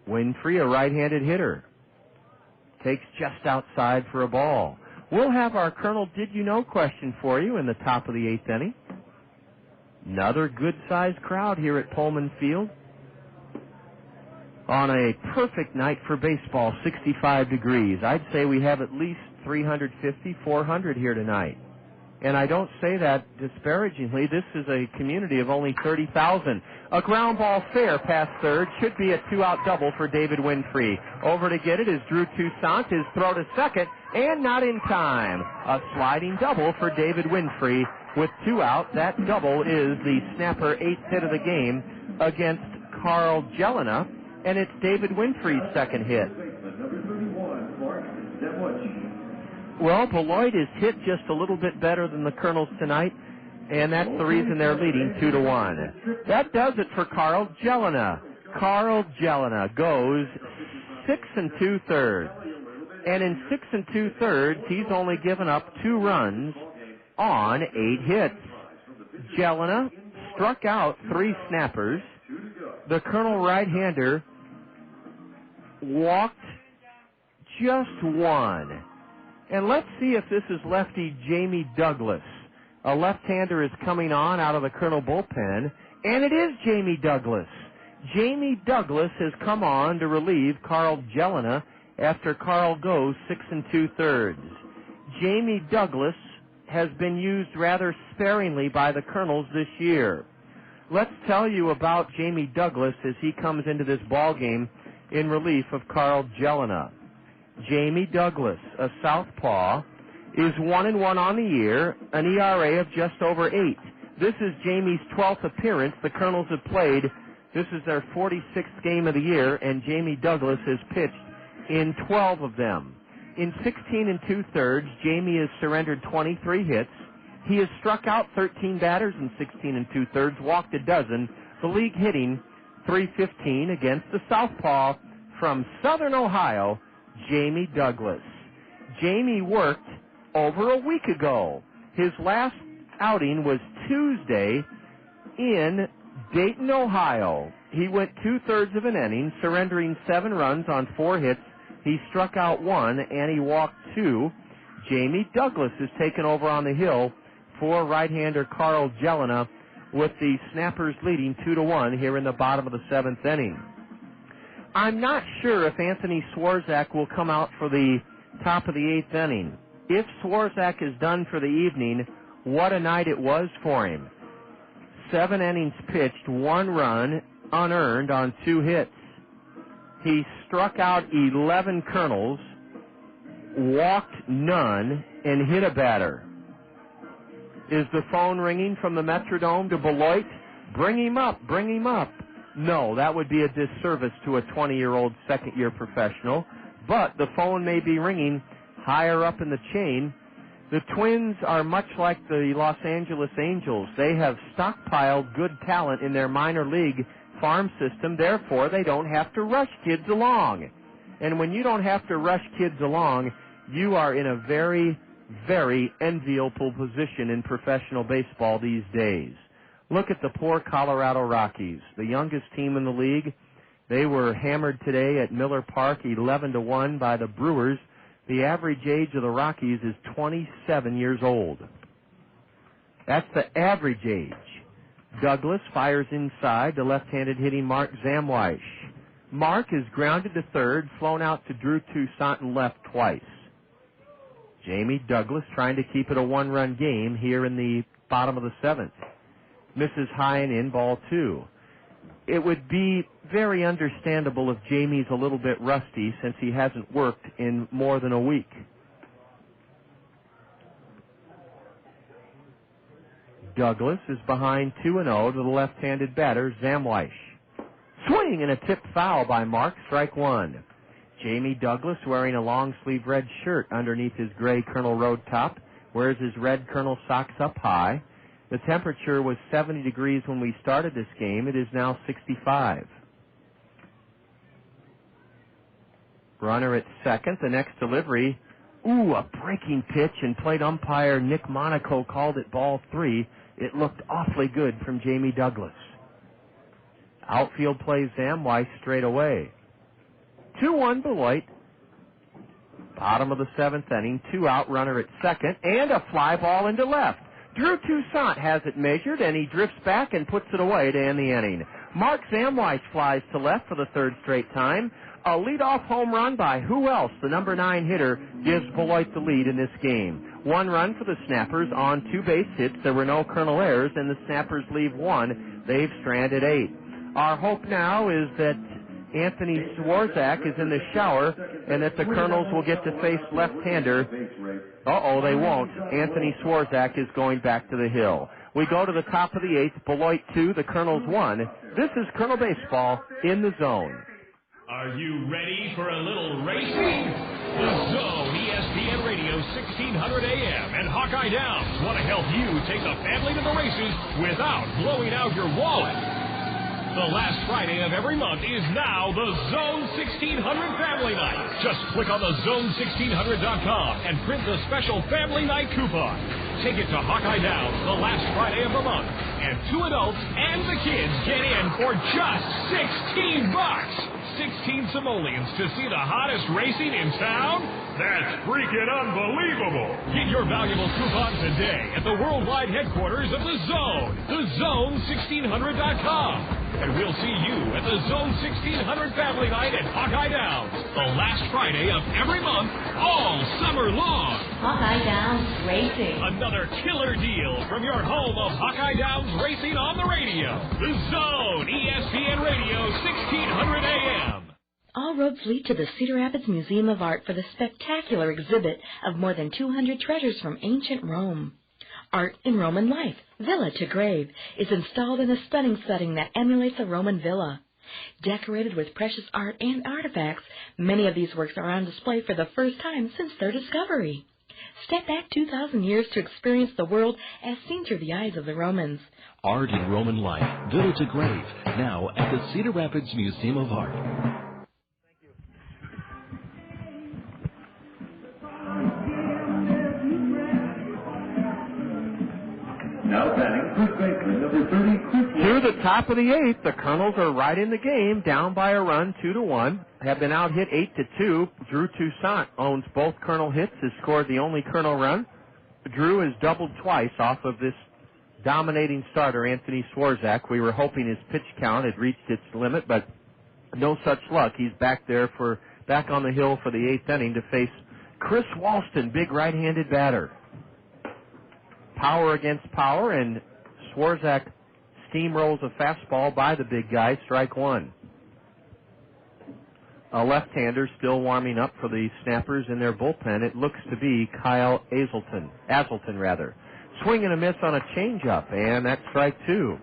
Winfrey, a right-handed hitter, takes just outside for a ball. We'll have our Colonel Did You Know question for you in the top of the 8th inning. Another good-sized crowd here at Pullman Field. On a perfect night for baseball, 65 degrees. I'd say we have at least 350, 400 here tonight. And I don't say that disparagingly. This is a community of only 30,000. A ground ball fair past third. Should be a 2-out double for David Winfrey. Over to get it is Drew Toussaint. His throw to second. and not in time. A sliding double for David Winfrey with 2 out. That double is the snapper 8th hit of the game against Carl Jelena, and it's David Winfrey's second hit. Well, Beloit is hit just a little bit better than the Kernels tonight, and that's the reason they're leading 2-1. That does it for Carl Jelena. Carl Jelena goes 6 2/3. And in 6 2/3, he's only given up 2 runs on 8 hits. Jelena struck out 3 snappers. The Kernel right-hander walked just 1. And let's see if this is lefty Jamie Douglas. A left-hander is coming on out of the Kernel bullpen, and it is Jamie Douglas. Jamie Douglas has come on to relieve Carl Jelena after Carl goes 6 2/3. Jamie Douglas has been used rather sparingly by the Kernels this year. Let's tell you about Jamie Douglas as he comes into this ball game in relief of Carl Jelena. Jamie Douglas, a southpaw, is 1-1 on the year, an ERA of just over 8. This is Jamie's 12th appearance the Kernels have played. This is their 46th game of the year, and Jamie Douglas has pitched in 12 of them. In 16 2/3, Jamie has surrendered 23 hits. He has struck out 13 batters in 16 2/3, walked a dozen, the league hitting .315 against the southpaw from Southern Ohio, Jamie Douglas. Jamie worked over a week ago. His last outing was Tuesday in Dayton, Ohio. He went 2/3 of an inning, surrendering 7 runs on 4 hits. He struck out 1, and he walked 2. Jamie Douglas is taken over on the hill for right-hander Carl Jelena, with the Snappers leading 2-1 here in the bottom of the 7th inning. I'm not sure if Anthony Swarzak will come out for the top of the 8th inning. If Swarzak is done for the evening, what a night it was for him. 7 innings pitched, 1 run, unearned on 2 hits. He struck out 11 Kernels, walked none, and hit a batter. Is the phone ringing from the Metrodome to Beloit? Bring him up, bring him up. No, that would be a disservice to a 20-year-old second-year professional, but the phone may be ringing higher up in the chain. The Twins are much like the Los Angeles Angels. They have stockpiled good talent in their minor league farm system, therefore they don't have to rush kids along. And when you don't have to rush kids along, you are in a very, very enviable position in professional baseball these days. Look at the poor Colorado Rockies, the youngest team in the league. They were hammered today at Miller Park 11-1 by the Brewers. The average age of the Rockies is 27 years old. That's the average age. Douglas fires inside to left-handed hitting Mark Zamwish. Mark is grounded to third, flown out to Drew Toussaint and left twice. Jamie Douglas trying to keep it a 1-run game here in the bottom of the 7th. Misses high and in, ball 2. It would be very understandable if Jamie's a little bit rusty since he hasn't worked in more than a week. Douglas is behind 2-0 to the left-handed batter, Zamwish. Swing and a tip foul by Mark, strike 1. Jamie Douglas, wearing a long-sleeve red shirt underneath his gray Kernel Road top, wears his red Kernel socks up high. The temperature was 70 degrees when we started this game. It is now 65. Runner at second. The next delivery, a breaking pitch, and plate umpire Nick Monaco called it ball 3. It looked awfully good from Jamie Douglas. Outfield plays Zamwish straight away. 2-1 Beloit. Bottom of the 7th inning. 2 out, runner at second, and a fly ball into left. Drew Toussaint has it measured, and he drifts back and puts it away to end the inning. Mark Zamwish flies to left for the 3rd straight time. A leadoff home run by who else? The number 9 hitter gives Beloit the lead in this game. 1 run for the Snappers on 2 base hits. There were no Kernel errors, and the Snappers leave 1. They've stranded 8. Our hope now is that Anthony Swarzak is in the shower and that the Kernels will get to face left-hander. Uh-oh, they won't. Anthony Swarzak is going back to the hill. We go to the top of the 8th. Beloit 2, the Kernels 1. This is Kernel Baseball in the Zone. Are you ready for a little racing? The Zone, ESPN Radio, 1600 AM, and Hawkeye Downs want to help you take the family to the races without blowing out your wallet. The last Friday of every month is now the Zone 1600 Family Night. Just click on the zone1600.com and print the special Family Night coupon. Take it to Hawkeye Downs the last Friday of the month, and 2 adults and the kids get in for just $16. 16 simoleons to see the hottest racing in town? That's freaking unbelievable. Get your valuable coupon today at the worldwide headquarters of the Zone, thezone1600.com. And we'll see you at the Zone 1600 Family Night at Hawkeye Downs, the last Friday of every month, all summer long. Hawkeye Downs Racing. Another killer deal from your home of Hawkeye Downs Racing on the radio. The Zone, ESPN Radio, 1600 AM. All roads lead to the Cedar Rapids Museum of Art for the spectacular exhibit of more than 200 treasures from ancient Rome. Art in Roman life, villa to grave, is installed in a stunning setting that emulates a Roman villa. Decorated with precious art and artifacts, many of these works are on display for the first time since their discovery. Step back 2,000 years to experience the world as seen through the eyes of the Romans. Art in Roman life, villa to grave, now at the Cedar Rapids Museum of Art. Now batting, first baseman, number 30, Chris. To the top of the 8th, the Kernels are right in the game, down by a run, 2-1. Have been out hit 8-2. Drew Toussaint owns both Kernel hits, has scored the only Kernel run. Drew has doubled twice off of this dominating starter, Anthony Swarzak. We were hoping his pitch count had reached its limit, but no such luck. He's back on the hill for the 8th inning to face Chris Walston, big right-handed batter. Power against power, and Swarzak steamrolls a fastball by the big guy, strike 1. A left-hander still warming up for the Snappers in their bullpen. It looks to be Kyle Azleton. Swing and a miss on a changeup, and that's strike 2.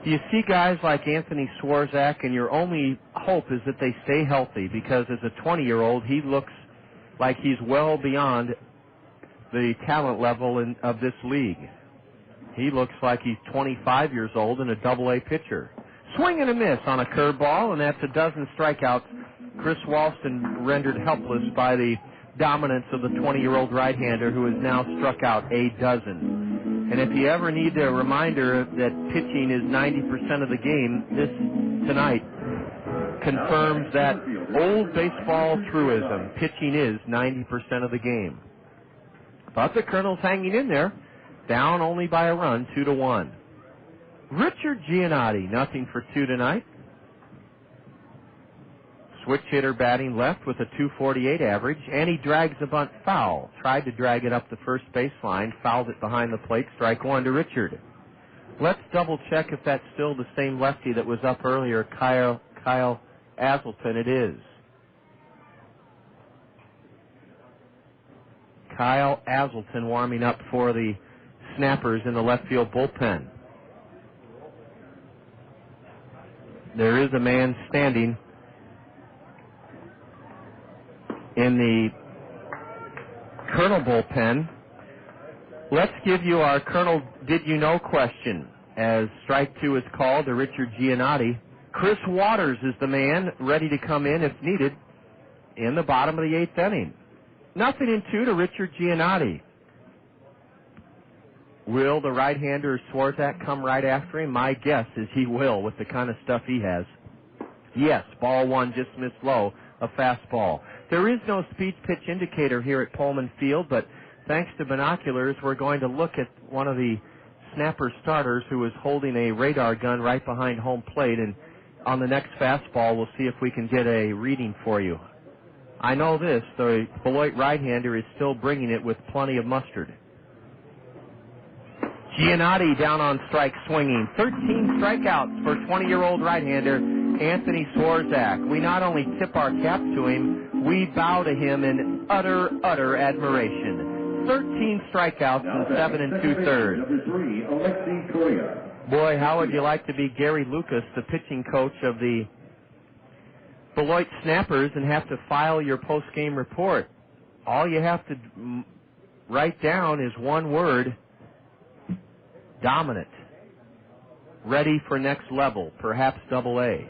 You see guys like Anthony Swarzak, and your only hope is that they stay healthy, because as a 20-year-old, he looks like he's well beyond the talent level of this league. He looks like he's 25 years old and a Double-A pitcher. Swing and a miss on a curveball, and that's a dozen strikeouts. Chris Walston rendered helpless by the dominance of the 20-year-old right-hander who has now struck out a dozen. And if you ever need a reminder that pitching is 90% of the game, this tonight confirms that old baseball truism. Pitching is 90% of the game. But the Kernels hanging in there, down only by a run, 2-1. Richard Giannotti, nothing for 2 tonight. Switch hitter batting left with a .248 average, and he drags the bunt foul. Tried to drag it up the first baseline, fouled it behind the plate, strike 1 to Richard. Let's double check if that's still the same lefty that was up earlier, Kyle Azleton. It is. Kyle Azleton warming up for the Snappers in the left field bullpen. There is a man standing in the Kernel bullpen. Let's give you our Kernel Did You Know question as strike 2 is called to Richard Giannotti. Chris Waters is the man ready to come in if needed in the bottom of the 8th inning. 0-2 to Richard Giannotti. Will the right-hander Swarzak come right after him? My guess is he will with the kind of stuff he has. Yes, ball 1 just missed low, a fastball. There is no speed pitch indicator here at Pullman Field, but thanks to binoculars, we're going to look at one of the Snapper starters who is holding a radar gun right behind home plate, and on the next fastball, we'll see if we can get a reading for you. I know this, the Beloit right-hander is still bringing it with plenty of mustard. Giannotti down on strike swinging. 13 strikeouts for 20-year-old right-hander Anthony Swarzak. We not only tip our cap to him, we bow to him in utter admiration. 13 strikeouts in 7 2/3. Number 3, Alexi Casilla. Boy, how would you like to be Gary Lucas, the pitching coach of the Beloit Snappers, and have to file your post-game report? All you have to write down is one word: dominant. Ready for next level, perhaps AA.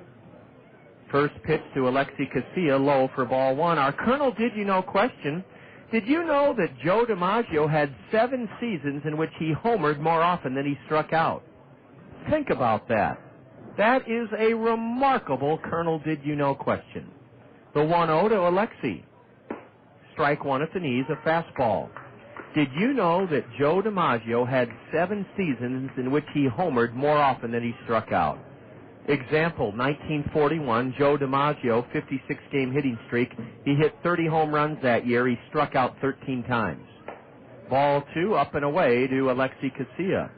First pitch to Alexi Casilla, low for ball 1. Our Colonel Did You Know question: did you know that Joe DiMaggio had 7 seasons in which he homered more often than he struck out? Think about that. That is a remarkable Colonel Did You Know question. The 1-0 to Alexi. Strike 1 at the knees, a fastball. Did you know that Joe DiMaggio had 7 seasons in which he homered more often than he struck out? Example, 1941, Joe DiMaggio, 56-game hitting streak. He hit 30 home runs that year. He struck out 13 times. Ball 2, up and away to Alexi Casilla.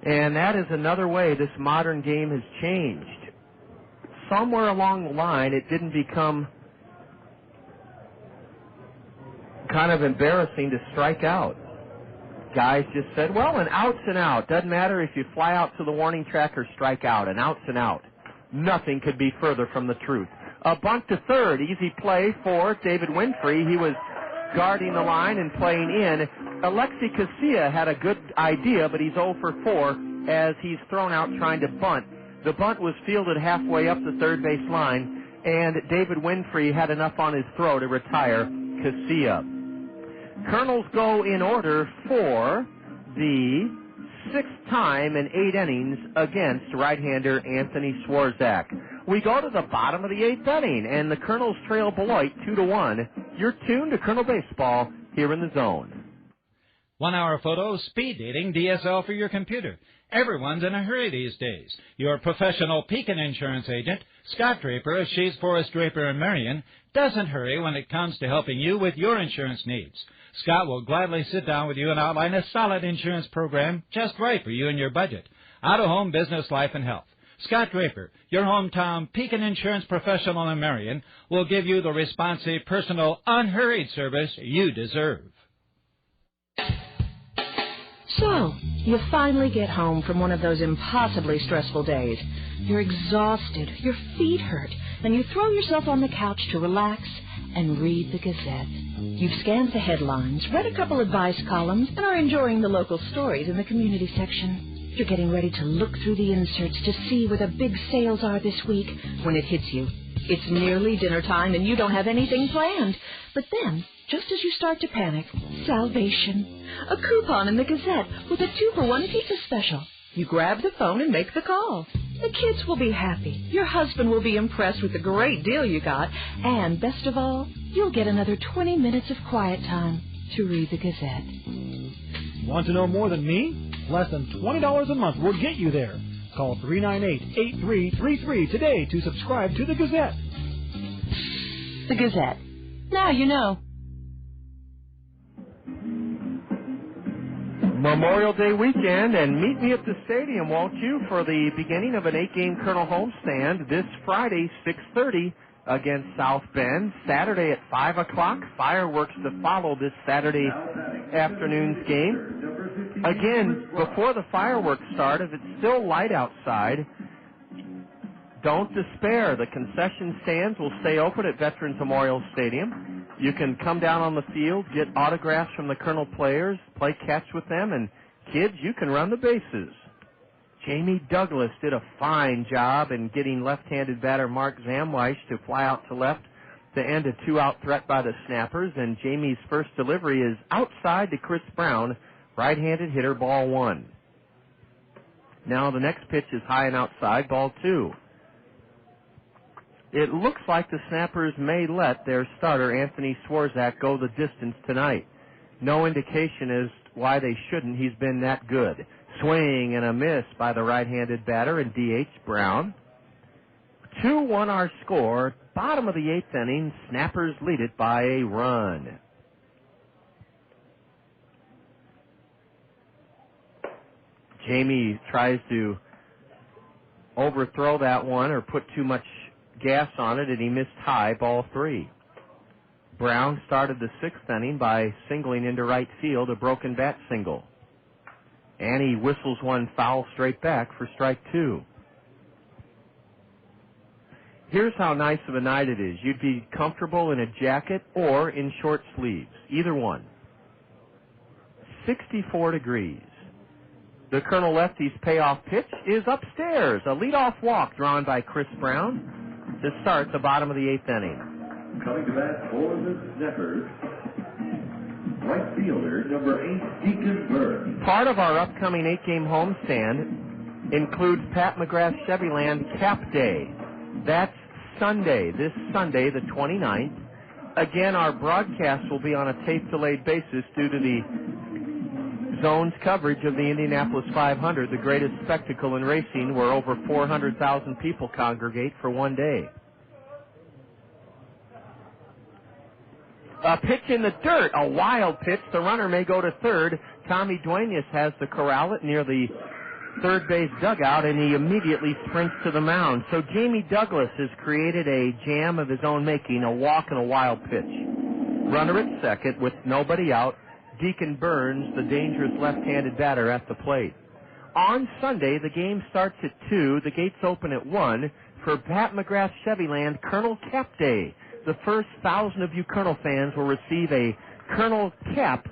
And that is another way this modern game has changed. Somewhere along the line, it didn't become kind of embarrassing to strike out. Guys just said, well, an out's an out. Doesn't matter if you fly out to the warning track or strike out. An out's an out. Nothing could be further from the truth. A bunt to third. Easy play for David Winfrey. He was guarding the line and playing in. Alexi Casilla had a good idea, but he's 0 for 4 as he's thrown out trying to bunt. The bunt was fielded halfway up the third base line, and David Winfrey had enough on his throw to retire Casilla. Kernels go in order for the 6th time in 8 innings against right-hander Anthony Swarzak. We go to the bottom of the 8th inning, and the Kernels trail Beloit 2-1. You're tuned to Colonel Baseball here in the Zone. 1 hour photo, speed dating, DSL for your computer. Everyone's in a hurry these days. Your professional Pekin insurance agent, Scott Draper of She's Forest Draper and Marion, doesn't hurry when it comes to helping you with your insurance needs. Scott will gladly sit down with you and outline a solid insurance program just right for you and your budget. Out-of-home, business, life, and health. Scott Draper, your hometown Pekin insurance professional in Marion, will give you the responsive, personal, unhurried service you deserve. So, you finally get home from one of those impossibly stressful days. You're exhausted, your feet hurt, and you throw yourself on the couch to relax and read the Gazette. You've scanned the headlines, read a couple advice columns, and are enjoying the local stories in the community section. You're getting ready to look through the inserts to see where the big sales are this week when it hits you. It's nearly dinner time and you don't have anything planned. But then, just as you start to panic, salvation. A coupon in the Gazette with a 2-for-1 pizza special. You grab the phone and make the call. The kids will be happy. Your husband will be impressed with the great deal you got. And best of all, you'll get another 20 minutes of quiet time to read the Gazette. Want to know more than me? Less than $20 a month will get you there. Call 398-8333 today to subscribe to the Gazette. The Gazette. Now you know. Memorial Day weekend, and meet me at the stadium, won't you, for the beginning of an 8-game Colonel homestand this Friday, 6:30, against South Bend. Saturday at 5 o'clock, fireworks to follow this Saturday afternoon's game. Again, before the fireworks start, if it's still light outside, don't despair. The concession stands will stay open at Veterans Memorial Stadium. You can come down on the field, get autographs from the Colonel players, play catch with them, and kids, you can run the bases. Jamie Douglas did a fine job in getting left-handed batter Mark Zamwish to fly out to left to end a 2-out threat by the Snappers, and Jamie's first delivery is outside to Chris Brown, right-handed hitter, ball 1. Now the next pitch is high and outside, ball 2. It looks like the Snappers may let their starter, Anthony Swarzak, go the distance tonight. No indication as why they shouldn't. He's been that good. Swing and a miss by the right-handed batter and DH Brown. 2-1 our score. Bottom of the 8th inning. Snappers lead it by a run. Jamie tries to overthrow that one or put too much gas on it, and he missed high, ball 3. Brown started the 6th inning by singling into right field, a broken bat single. And he whistles one foul straight back for strike 2. Here's how nice of a night it is. You'd be comfortable in a jacket or in short sleeves, either one. 64 degrees. The Colonel Lefty's payoff pitch is upstairs. A leadoff walk drawn by Chris Brown to start the bottom of the 8th inning. Coming to bat for the Snappers, right fielder, number 8, Deacon Burns. Part of our upcoming 8-game homestand includes Pat McGrath's Chevyland Cap Day. That's Sunday, this Sunday, the 29th. Again, our broadcast will be on a tape-delayed basis due to the Zone's coverage of the Indianapolis 500, the greatest spectacle in racing, where over 400,000 people congregate for one day. A pitch in the dirt, a wild pitch. The runner may go to third. Tommy Duenas has to corral it near the third base dugout, and he immediately sprints to the mound. So Jamie Douglas has created a jam of his own making, a walk and a wild pitch. Runner at second with nobody out. Deacon Burns, the dangerous left-handed batter, at the plate. On Sunday, the game starts at 2. The gates open at 1 for Pat McGrath's Chevyland Colonel Cap Day. The first 1,000 of you Colonel fans will receive a Colonel Cap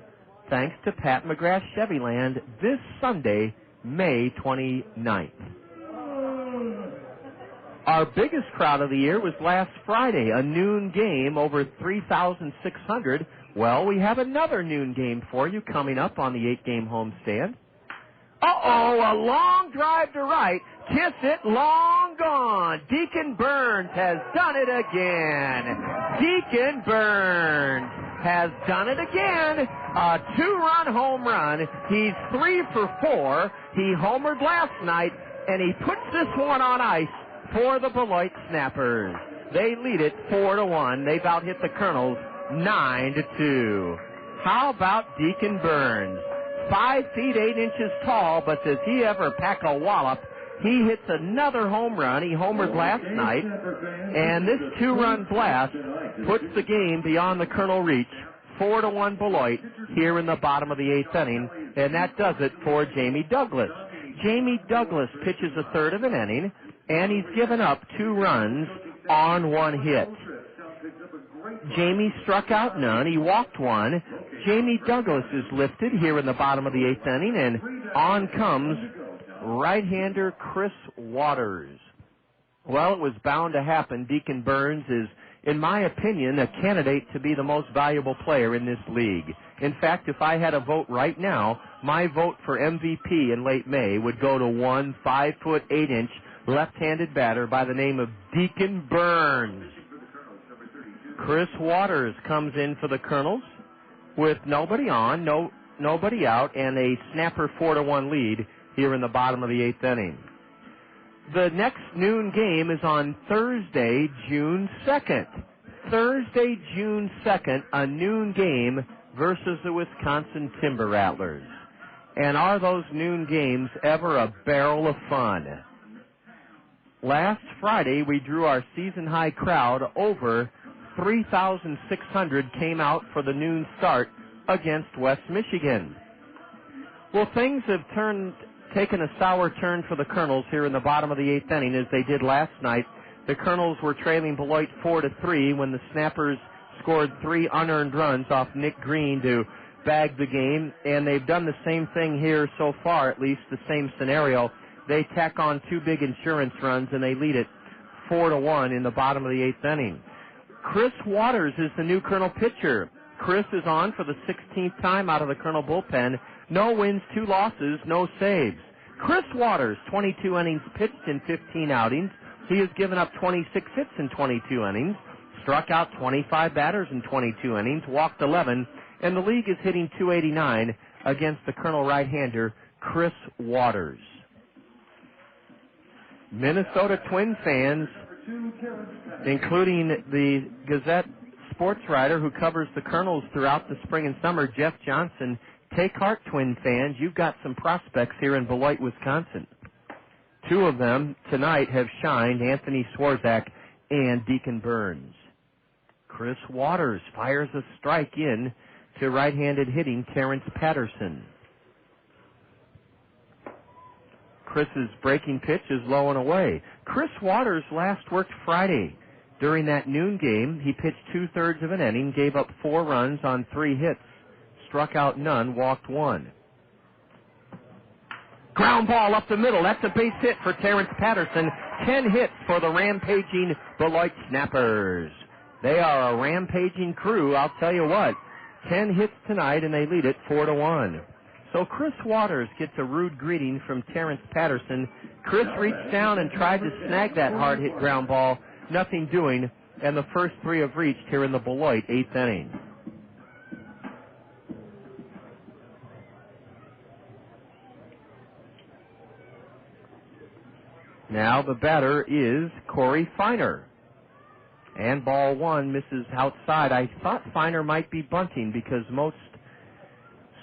thanks to Pat McGrath's Chevyland this Sunday, May 29th. Our biggest crowd of the year was last Friday, a noon game, over 3,600. Well, we have another noon game for you coming up on the 8-game homestand. Uh-oh, a long drive to right. Kiss it, long gone. Deacon Burns has done it again. Deacon Burns has done it again. A 2-run home run. He's 3 for 4. He homered last night, and he puts this one on ice for the Beloit Snappers. They lead it 4-1. They've out-hit the Kernels 9-2. How about Deacon Burns? 5 feet 8 inches tall, but does he ever pack a wallop? He hits another home run. He homered last night, and this 2-run blast puts the game beyond the Colonel reach. 4-1 Beloit here in the bottom of the 8th inning, and that does it for Jamie Douglas. Jamie Douglas pitches a third of an inning, and he's given up 2 runs on 1 hit. Jamie struck out none. He walked 1. Jamie Douglas is lifted here in the bottom of the 8th inning, and on comes right-hander Chris Waters. Well, it was bound to happen. Deacon Burns is, in my opinion, a candidate to be the most valuable player in this league. In fact, if I had a vote right now, my vote for MVP in late May would go to one 5 foot 8 inch left-handed batter by the name of Deacon Burns. Chris Waters comes in for the Kernels with nobody on, nobody out, and a snapper 4-1 lead here in the bottom of the 8th inning. The next noon game is on Thursday, June 2nd. Thursday, June 2nd, a noon game versus the Wisconsin Timber Rattlers. And are those noon games ever a barrel of fun? Last Friday, we drew our season-high crowd. Over 3,600 came out for the noon start against West Michigan. Well, things have taken a sour turn for the Kernels here in the bottom of the 8th inning, as they did last night. The Kernels were trailing Beloit 4-3 when the Snappers scored 3 unearned runs off Nick Green to bag the game, and they've done the same thing here so far, at least the same scenario. They tack on 2 big insurance runs, and they lead it 4-1 in the bottom of the 8th inning. Chris Waters is the new Colonel pitcher. Chris is on for the 16th time out of the Colonel bullpen. No wins, 2 losses, no saves. Chris Waters, 22 innings pitched in 15 outings. He has given up 26 hits in 22 innings, struck out 25 batters in 22 innings, walked 11, and the league is hitting .289 against the Colonel right-hander, Chris Waters. Minnesota Twin fans, including the Gazette sports writer who covers the Kernels throughout the spring and summer, Jeff Johnson, take heart, Twin fans. You've got some prospects here in Beloit, Wisconsin. Two of them tonight have shined, Anthony Swarzak and Deacon Burns. Chris Waters fires a strike in to right-handed hitting Terrence Patterson. Chris's breaking pitch is low and away. Chris Waters last worked Friday. During that noon game, he pitched 2/3 of an inning, gave up 4 runs on 3 hits, struck out none, walked 1. Ground ball up the middle. That's a base hit for Terrence Patterson. 10 hits for the rampaging Beloit Snappers. They are a rampaging crew, I'll tell you what. 10 hits tonight, and they lead it 4-1. So Chris Waters gets a rude greeting from Terrence Patterson. Chris reached down and tried to snag that hard-hit ground ball. Nothing doing, and the first 3 have reached here in the Beloit 8th inning. Now the batter is Corey Feiner. And ball 1 misses outside. I thought Feiner might be bunting because most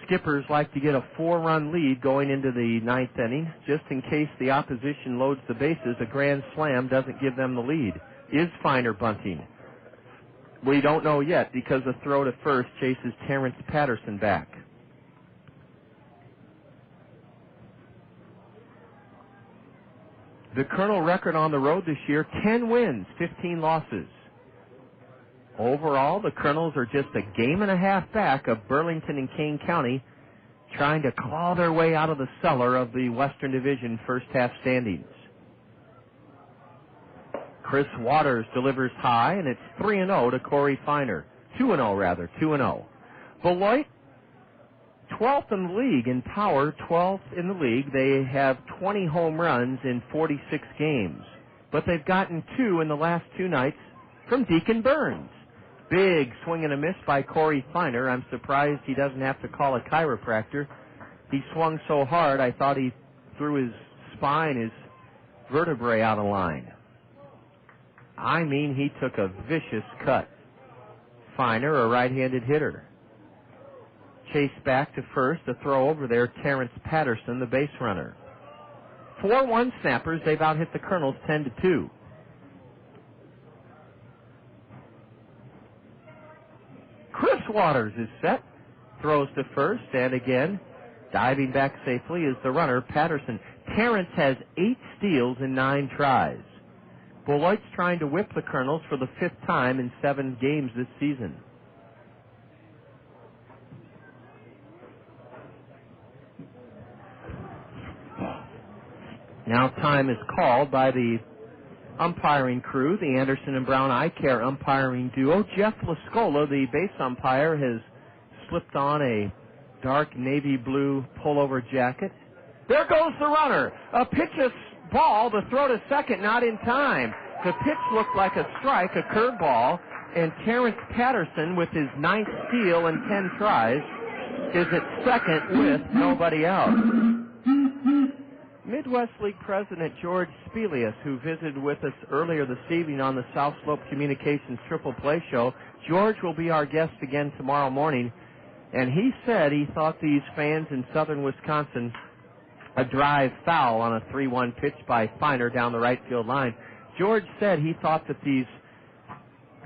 skippers like to get a 4-run lead going into the 9th inning, just in case the opposition loads the bases. A grand slam doesn't give them the lead. Is Feiner bunting? We don't know yet because a throw to first chases Terrence Patterson back. The Colonel record on the road this year, 10 wins, 15 losses. Overall, the Kernels are just a game and a half back of Burlington and Kane County, trying to claw their way out of the cellar of the Western Division first half standings. Chris Waters delivers high, and it's 3-0 to Corey Feiner. 2-0. Beloit, 12th in the league in power, 12th in the league. They have 20 home runs in 46 games, but they've gotten 2 in the last 2 nights from Deacon Burns. Big swing and a miss by Corey Feiner. I'm surprised he doesn't have to call a chiropractor. He swung so hard, I thought he threw his spine, his vertebrae out of line. I mean, he took a vicious cut. Feiner, a right-handed hitter. Chase back to first, a throw over there, Terrence Patterson, the base runner. 4-1 Snappers. They've out-hit the Kernels 10-2. Chris Waters is set, throws to first, and again, diving back safely is the runner, Patterson. Terrence has 8 steals in 9 tries. Beloit's trying to whip the Kernels for the 5th time in 7 games this season. Now time is called by the umpiring crew, the Anderson and Brown Eye Care umpiring duo. Jeff Lascola, the base umpire, has slipped on a dark navy blue pullover jacket. There goes the runner. A pitch ball, the throw to second, not in time. The pitch looked like a strike, a curveball, and Terrence Patterson, with his 9th steal and 10 tries, is at second with nobody out. Midwest League President George Spelius, who visited with us earlier this evening on the South Slope Communications Triple Play Show. George will be our guest again tomorrow morning, and he said he thought these fans in southern Wisconsin a drive foul on a 3-1 pitch by Feiner down the right field line. George said he thought that these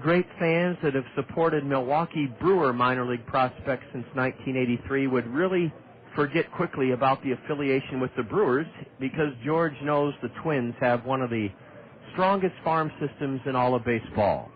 great fans that have supported Milwaukee Brewer minor league prospects since 1983 would really forget quickly about the affiliation with the Brewers, because George knows the Twins have one of the strongest farm systems in all of baseball.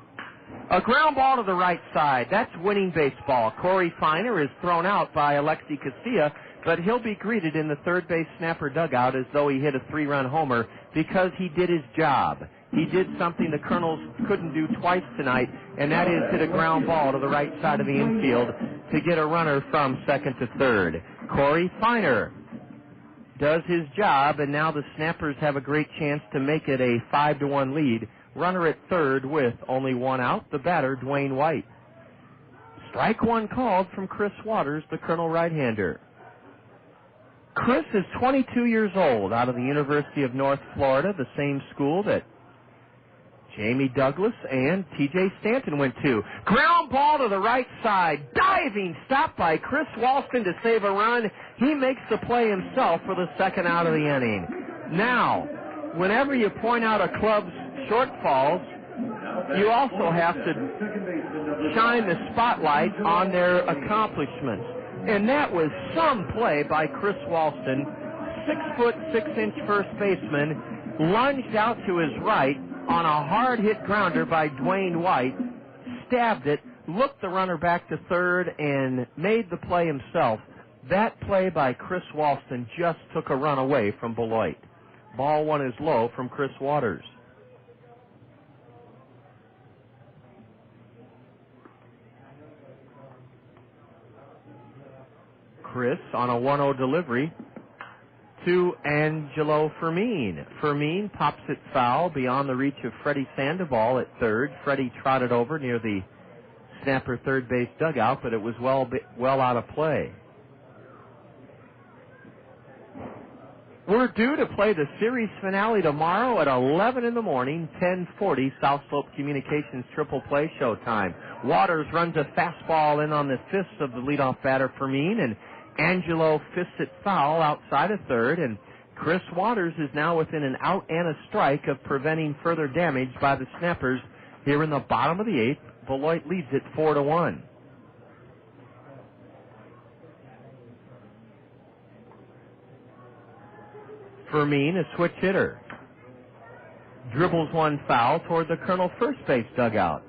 A ground ball to the right side. That's winning baseball. Corey Feiner is thrown out by Alexi Casilla, but he'll be greeted in the third base snapper dugout as though he hit a 3-run homer because he did his job. He did something the Kernels couldn't do twice tonight, and that is hit a ground ball to the right side of the infield to get a runner from second to third. Corey Feiner does his job, and now the Snappers have a great chance to make it a 5-1 lead. Runner at third with only 1 out, the batter, Dwayne White. Strike 1 called from Chris Waters, the Colonel right-hander. Chris is 22 years old, out of the University of North Florida, the same school that Jamie Douglas and T.J. Stanton went to. Ground ball to the right side. Diving stop by Chris Walston to save a run. He makes the play himself for the second out of the inning. Now, whenever you point out a club's shortfalls, you also have to shine the spotlight on their accomplishments. And that was some play by Chris Walston, 6'6" first baseman, lunged out to his right on a hard-hit grounder by Dwayne White, stabbed it, looked the runner back to third, and made the play himself. That play by Chris Walston just took a run away from Beloit. Ball one is low from Chris Waters. Chris on a 1-0 delivery to Angelo Fermin. Fermin pops it foul beyond the reach of Freddy Sandoval at third. Freddy trotted over near the snapper third base dugout, but it was well out of play. We're due to play the series finale tomorrow at 11 in the morning, 10:40 South Slope Communications triple play showtime. Waters runs a fastball in on the fist of the leadoff batter Fermin, and Angelo fists it foul outside of third, and Chris Waters is now within an out and a strike of preventing further damage by the Snappers here in the bottom of the eighth. Beloit leads it 4-1. Fermin, a switch hitter, dribbles one foul toward the Colonel first base dugout.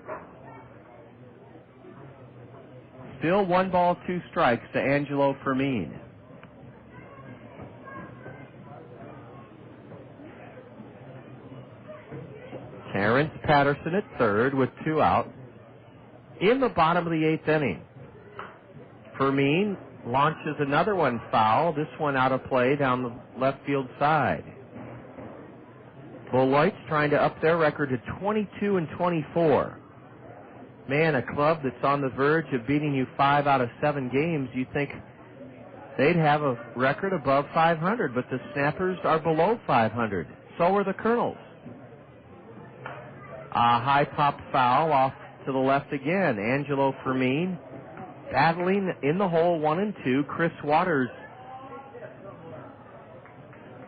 Still 1 ball, 2 strikes to Angelo Fermin. Terrence Patterson at third with 2 out. In the bottom of the 8th inning, Fermin launches another one foul, this one out of play down the left field side. Beloit's trying to up their record to 22-24. Man, a club that's on the verge of beating you 5 out of 7 games, you think they'd have a record above 500, but the Snappers are below 500. So are the Kernels. A high pop foul off to the left again. Angelo Fermin battling in the hole 1 and 2. Chris Waters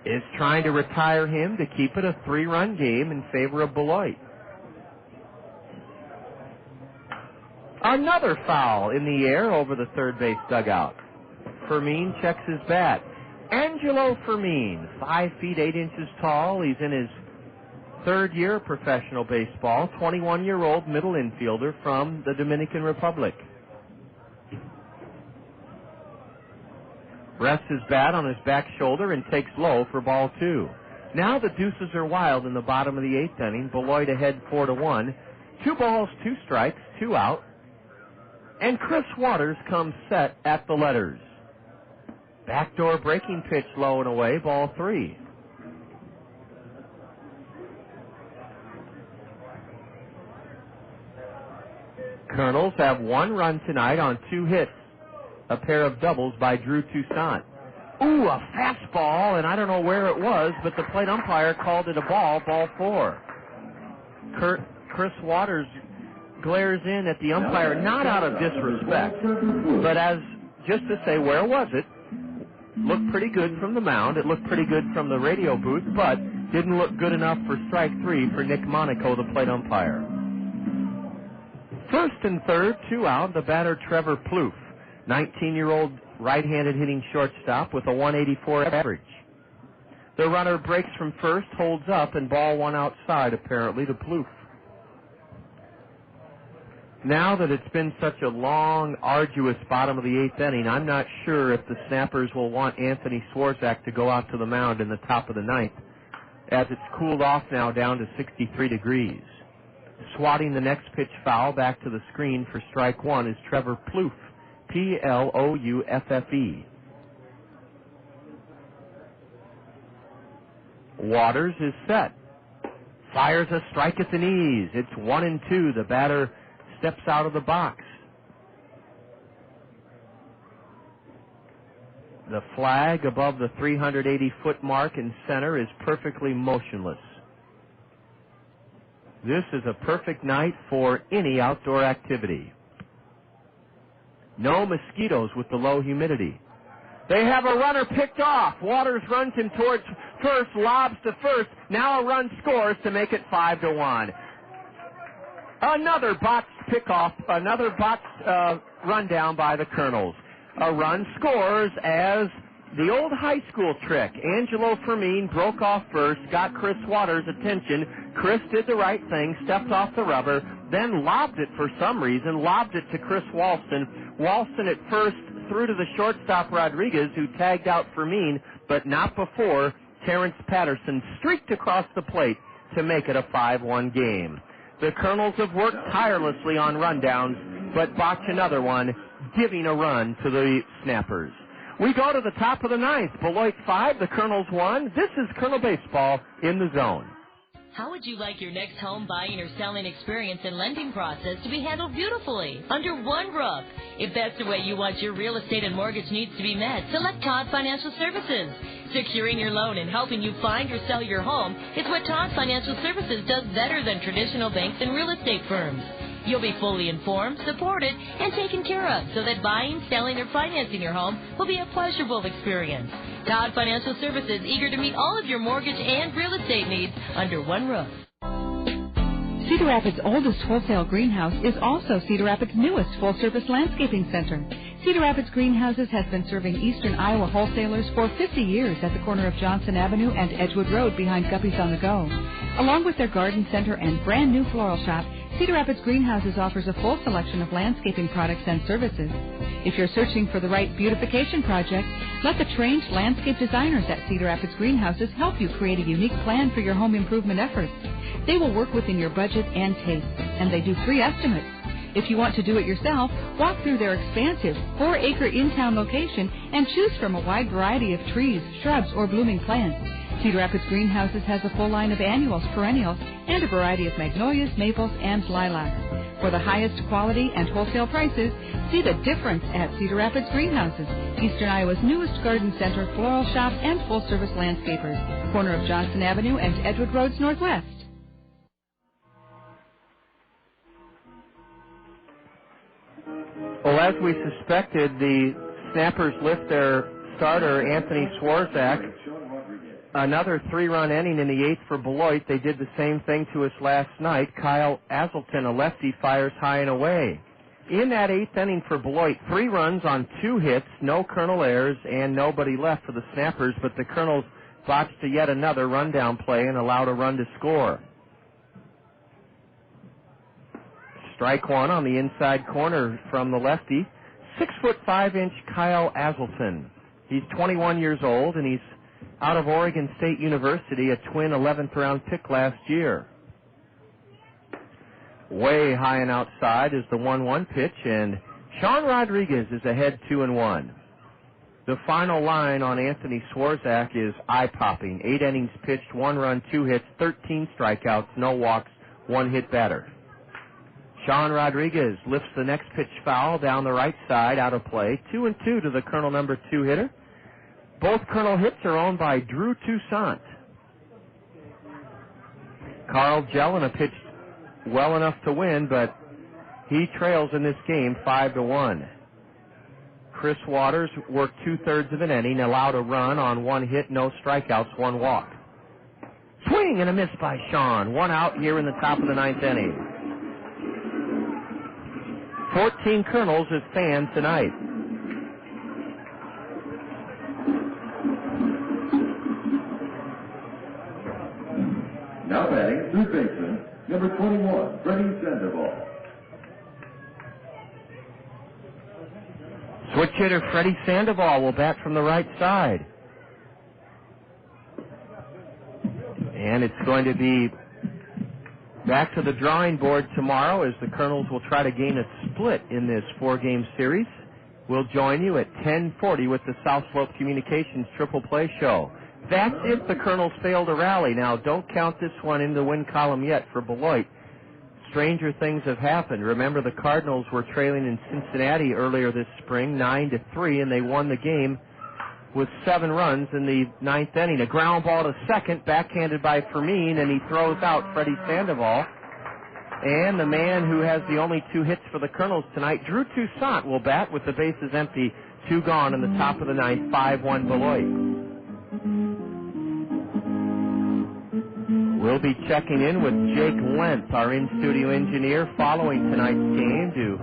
is trying to retire him to keep it a 3-run game in favor of Beloit. Another foul in the air over the third base dugout. Fermin checks his bat. Angelo Fermin, 5 feet 8 inches tall. He's in his third year of professional baseball. 21-year-old middle infielder from the Dominican Republic. Rests his bat on his back shoulder and takes low for ball 2. Now the deuces are wild in the bottom of the 8th inning. Beloit ahead 4-1. 2 balls, 2 strikes, 2 out. And Chris Waters comes set at the letters. Backdoor breaking pitch low and away, ball 3. Kernels have 1 run tonight on 2 hits. A pair of doubles by Drew Toussaint. Ooh, a fastball, and I don't know where it was, but the plate umpire called it a ball 4. Chris Waters glares in at the umpire, not out of disrespect, but as just to say, where was it? Looked pretty good from the mound. It looked pretty good from the radio booth, but didn't look good enough for strike 3 for Nick Monaco, the plate umpire. First and third, 2 out, the batter Trevor Plouffe, 19-year-old right-handed hitting shortstop with a 184 average. The runner breaks from first, holds up, and ball 1 outside, apparently, to Plouffe. Now that it's been such a long, arduous bottom of the 8th inning, I'm not sure if the Snappers will want Anthony Swarzak to go out to the mound in the top of the 9th, as it's cooled off now down to 63 degrees. Swatting the next pitch foul back to the screen for strike 1 is Trevor Plouffe, Plouffe. Waters is set. Fires a strike at the knees. It's 1-2. The batter steps out of the box. The flag above the 380-foot mark in center is perfectly motionless. This is a perfect night for any outdoor activity. No mosquitoes with the low humidity. They have a runner picked off. Waters runs him towards first, lobs to first. Now a run scores to make it 5-1. Another botched pickoff, another botched rundown by the Kernels. A run scores as the old high school trick. Angelo Fermin broke off first, got Chris Waters' attention. Chris did the right thing, stepped off the rubber, then lobbed it for some reason, lobbed it to Chris Walston. Walston at first threw to the shortstop Rodriguez, who tagged out Fermin, but not before Terrence Patterson streaked across the plate to make it a 5-1 game. The Kernels have worked tirelessly on rundowns, but botch another one, giving a run to the Snappers. We go to the top of the ninth. Beloit 5, the Kernels 1. This is Kernel Baseball in the Zone. How would you like your next home buying or selling experience and lending process to be handled beautifully under one roof? If that's the way you want your real estate and mortgage needs to be met, select Todd Financial Services. Securing your loan and helping you find or sell your home is what Todd Financial Services does better than traditional banks and real estate firms. You'll be fully informed, supported, and taken care of so that buying, selling, or financing your home will be a pleasurable experience. Todd Financial Services, eager to meet all of your mortgage and real estate needs under one roof. Cedar Rapids' oldest wholesale greenhouse is also Cedar Rapids' newest full-service landscaping center. Cedar Rapids Greenhouses has been serving eastern Iowa wholesalers for 50 years at the corner of Johnson Avenue and Edgewood Road behind Guppy's on the Go. Along with their garden center and brand new floral shop, Cedar Rapids Greenhouses offers a full selection of landscaping products and services. If you're searching for the right beautification project, let the trained landscape designers at Cedar Rapids Greenhouses help you create a unique plan for your home improvement efforts. They will work within your budget and taste, and they do free estimates. If you want to do it yourself, walk through their expansive 4-acre in-town location and choose from a wide variety of trees, shrubs, or blooming plants. Cedar Rapids Greenhouses has a full line of annuals, perennials, and a variety of magnolias, maples, and lilacs. For the highest quality and wholesale prices, see the difference at Cedar Rapids Greenhouses, Eastern Iowa's newest garden center, floral shop, and full-service landscapers, corner of Johnson Avenue and Edgewood Roads Northwest. Well, as we suspected, the Snappers lift their starter, Anthony Swarzak. Another 3-run inning in the 8th for Beloit. They did the same thing to us last night. Kyle Azelton, a lefty, fires high and away. In that 8th inning for Beloit, 3 runs on 2 hits, no Kernel errors, and nobody left for the Snappers, but the Kernels botched yet another rundown play and allowed a run to score. Strike one on the inside corner from the lefty. 6'5" Kyle Azelton. He's 21 years old, and he's out of Oregon State University, a twin 11th round pick last year. Way high and outside is the 1-1 pitch, and Sean Rodriguez is ahead 2-1. The final line on Anthony Swarzak is eye-popping. 8 innings pitched, 1 run, 2 hits, 13 strikeouts, no walks, 1 hit batter. Sean Rodriguez lifts the next pitch foul down the right side, out of play. 2-2 to the Kernel number 2 hitter. Both Kernel hits are owned by Drew Toussaint. Carl Jelena pitched well enough to win, but he trails in this game 5-1. Chris Waters worked 2/3 of an inning, allowed a run on 1 hit, no strikeouts, 1 walk. Swing and a miss by Sean. 1 out here in the top of the 9th inning. 14 Kernels as fans tonight. Now batting, third baseman, number 21, Freddy Sandoval. Switch hitter Freddy Sandoval will bat from the right side. And it's going to be back to the drawing board tomorrow as the Kernels will try to gain a split in this 4-game series. We'll join you at 10:40 with the South Slope Communications Triple Play Show. That's if the Kernels fail to rally. Now, don't count this one in the win column yet for Beloit. Stranger things have happened. Remember, the Cardinals were trailing in Cincinnati earlier this spring, 9-3, and they won the game with 7 runs in the 9th inning. A ground ball to second, backhanded by Fermin, and he throws out Freddy Sandoval. And the man who has the only 2 hits for the Kernels tonight, Drew Toussaint, will bat with the bases empty, 2 gone in the top of the 9th, 5-1 Beloit. We'll be checking in with Jake Lentz, our in-studio engineer, following tonight's game to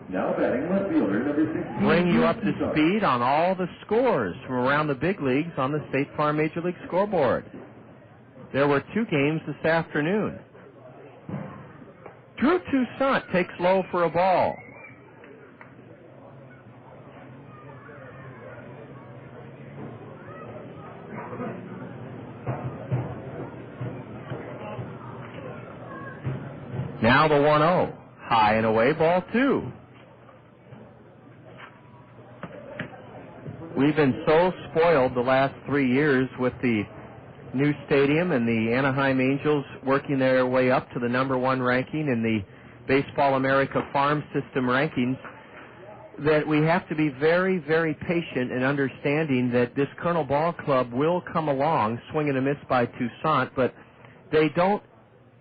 now batting left fielder number 16. Bring you up to speed on all the scores from around the big leagues on the State Farm Major League scoreboard. There were 2 games this afternoon. Drew Toussaint takes low for a ball. Now the 1-0. High and away, ball 2. We've been so spoiled the last 3 years with the new stadium and the Anaheim Angels working their way up to the number 1 ranking in the Baseball America Farm System rankings that we have to be very, very patient in understanding that this Kernel Ball Club will come along, swing and a miss by Toussaint, but they don't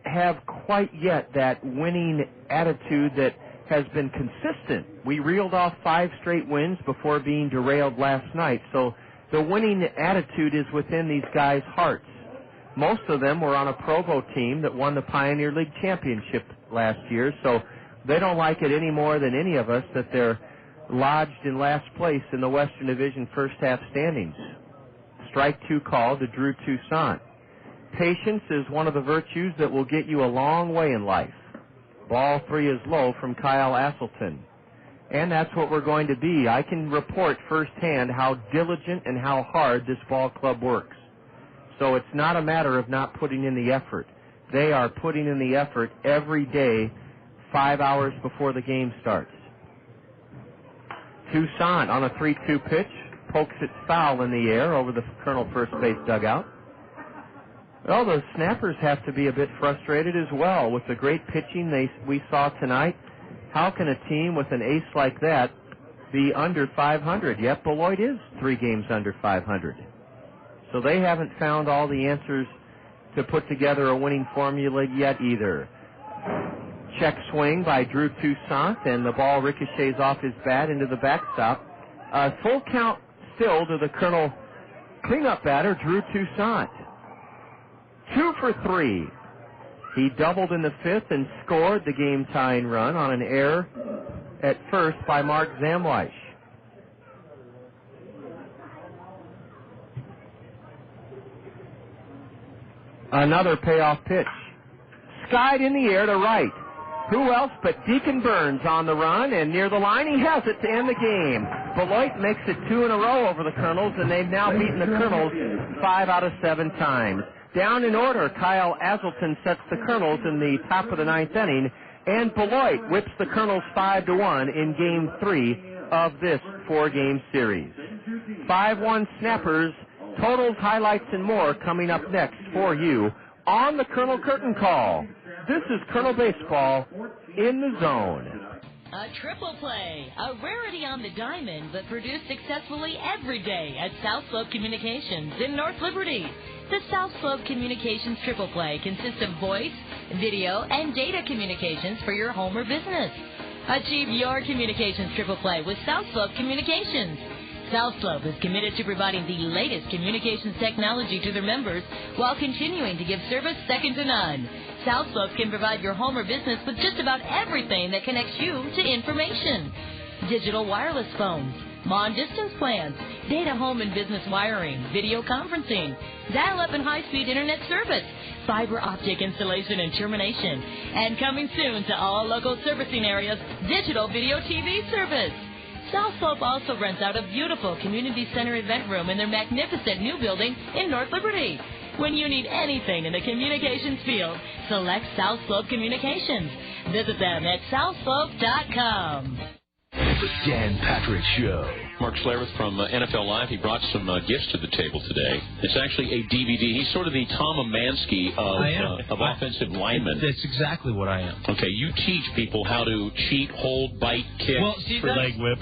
have quite yet that winning attitude that has been consistent. We reeled off 5 straight wins before being derailed last night, so the winning attitude is within these guys' hearts. Most of them were on a Provo team that won the Pioneer League Championship last year, so they don't like it any more than any of us that they're lodged in last place in the Western Division first half standings. Strike 2 call to Drew Toussaint. Patience is one of the virtues that will get you a long way in life. Ball 3 is low from Kyle Asselton. And that's what we're going to be. I can report firsthand how diligent and how hard this ball club works. So it's not a matter of not putting in the effort. They are putting in the effort every day, 5 hours before the game starts. Toussaint on a 3-2 pitch, pokes it foul in the air over the Kernel first base dugout. Well, the Snappers have to be a bit frustrated as well with the great pitching we saw tonight. How can a team with an ace like that be under 500? Yet Beloit is 3 games under 500. So they haven't found all the answers to put together a winning formula yet either. Check swing by Drew Toussaint, and the ball ricochets off his bat into the backstop. Full count still to the Kernel cleanup batter, Drew Toussaint. 2 for 3. He doubled in the 5th and scored the game-tying run on an error at first by Mark Zamwisch. Another payoff pitch. Skied in the air to right. Who else but Deacon Burns on the run, and near the line he has it to end the game. Beloit makes it 2 in a row over the Kernels, and they've now beaten the Kernels 5 out of 7 times. Down in order, Kyle Asselton sets the Kernels in the top of the 9th inning, and Beloit whips the Kernels 5-1 in Game 3 of this 4-game series. 5-1 Snappers, totals, highlights, and more coming up next for you on the Kernel Curtain Call. This is Kernel Baseball in the Zone. A triple play, a rarity on the diamond, but produced successfully every day at South Slope Communications in North Liberty. The South Slope Communications triple play consists of voice, video, and data communications for your home or business. Achieve your communications triple play with South Slope Communications. South Slope is committed to providing the latest communications technology to their members while continuing to give service second to none. South Slope can provide your home or business with just about everything that connects you to information. Digital wireless phones, long-distance plans, data home and business wiring, video conferencing, dial-up and high-speed internet service, fiber optic installation and termination, and coming soon to all local servicing areas, digital video TV service. South Slope also rents out a beautiful community center event room in their magnificent new building in North Liberty. When you need anything in the communications field, select South Slope Communications. Visit them at southslope.com. The Dan Patrick Show. Mark Schlereth from NFL Live. He brought some gifts to the table today. It's actually a DVD. He's sort of the Tom Amansky of offensive linemen. That's exactly what I am. Okay, you teach people how to cheat, hold, bite, kick, leg whip.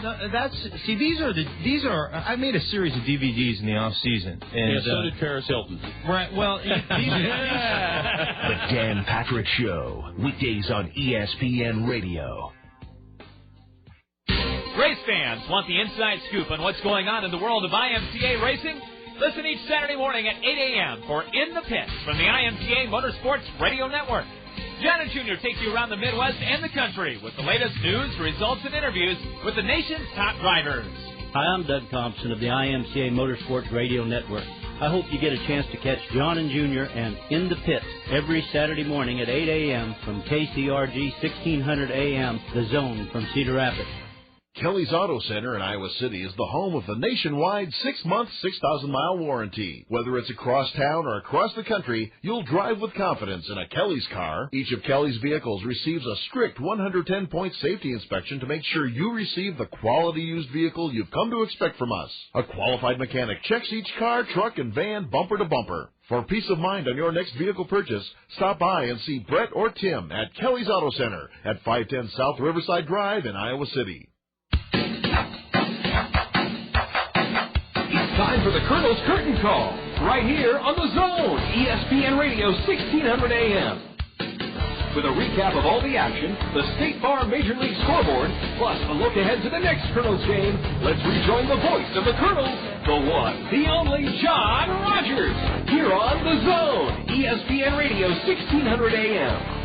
These are. I made a series of DVDs in the off season. And so did Paris Hilton. Right. Well, The Dan Patrick Show, weekdays on ESPN Radio. Race fans want the inside scoop on what's going on in the world of IMCA racing? Listen each Saturday morning at 8 a.m. for In the Pits from the IMCA Motorsports Radio Network. John and Jr. takes you around the Midwest and the country with the latest news, results, and interviews with the nation's top drivers. Hi, I'm Doug Thompson of the IMCA Motorsports Radio Network. I hope you get a chance to catch John and Jr. and In the Pits every Saturday morning at 8 a.m. from KCRG 1600 AM, The Zone from Cedar Rapids. Kelly's Auto Center in Iowa City is the home of the nationwide 6-month, 6,000-mile warranty. Whether it's across town or across the country, you'll drive with confidence in a Kelly's car. Each of Kelly's vehicles receives a strict 110-point safety inspection to make sure you receive the quality used vehicle you've come to expect from us. A qualified mechanic checks each car, truck, and van bumper to bumper. For peace of mind on your next vehicle purchase, stop by and see Brett or Tim at Kelly's Auto Center at 510 South Riverside Drive in Iowa City. Time for the Kernels Curtain Call, right here on The Zone, ESPN Radio 1600 AM. With a recap of all the action, the State Farm Major League scoreboard, plus a look ahead to the next Kernels game, let's rejoin the voice of the Kernels, the one, the only John Rogers, here on The Zone, ESPN Radio 1600 AM.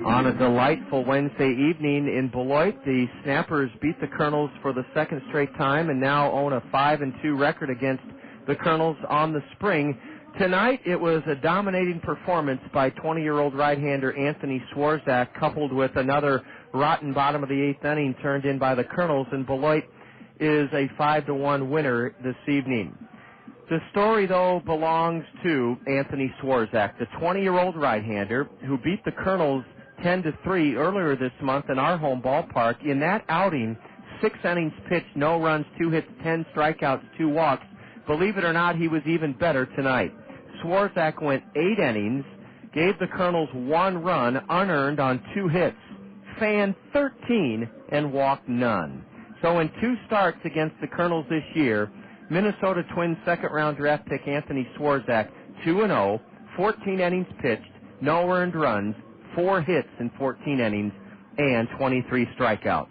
On a delightful Wednesday evening in Beloit, the Snappers beat the Kernels for the second straight time and now own a 5-2 record against the Kernels on the spring. Tonight, it was a dominating performance by 20-year-old right-hander Anthony Swarzak, coupled with another rotten bottom of the eighth inning turned in by the Kernels, and Beloit is a 5-1 winner this evening. The story, though, belongs to Anthony Swarzak, the 20-year-old right-hander who beat the Kernels 10-3 earlier this month in our home ballpark. In that outing, 6 innings pitched, no runs, 2 hits, 10 strikeouts, 2 walks. Believe it or not, he was even better tonight. Swarzak went 8 innings, gave the Kernels 1 run, unearned on 2 hits, fanned 13, and walked none. So in 2 starts against the Kernels this year, Minnesota Twins second-round draft pick Anthony Swarzak, 2-0, 14 innings pitched, no earned runs, 4 hits in 14 innings, and 23 strikeouts.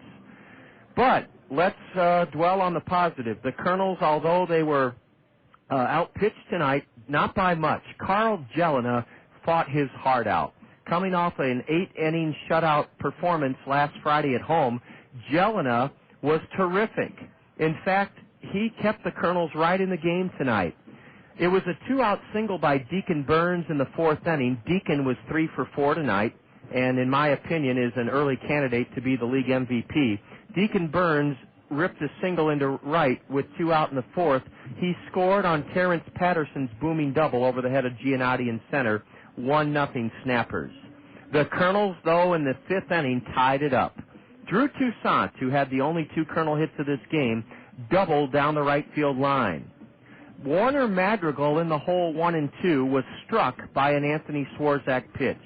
But let's dwell on the positive. The Kernels, although they were outpitched tonight, not by much. Carl Jelena fought his heart out. Coming off an 8-inning shutout performance last Friday at home, Jelena was terrific. In fact, he kept the Kernels right in the game tonight. It was a 2-out single by Deacon Burns in the 4th inning. Deacon was 3 for 4 tonight, and in my opinion is an early candidate to be the league MVP. Deacon Burns ripped a single into right with 2 out in the 4th. He scored on Terrence Patterson's booming double over the head of Giannotti in center, 1-0 Snappers. The Kernels, though, in the 5th inning tied it up. Drew Toussaint, who had the only 2 Kernel hits of this game, doubled down the right field line. Warner Madrigal in the hole 1 and 2 was struck by an Anthony Swarzak pitch.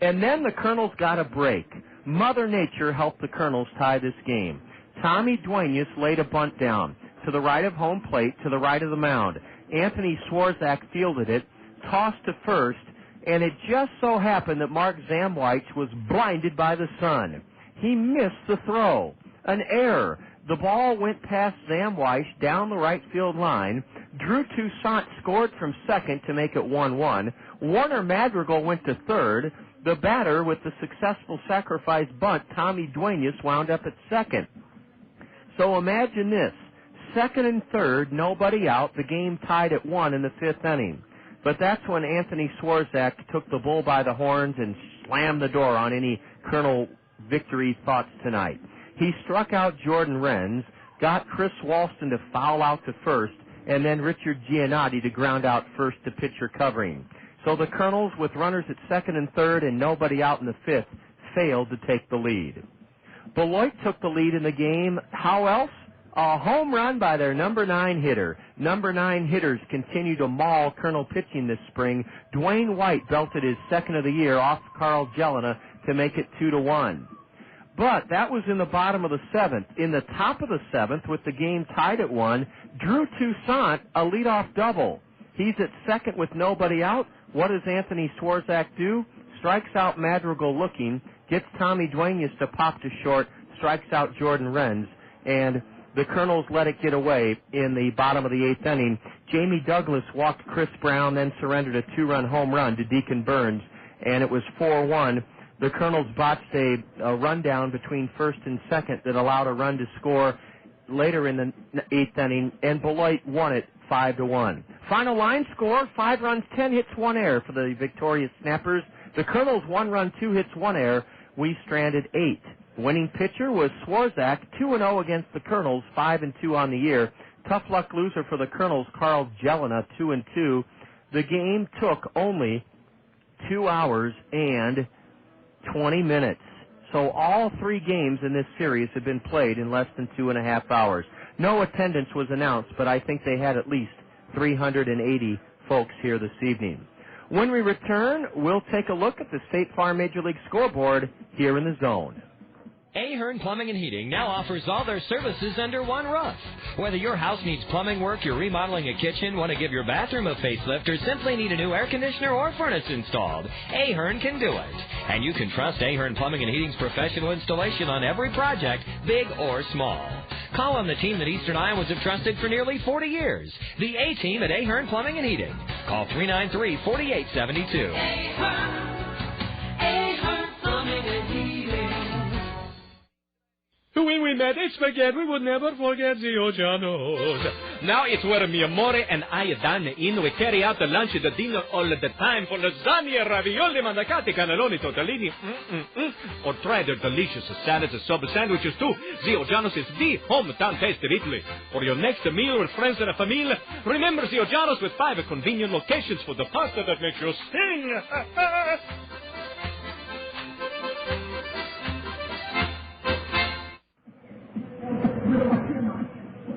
And then the Kernels got a break. Mother Nature helped the Kernels tie this game. Tommy Duenas laid a bunt down to the right of home plate, to the right of the mound. Anthony Swarzak fielded it, tossed to first, and it just so happened that Mark Zamwich was blinded by the sun. He missed the throw. An error. The ball went past Zamwich down the right field line. Drew Toussaint scored from second to make it 1-1. Warner Madrigal went to third. The batter, with the successful sacrifice bunt, Tommy Duenas, wound up at second. So imagine this. Second and third, nobody out. The game tied at 1 in the 5th inning. But that's when Anthony Swarzak took the bull by the horns and slammed the door on any Kernel victory thoughts tonight. He struck out Jordan Renz, got Chris Walston to foul out to first, and then Richard Giannotti to ground out first to pitcher covering. So the Kernels, with runners at second and third and nobody out in the 5th, failed to take the lead. Beloit took the lead in the game. How else? A home run by their number 9 hitter. Number 9 hitters continue to maul Kernel pitching this spring. Dwayne White belted his second of the year off Carl Jelena to make it 2-1. But that was in the bottom of the 7th. In the top of the 7th, with the game tied at 1, Drew Toussaint, a leadoff double. He's at second with nobody out. What does Anthony Swarzak do? Strikes out Madrigal looking, gets Tommy Duenas to pop to short, strikes out Jordan Renz, and the Kernels let it get away in the bottom of the 8th inning. Jamie Douglas walked Chris Brown, then surrendered a 2-run home run to Deacon Burns, and it was 4-1. The Kernels botched a rundown between first and second that allowed a run to score later in the 8th inning, and Beloit won it 5-1. Final line score, 5 runs, 10 hits, 1 error for the victorious Snappers. The Kernels 1 run, 2 hits, 1 error. We stranded 8. Winning pitcher was Swarzak, 2-0 against the Kernels, 5-2 on the year. Tough luck loser for the Kernels, Carl Jelena, 2-2. The game took only 2 hours and 20 minutes. So all 3 games in this series have been played in less than 2.5 hours. No attendance was announced, but I think they had at least 380 folks here this evening. When we return, we'll take a look at the State Farm Major League scoreboard here in the zone. Ahern Plumbing and Heating now offers all their services under one roof. Whether your house needs plumbing work, you're remodeling a kitchen, want to give your bathroom a facelift, or simply need a new air conditioner or furnace installed, Ahern can do it. And you can trust Ahern Plumbing and Heating's professional installation on every project, big or small. Call on the team that Eastern Iowans have trusted for nearly 40 years. The A-Team at Ahern Plumbing and Heating. Call 393-4872. Ahern Plumbing and Heating. When we met at Spaghetti, we would never forget the Ojanos. Now it's where mi amore and I dine in. We carry out the lunch and the dinner all the time for lasagna, ravioli, mandacati, cannelloni, tortellini. Or try their delicious salads and sub sandwiches too. The Ojanos is the hometown taste of Italy. For your next meal with friends and a family, remember the Ojanos with 5 convenient locations for the pasta that makes you sing.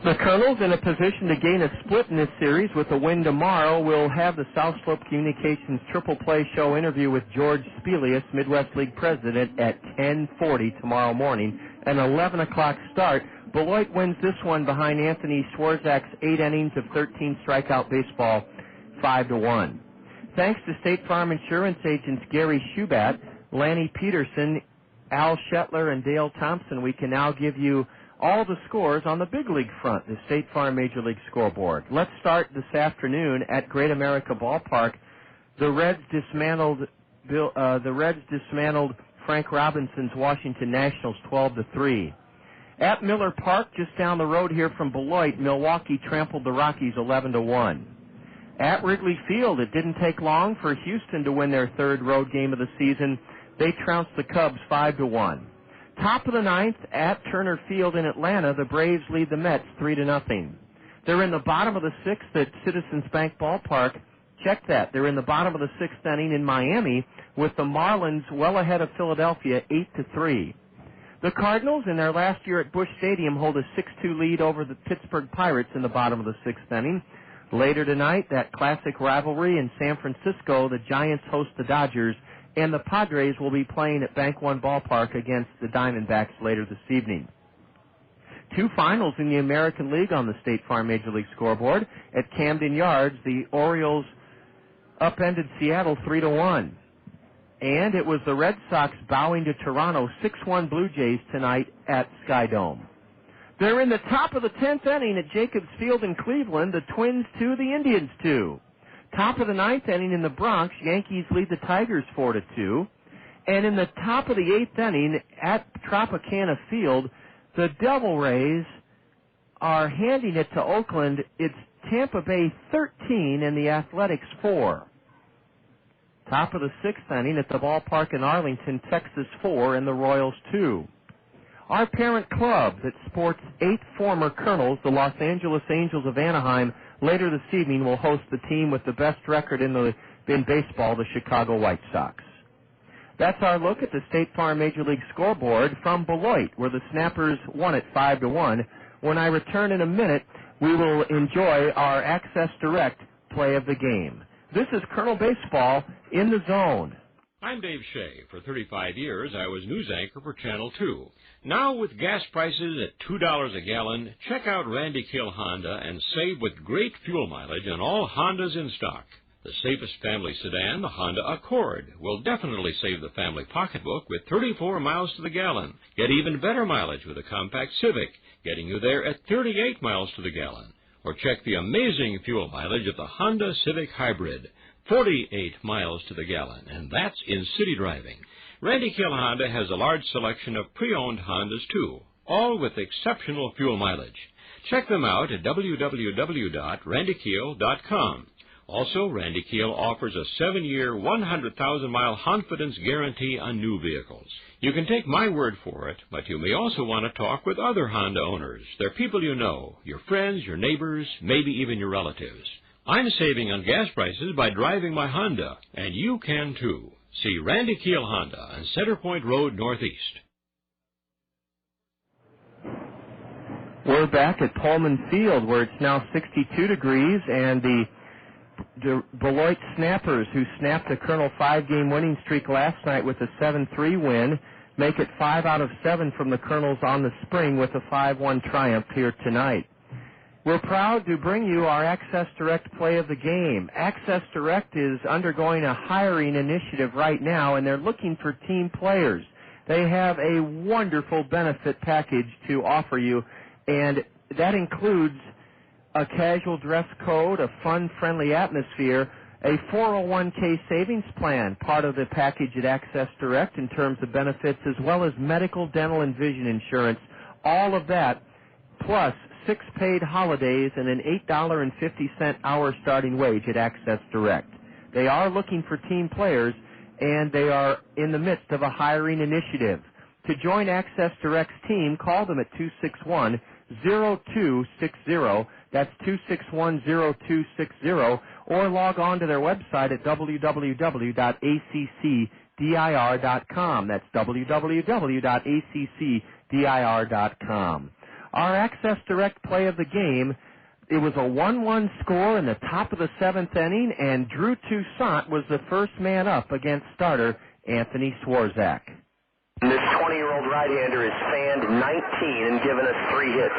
The Kernels, in a position to gain a split in this series with a win tomorrow, will have the South Slope Communications Triple Play Show interview with George Spelius, Midwest League President, at 10:40 tomorrow morning. An 11 o'clock start. Beloit wins this one behind Anthony Swarzak's 8 innings of 13 strikeout baseball, 5-1. Thanks to State Farm Insurance agents Gary Schubat, Lanny Peterson, Al Shetler, and Dale Thompson, we can now give you all the scores on the big league front, the State Farm Major League scoreboard. Let's start this afternoon at Great America Ballpark. The Reds dismantled Frank Robinson's Washington Nationals 12-3. At Miller Park, just down the road here from Beloit, Milwaukee trampled the Rockies 11-1. At Wrigley Field, it didn't take long for Houston to win their 3rd road game of the season. They trounced the Cubs 5-1. Top of the 9th at Turner Field in Atlanta, the Braves lead the Mets 3-0. They're in the bottom of the 6th at Citizens Bank Ballpark. Check that. They're in the bottom of the 6th inning in Miami with the Marlins well ahead of Philadelphia 8-3. The Cardinals, in their last year at Busch Stadium, hold a 6-2 lead over the Pittsburgh Pirates in the bottom of the 6th inning. Later tonight, that classic rivalry in San Francisco, the Giants host the Dodgers, and the Padres will be playing at Bank One Ballpark against the Diamondbacks later this evening. 2 finals in the American League on the State Farm Major League scoreboard. At Camden Yards, the Orioles upended Seattle 3-1. And it was the Red Sox bowing to Toronto 6-1 Blue Jays tonight at Sky Dome. They're in the top of the 10th inning at Jacobs Field in Cleveland, the Twins 2, the Indians 2. Top of the 9th inning in the Bronx, Yankees lead the Tigers 4-2. And in the top of the 8th inning at Tropicana Field, the Devil Rays are handing it to Oakland. It's Tampa Bay 13 and the Athletics 4. Top of the 6th inning at the ballpark in Arlington, Texas 4 and the Royals 2. Our parent club that sports 8 former Kernels, the Los Angeles Angels of Anaheim, later this evening will host the team with the best record in baseball, the Chicago White Sox. That's our look at the State Farm Major League scoreboard from Beloit, where the Snappers won it 5-1. When I return in a minute, we will enjoy our Access Direct play of the game. This is Kernel Baseball in the Zone. I'm Dave Shea. For 35 years, I was news anchor for Channel 2. Now, with gas prices at $2 a gallon, check out Randy Kill Honda and save with great fuel mileage on all Hondas in stock. The safest family sedan, the Honda Accord, will definitely save the family pocketbook with 34 miles to the gallon. Get even better mileage with a compact Civic, getting you there at 38 miles to the gallon. Or check the amazing fuel mileage of the Honda Civic Hybrid, 48 miles to the gallon, and that's in city driving. Randy Kill Honda has a large selection of pre-owned Hondas, too, all with exceptional fuel mileage. Check them out at www.randykiel.com. Also, Randy Kiel offers a 7-year, 100,000-mile confidence guarantee on new vehicles. You can take my word for it, but you may also want to talk with other Honda owners. They're people you know, your friends, your neighbors, maybe even your relatives. I'm saving on gas prices by driving my Honda, and you can too. See Randy Kiel Honda on Center Point Road Northeast. We're back at Pullman Field, where it's now 62 degrees, and the Beloit Snappers, who snapped a Kernel 5-game winning streak last night with a 7-3 win, make it 5 out of 7 from the Kernels on the spring with a 5-1 triumph here tonight. We're proud to bring you our Access Direct play of the game. Access Direct is undergoing a hiring initiative right now, and they're looking for team players. They have a wonderful benefit package to offer you, and that includes a casual dress code, a fun, friendly atmosphere, a 401k savings plan, part of the package at Access Direct in terms of benefits, as well as medical, dental, and vision insurance, all of that, plus 6 paid holidays and an $8.50 hour starting wage at Access Direct. They are looking for team players, and they are in the midst of a hiring initiative. To join Access Direct's team, call them at 261-0260. That's 261-0260, or log on to their website at www.accdir.com. That's www.accdir.com. Our Access Direct play of the game, it was a 1-1 score in the top of the 7th inning, and Drew Toussaint was the first man up against starter Anthony Swarzak. This 20-year-old right-hander has fanned 19 and given us 3 hits.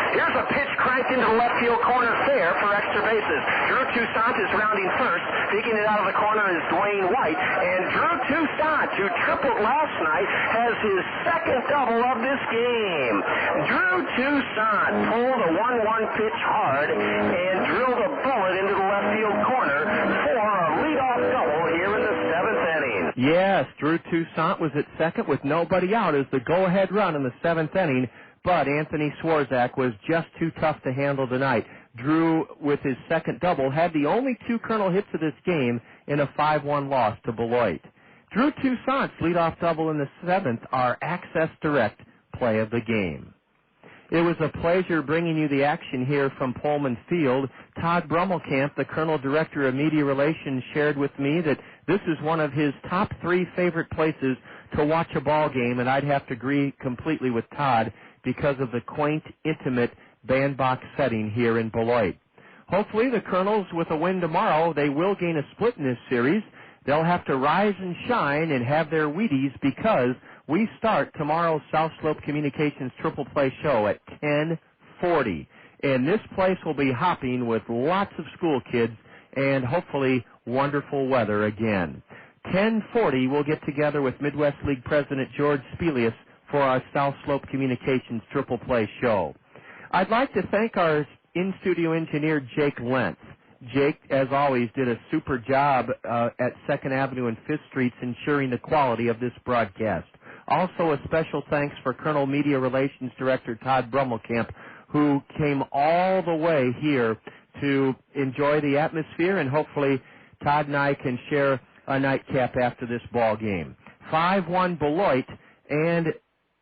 Here's a pitch cranked into the left field corner fair for extra bases. Drew Toussaint is rounding first. Digging it out of the corner is Dwayne White. And Drew Toussaint, who tripled last night, has his second double of this game. Drew Toussaint pulled a 1-1 pitch hard and drilled a bullet into the left field corner for a leadoff double here in the 7th inning. Yes, Drew Toussaint was at second with nobody out as the go-ahead run in the 7th inning. But Anthony Swarzak was just too tough to handle tonight. Drew, with his second double, had the only 2 Kernel hits of this game in a 5-1 loss to Beloit. Drew Toussaint's leadoff double in the 7th, our Access Direct play of the game. It was a pleasure bringing you the action here from Pullman Field. Todd Brummelkamp, the Kernel Director of Media Relations, shared with me that this is one of his top 3 favorite places to watch a ball game, and I'd have to agree completely with Todd because of the quaint, intimate bandbox setting here in Beloit. Hopefully the Kernels, with a win tomorrow, they will gain a split in this series. They'll have to rise and shine and have their Wheaties because we start tomorrow's South Slope Communications Triple Play show at 10:40. And this place will be hopping with lots of school kids and hopefully wonderful weather again. 10:40, we'll get together with Midwest League President George Spelius for our South Slope Communications Triple Play show. I'd like to thank our in-studio engineer, Jake Lentz. Jake, as always, did a super job at 2nd Avenue and 5th Streets ensuring the quality of this broadcast. Also, a special thanks for Kernel Media Relations Director Todd Brummelkamp, who came all the way here to enjoy the atmosphere, and hopefully Todd and I can share a nightcap after this ball game. 5-1 Beloit, and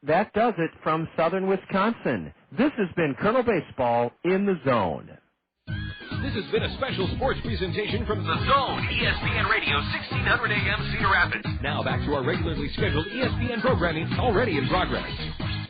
that does it from southern Wisconsin. This has been Kernel Baseball in the Zone. This has been a special sports presentation from The Zone, ESPN Radio, 1600 AM, Cedar Rapids. Now back to our regularly scheduled ESPN programming, already in progress.